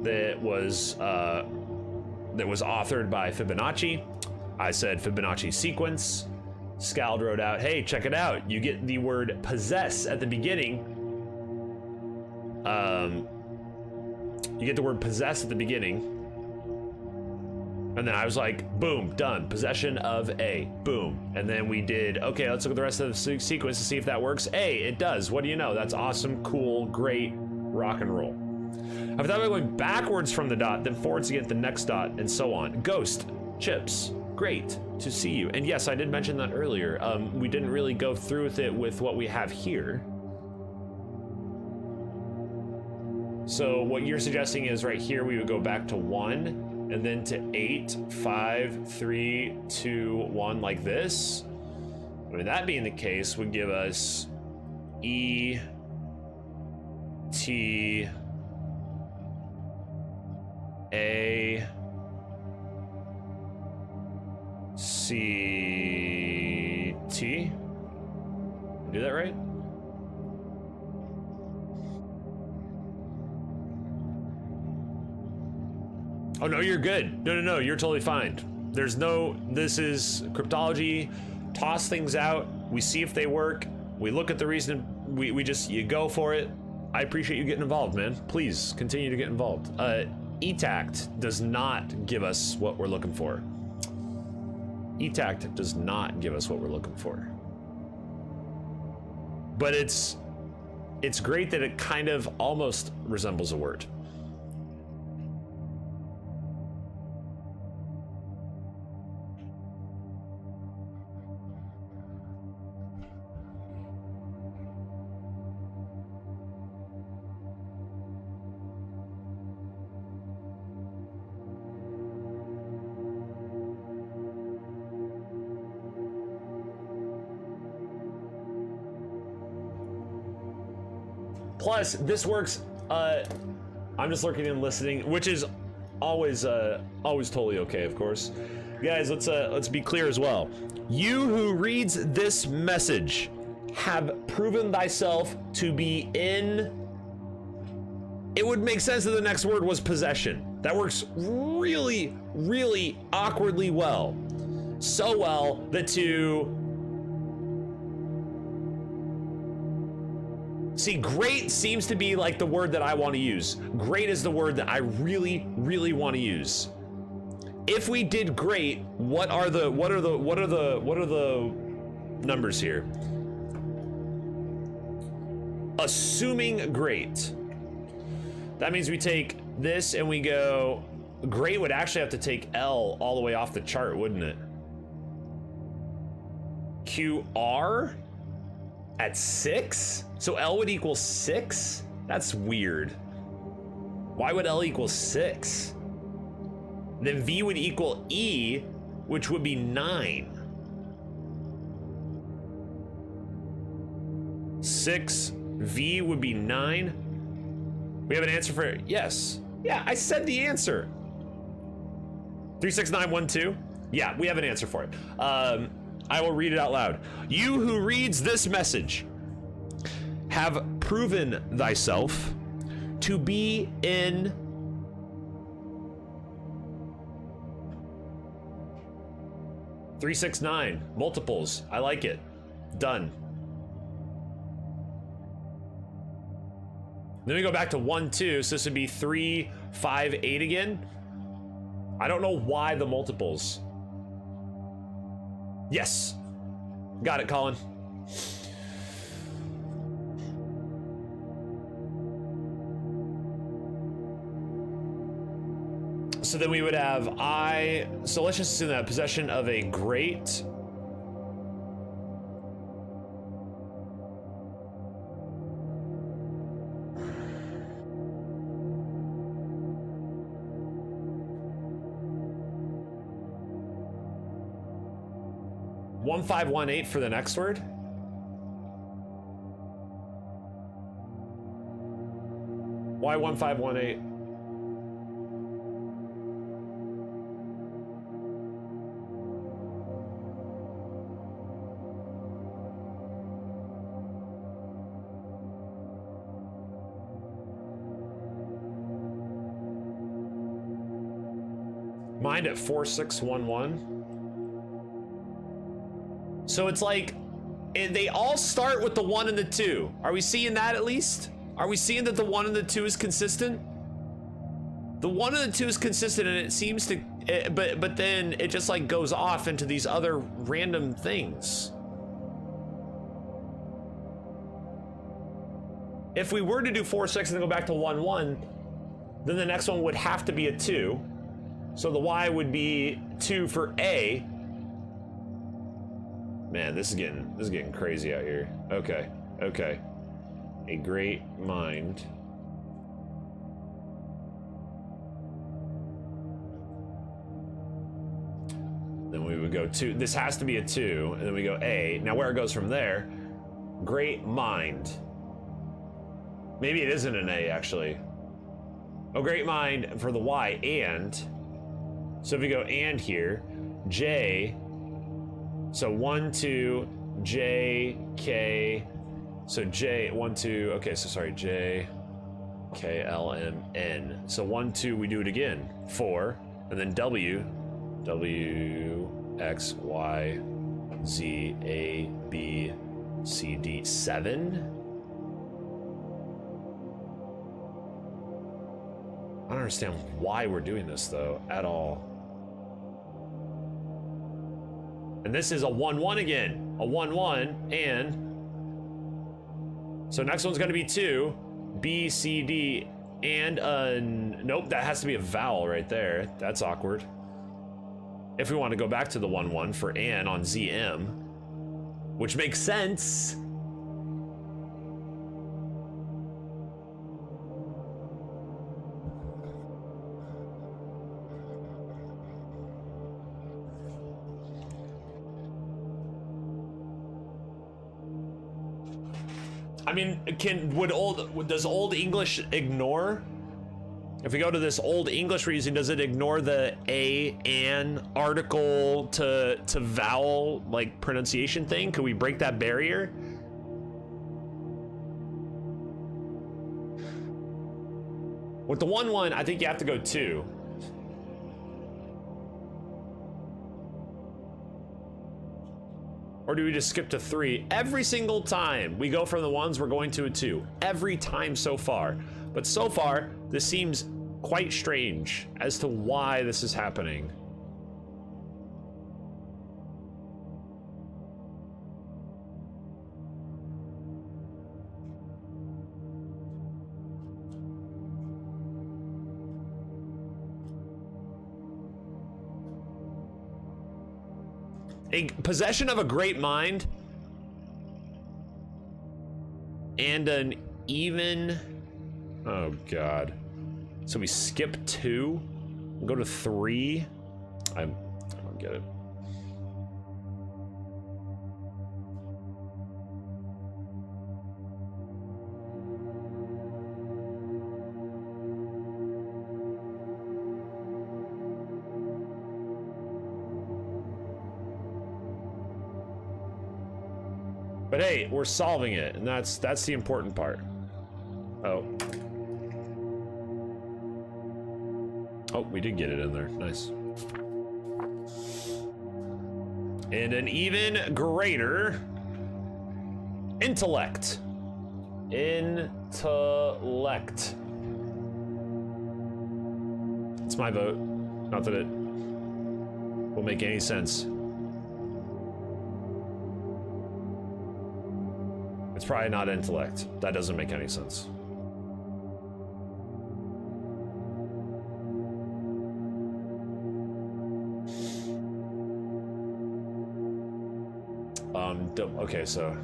that was authored by Fibonacci. I said Fibonacci sequence. Scald wrote out, hey, check it out. You get the word possess at the beginning. You get the word possess at the beginning. And then I was like, boom, done. Possession of A, boom. And then we did, okay, let's look at the rest of the sequence to see if that works. A, it does. What do you know? That's awesome, cool, great, rock and roll. I thought about going backwards from the dot, then forwards to get the next dot, and so on. Ghost, chips, great to see you. And yes, I did mention that earlier. We didn't really go through with it with what we have here. So what you're suggesting is right here, we would go back to 1. And then to 8, 5, 3, 2, 1, like this. I mean, that being the case would give us E, T, A, C, T. Do that right? Oh, no, you're good. No, you're totally fine. There's no, this is cryptology. Toss things out. We see if they work. We look at the reason. You go for it. I appreciate you getting involved, man. Please continue to get involved. ETACT does not give us what we're looking for. ETACT does not give us what we're looking for. But it's great that it kind of almost resembles a word. Plus, this works. I'm just lurking and listening, which is always totally okay, of course. Guys, let's be clear as well. You who reads this message have proven thyself to be in. It would make sense that the next word was possession. That works really, really awkwardly well. So well that to see, great seems to be like the word that I want to use. Great is the word that I really, really want to use. If we did great, what are the numbers here? Assuming great. That means we take this and we go, great would actually have to take L all the way off the chart, wouldn't it? QR at 6? So L would equal 6? That's weird. Why would L equal 6? Then V would equal E, which would be 9. 6, V would be 9. We have an answer for it. Yes. Yeah, I said the answer. 36912. Yeah, we have an answer for it. I will read it out loud. You who reads this message have proven thyself to be in (369) multiples. I like it. Done. Then we go back to 1, 2, so this would be 3, 5, 8 again. I don't know why the multiples. Yes. Got it, Colin. So then we would have so let's just assume that possession of a great. One, 5, 1, 8 for the next word. Why 1, 5, 1, 8? Mind at 4, 6, 1, 1. So it's like, and they all start with the 1 and the 2. Are we seeing that at least? Are we seeing that the 1 and the 2 is consistent? The 1 and the 2 is consistent, and it seems to, but then it just like goes off into these other random things. If we were to do 4, 6 and then go back to 1, 1, then the next one would have to be a 2. So the Y would be 2 for A. Man, this is getting crazy out here. Okay, okay. A great mind. Then we would go 2. This has to be a 2, and then we go A. Now where it goes from there, great mind. Maybe it isn't an A, actually. Oh, great mind for the Y, and. So if we go and here, J. So 1, 2, J, K. So J, 1, 2. Okay, so sorry, J, K, L, M, N. So 1, 2, we do it again. 4, and then W, W, X, Y, Z, A, B, C, D. 7. I don't understand why we're doing this though at all. And this is a 1, 1 again. A 1, 1, and so next one's gonna be 2, B, C, D, and nope, that has to be a vowel right there. That's awkward. If we want to go back to the 1, 1 for and on ZM, which makes sense. I mean, does Old English ignore? If we go to this Old English reason, does it ignore the an article to vowel like pronunciation thing? Could we break that barrier? With the 1, 1, I think you have to go 2. Or do we just skip to 3? Every single time we go from the 1s, we're going to a 2. Every time so far. But so far, this seems quite strange as to why this is happening. A possession of a great mind and an even, oh God. So we skip 2, go to 3. I don't get it. But hey, we're solving it, and that's the important part. Oh. Oh, we did get it in there. Nice. And an even greater intellect. Intellect. It's my vote. Not that it will make any sense. It's probably not intellect. That doesn't make any sense. Okay, so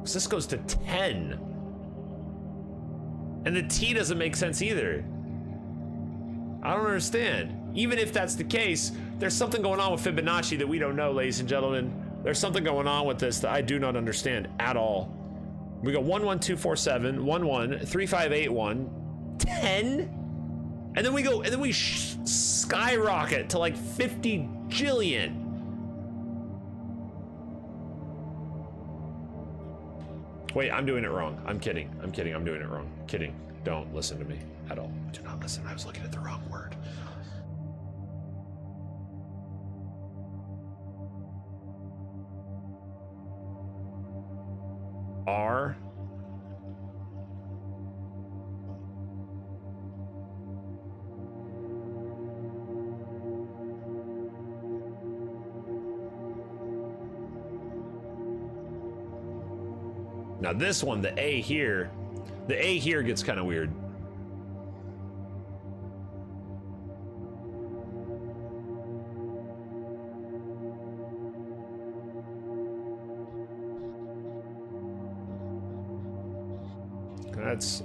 this goes to 10. And the T doesn't make sense either. I don't understand. Even if that's the case, there's something going on with Fibonacci that we don't know, ladies and gentlemen. There's something going on with this that I do not understand at all. We go 1 1 2 4 7 1 1 3 5 8 1 10, and then we go, and then we skyrocket to like 50 jillion. Wait, I'm doing it wrong. I'm kidding. I'm kidding. I'm doing it wrong. Kidding. Don't listen to me at all. Do not listen. I was looking at the wrong word. R. Now this one, the A here gets kind of weird.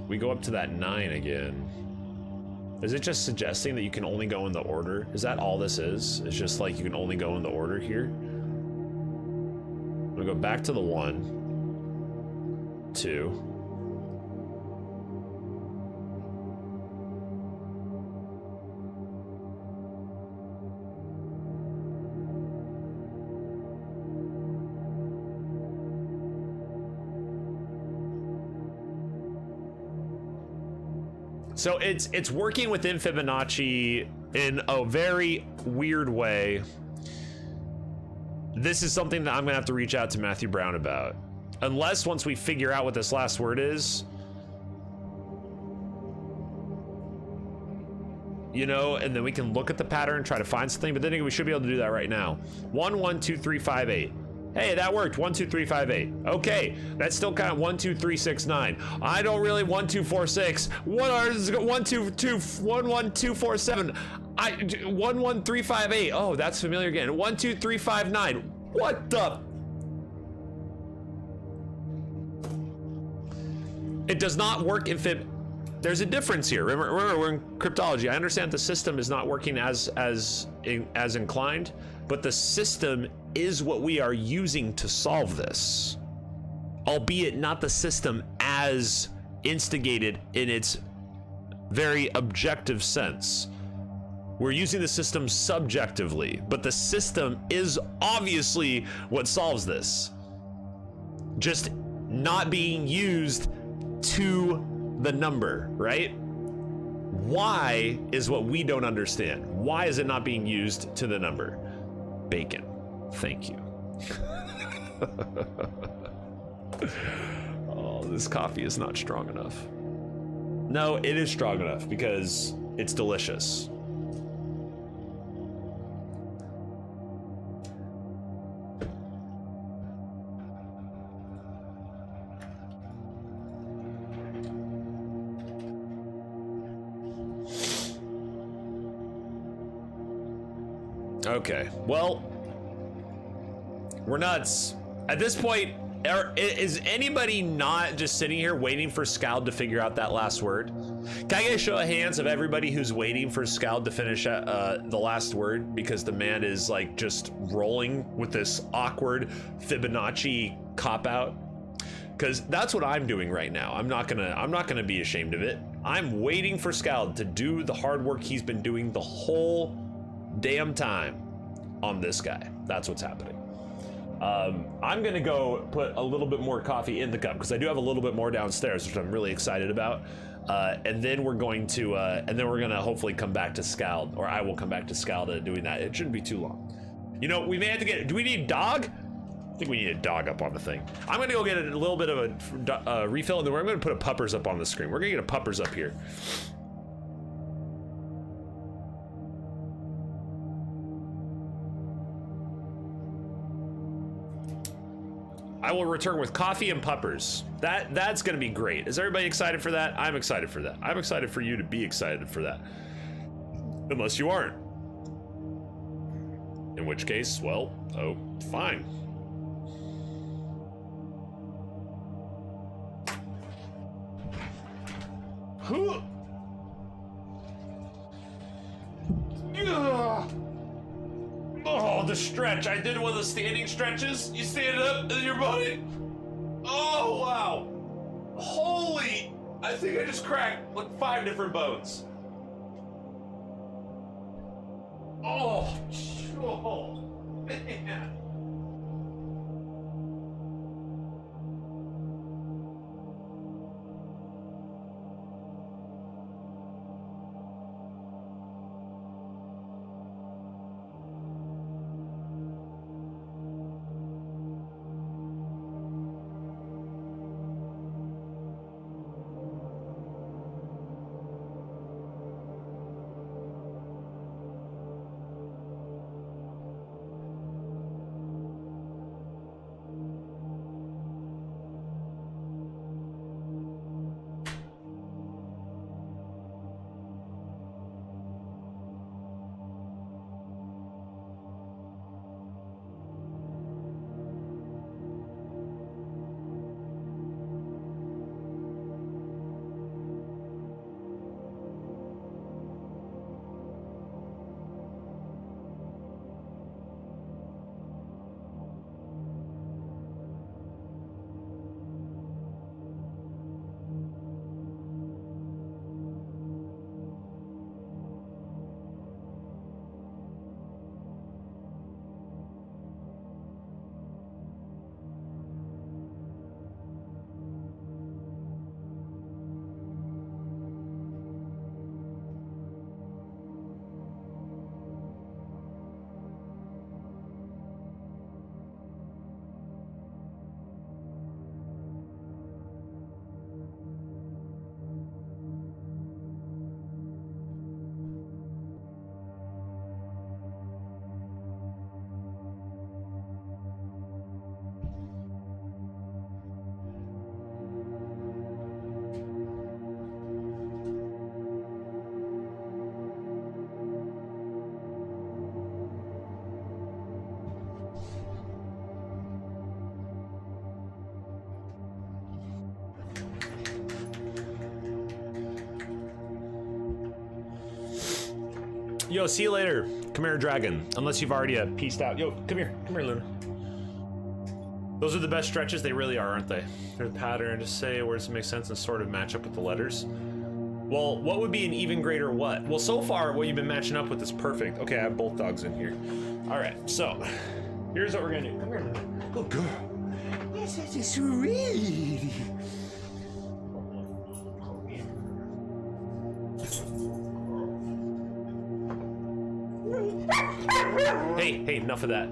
We go up to that 9 again. Is it just suggesting that you can only go in the order? Is that all this is? It's just like you can only go in the order here? I'm gonna go back to the 1, 2. So it's working within Fibonacci in a very weird way. This is something that I'm gonna have to reach out to Matthew Brown about. Unless once we figure out what this last word is, you know, and then we can look at the pattern, try to find something, but then we should be able to do that right now. 1 1 2 3 5 8. Hey, that worked. 1 2 3 5 8. Okay, that's still kind of 1 2 3 6 9. I don't really 1 2 4 6. 1 2 2 1 1 2 4 7. 1 1 3 5 8. Oh, that's familiar again. 1 2 3 5 9. What the? It does not work in Fib. There's a difference here. Remember, we're in cryptology. I understand the system is not working as inclined, but the system is what we are using to solve this, albeit not the system as instigated in its very objective sense. We're using the system subjectively, but the system is obviously what solves this, just not being used to the number, right? Why is what we don't understand. Why is it not being used to the number? Bacon. Thank you. Oh, this coffee is not strong enough. No, it is strong enough because it's delicious. Okay, well, we're nuts. At this point, Is anybody not just sitting here waiting for Scald to figure out that last word? Can I get a show of hands of everybody who's waiting for Scald to finish the last word because the man is like just rolling with this awkward Fibonacci cop-out? Because that's what I'm doing right now. I'm not gonna be ashamed of it. I'm waiting for Scald to do the hard work he's been doing the whole damn time on this guy. That's what's happening. I'm gonna go put a little bit more coffee in the cup because I do have a little bit more downstairs, which I'm really excited about. And then we're gonna hopefully come back to Scald, or I will come back to Scald doing that. It shouldn't be too long. You know, we may have to get. Do we need dog? I think we need a dog up on the thing. I'm gonna go get a little bit of a refill, and then we're gonna put a puppers up on the screen. We're gonna get a puppers up here. I will return with coffee and puppers. That's gonna be great. Is everybody excited for that? I'm excited for that. I'm excited for you to be excited for that. Unless you aren't. In which case, well, oh, fine. Oh, the stretch. I did one of the standing stretches. You stand up in your body. Oh, wow. Holy. I think I just cracked like 5 different bones. Oh, man. Yo, see you later. Come here, dragon. Unless you've already pieced out. Yo, come here, Luna. Those are the best stretches. They really are, aren't they? They're the pattern to say words that make sense and sort of match up with the letters. Well, what would be an even greater what? Well, so far, what you've been matching up with is perfect. Okay, I have both dogs in here. All right, so here's what we're gonna do. Come here, Luna. Good girl. Yes, this is sweet. Hey, enough of that.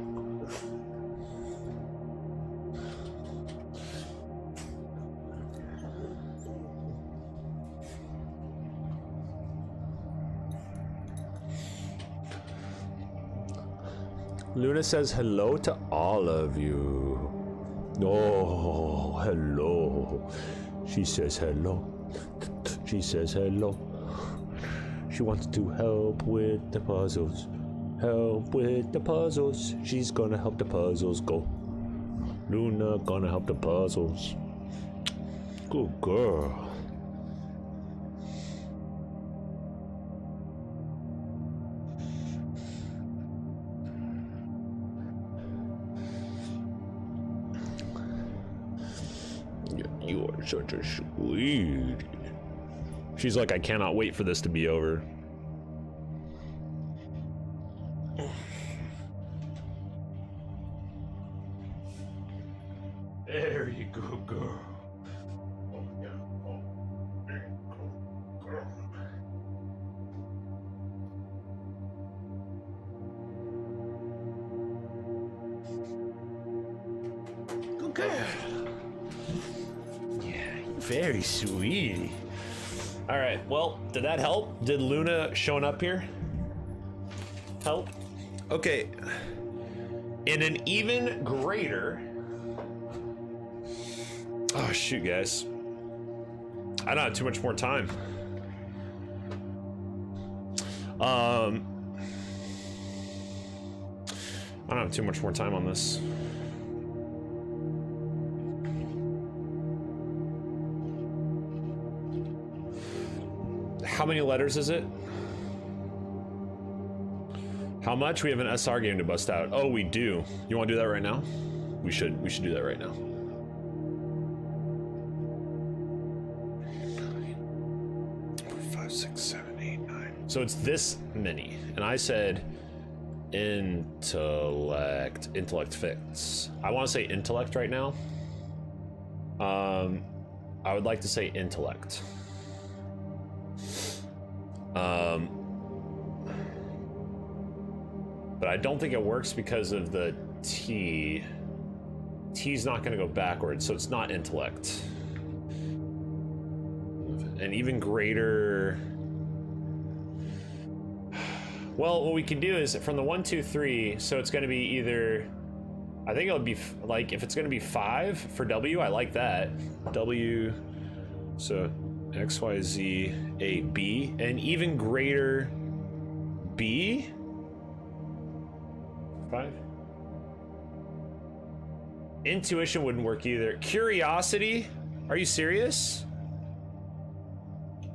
Luna says hello to all of you. Oh, hello. She says hello. She says hello. She wants to help with the puzzles. Help with the puzzles. She's gonna help the puzzles go. Luna gonna help the puzzles. Good girl. You are such a sweetie. She's like, I cannot wait for this to be over. There you go, girl. Oh, yeah. Oh, there you go, girl. Good girl. Yeah, you're very sweet. All right, well, did that help? Did Luna showing up here help? Okay. In an even greater... Oh, shoot, guys. I don't have too much more time. I don't have too much more time on this. How many letters is it? How much? We have an SR game to bust out. Oh, we do. You want to do that right now? We should do that right now. 5, 6, 7, 8, 9. So it's this many. And I said intellect fix. I want to say intellect right now. I would like to say intellect. But I don't think it works because of the T. T's not going to go backwards, so it's not intellect. An even greater... Well, what we can do is from the 1, 2, 3, so it's going to be either... I think it'll be, like, if it's going to be 5 for W, I like that. W, so X, Y, Z, A, B. An even greater B? 5? Intuition wouldn't work either. Curiosity? Are you serious?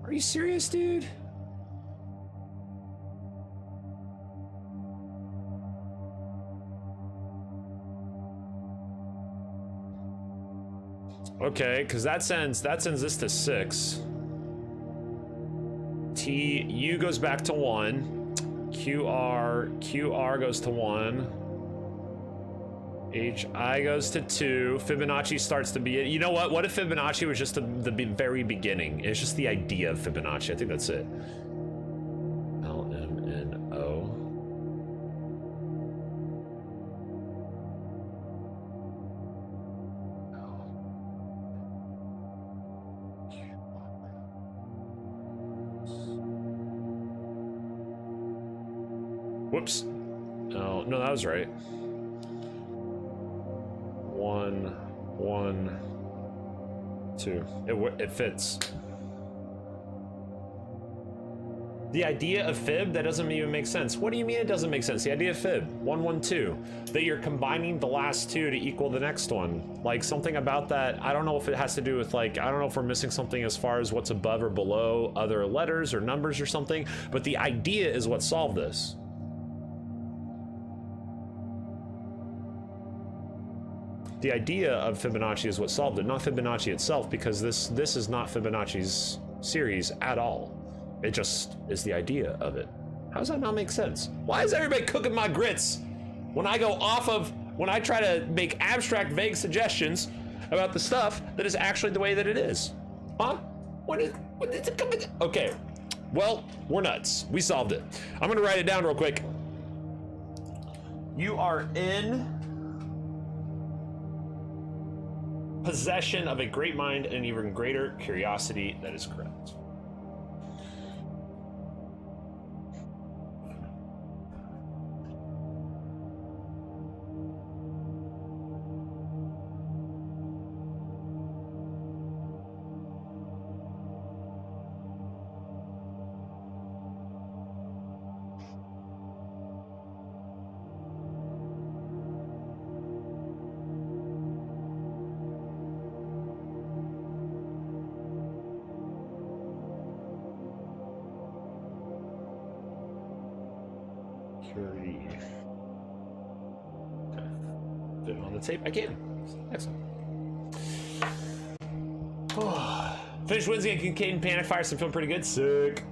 Are you serious, dude? Okay, because that sends this to 6. T, U goes back to 1. QR goes to 1. HI goes to 2. Fibonacci starts to be it. You know what? What if Fibonacci was just the very beginning? It's just the idea of Fibonacci. I think that's it. L, M, N, O. Whoops. Oh, no, that was right. 1, 1, 2. It fits. The idea of fib, that doesn't even make sense. What do you mean it doesn't make sense? The idea of fib, 1, 1, 2, that you're combining the last 2 to equal the next one. Like something about that, I don't know if it has to do with like, I don't know if we're missing something as far as what's above or below other letters or numbers or something, but the idea is what solved this. The idea of Fibonacci is what solved it, not Fibonacci itself, because this is not Fibonacci's series at all. It just is the idea of it. How does that not make sense? Why is everybody cooking my grits when I go off of, when I try to make abstract, vague suggestions about the stuff that is actually the way that it is? Huh? What is it coming? Okay, well, we're nuts. We solved it. I'm gonna write it down real quick. You are in possession of a great mind and even greater curiosity. That is correct. 30. Okay. Fit on the tape. I can. Excellent. Finished Wednesday and Kincaid and Panic Fire, so I'm feeling pretty good. Sick.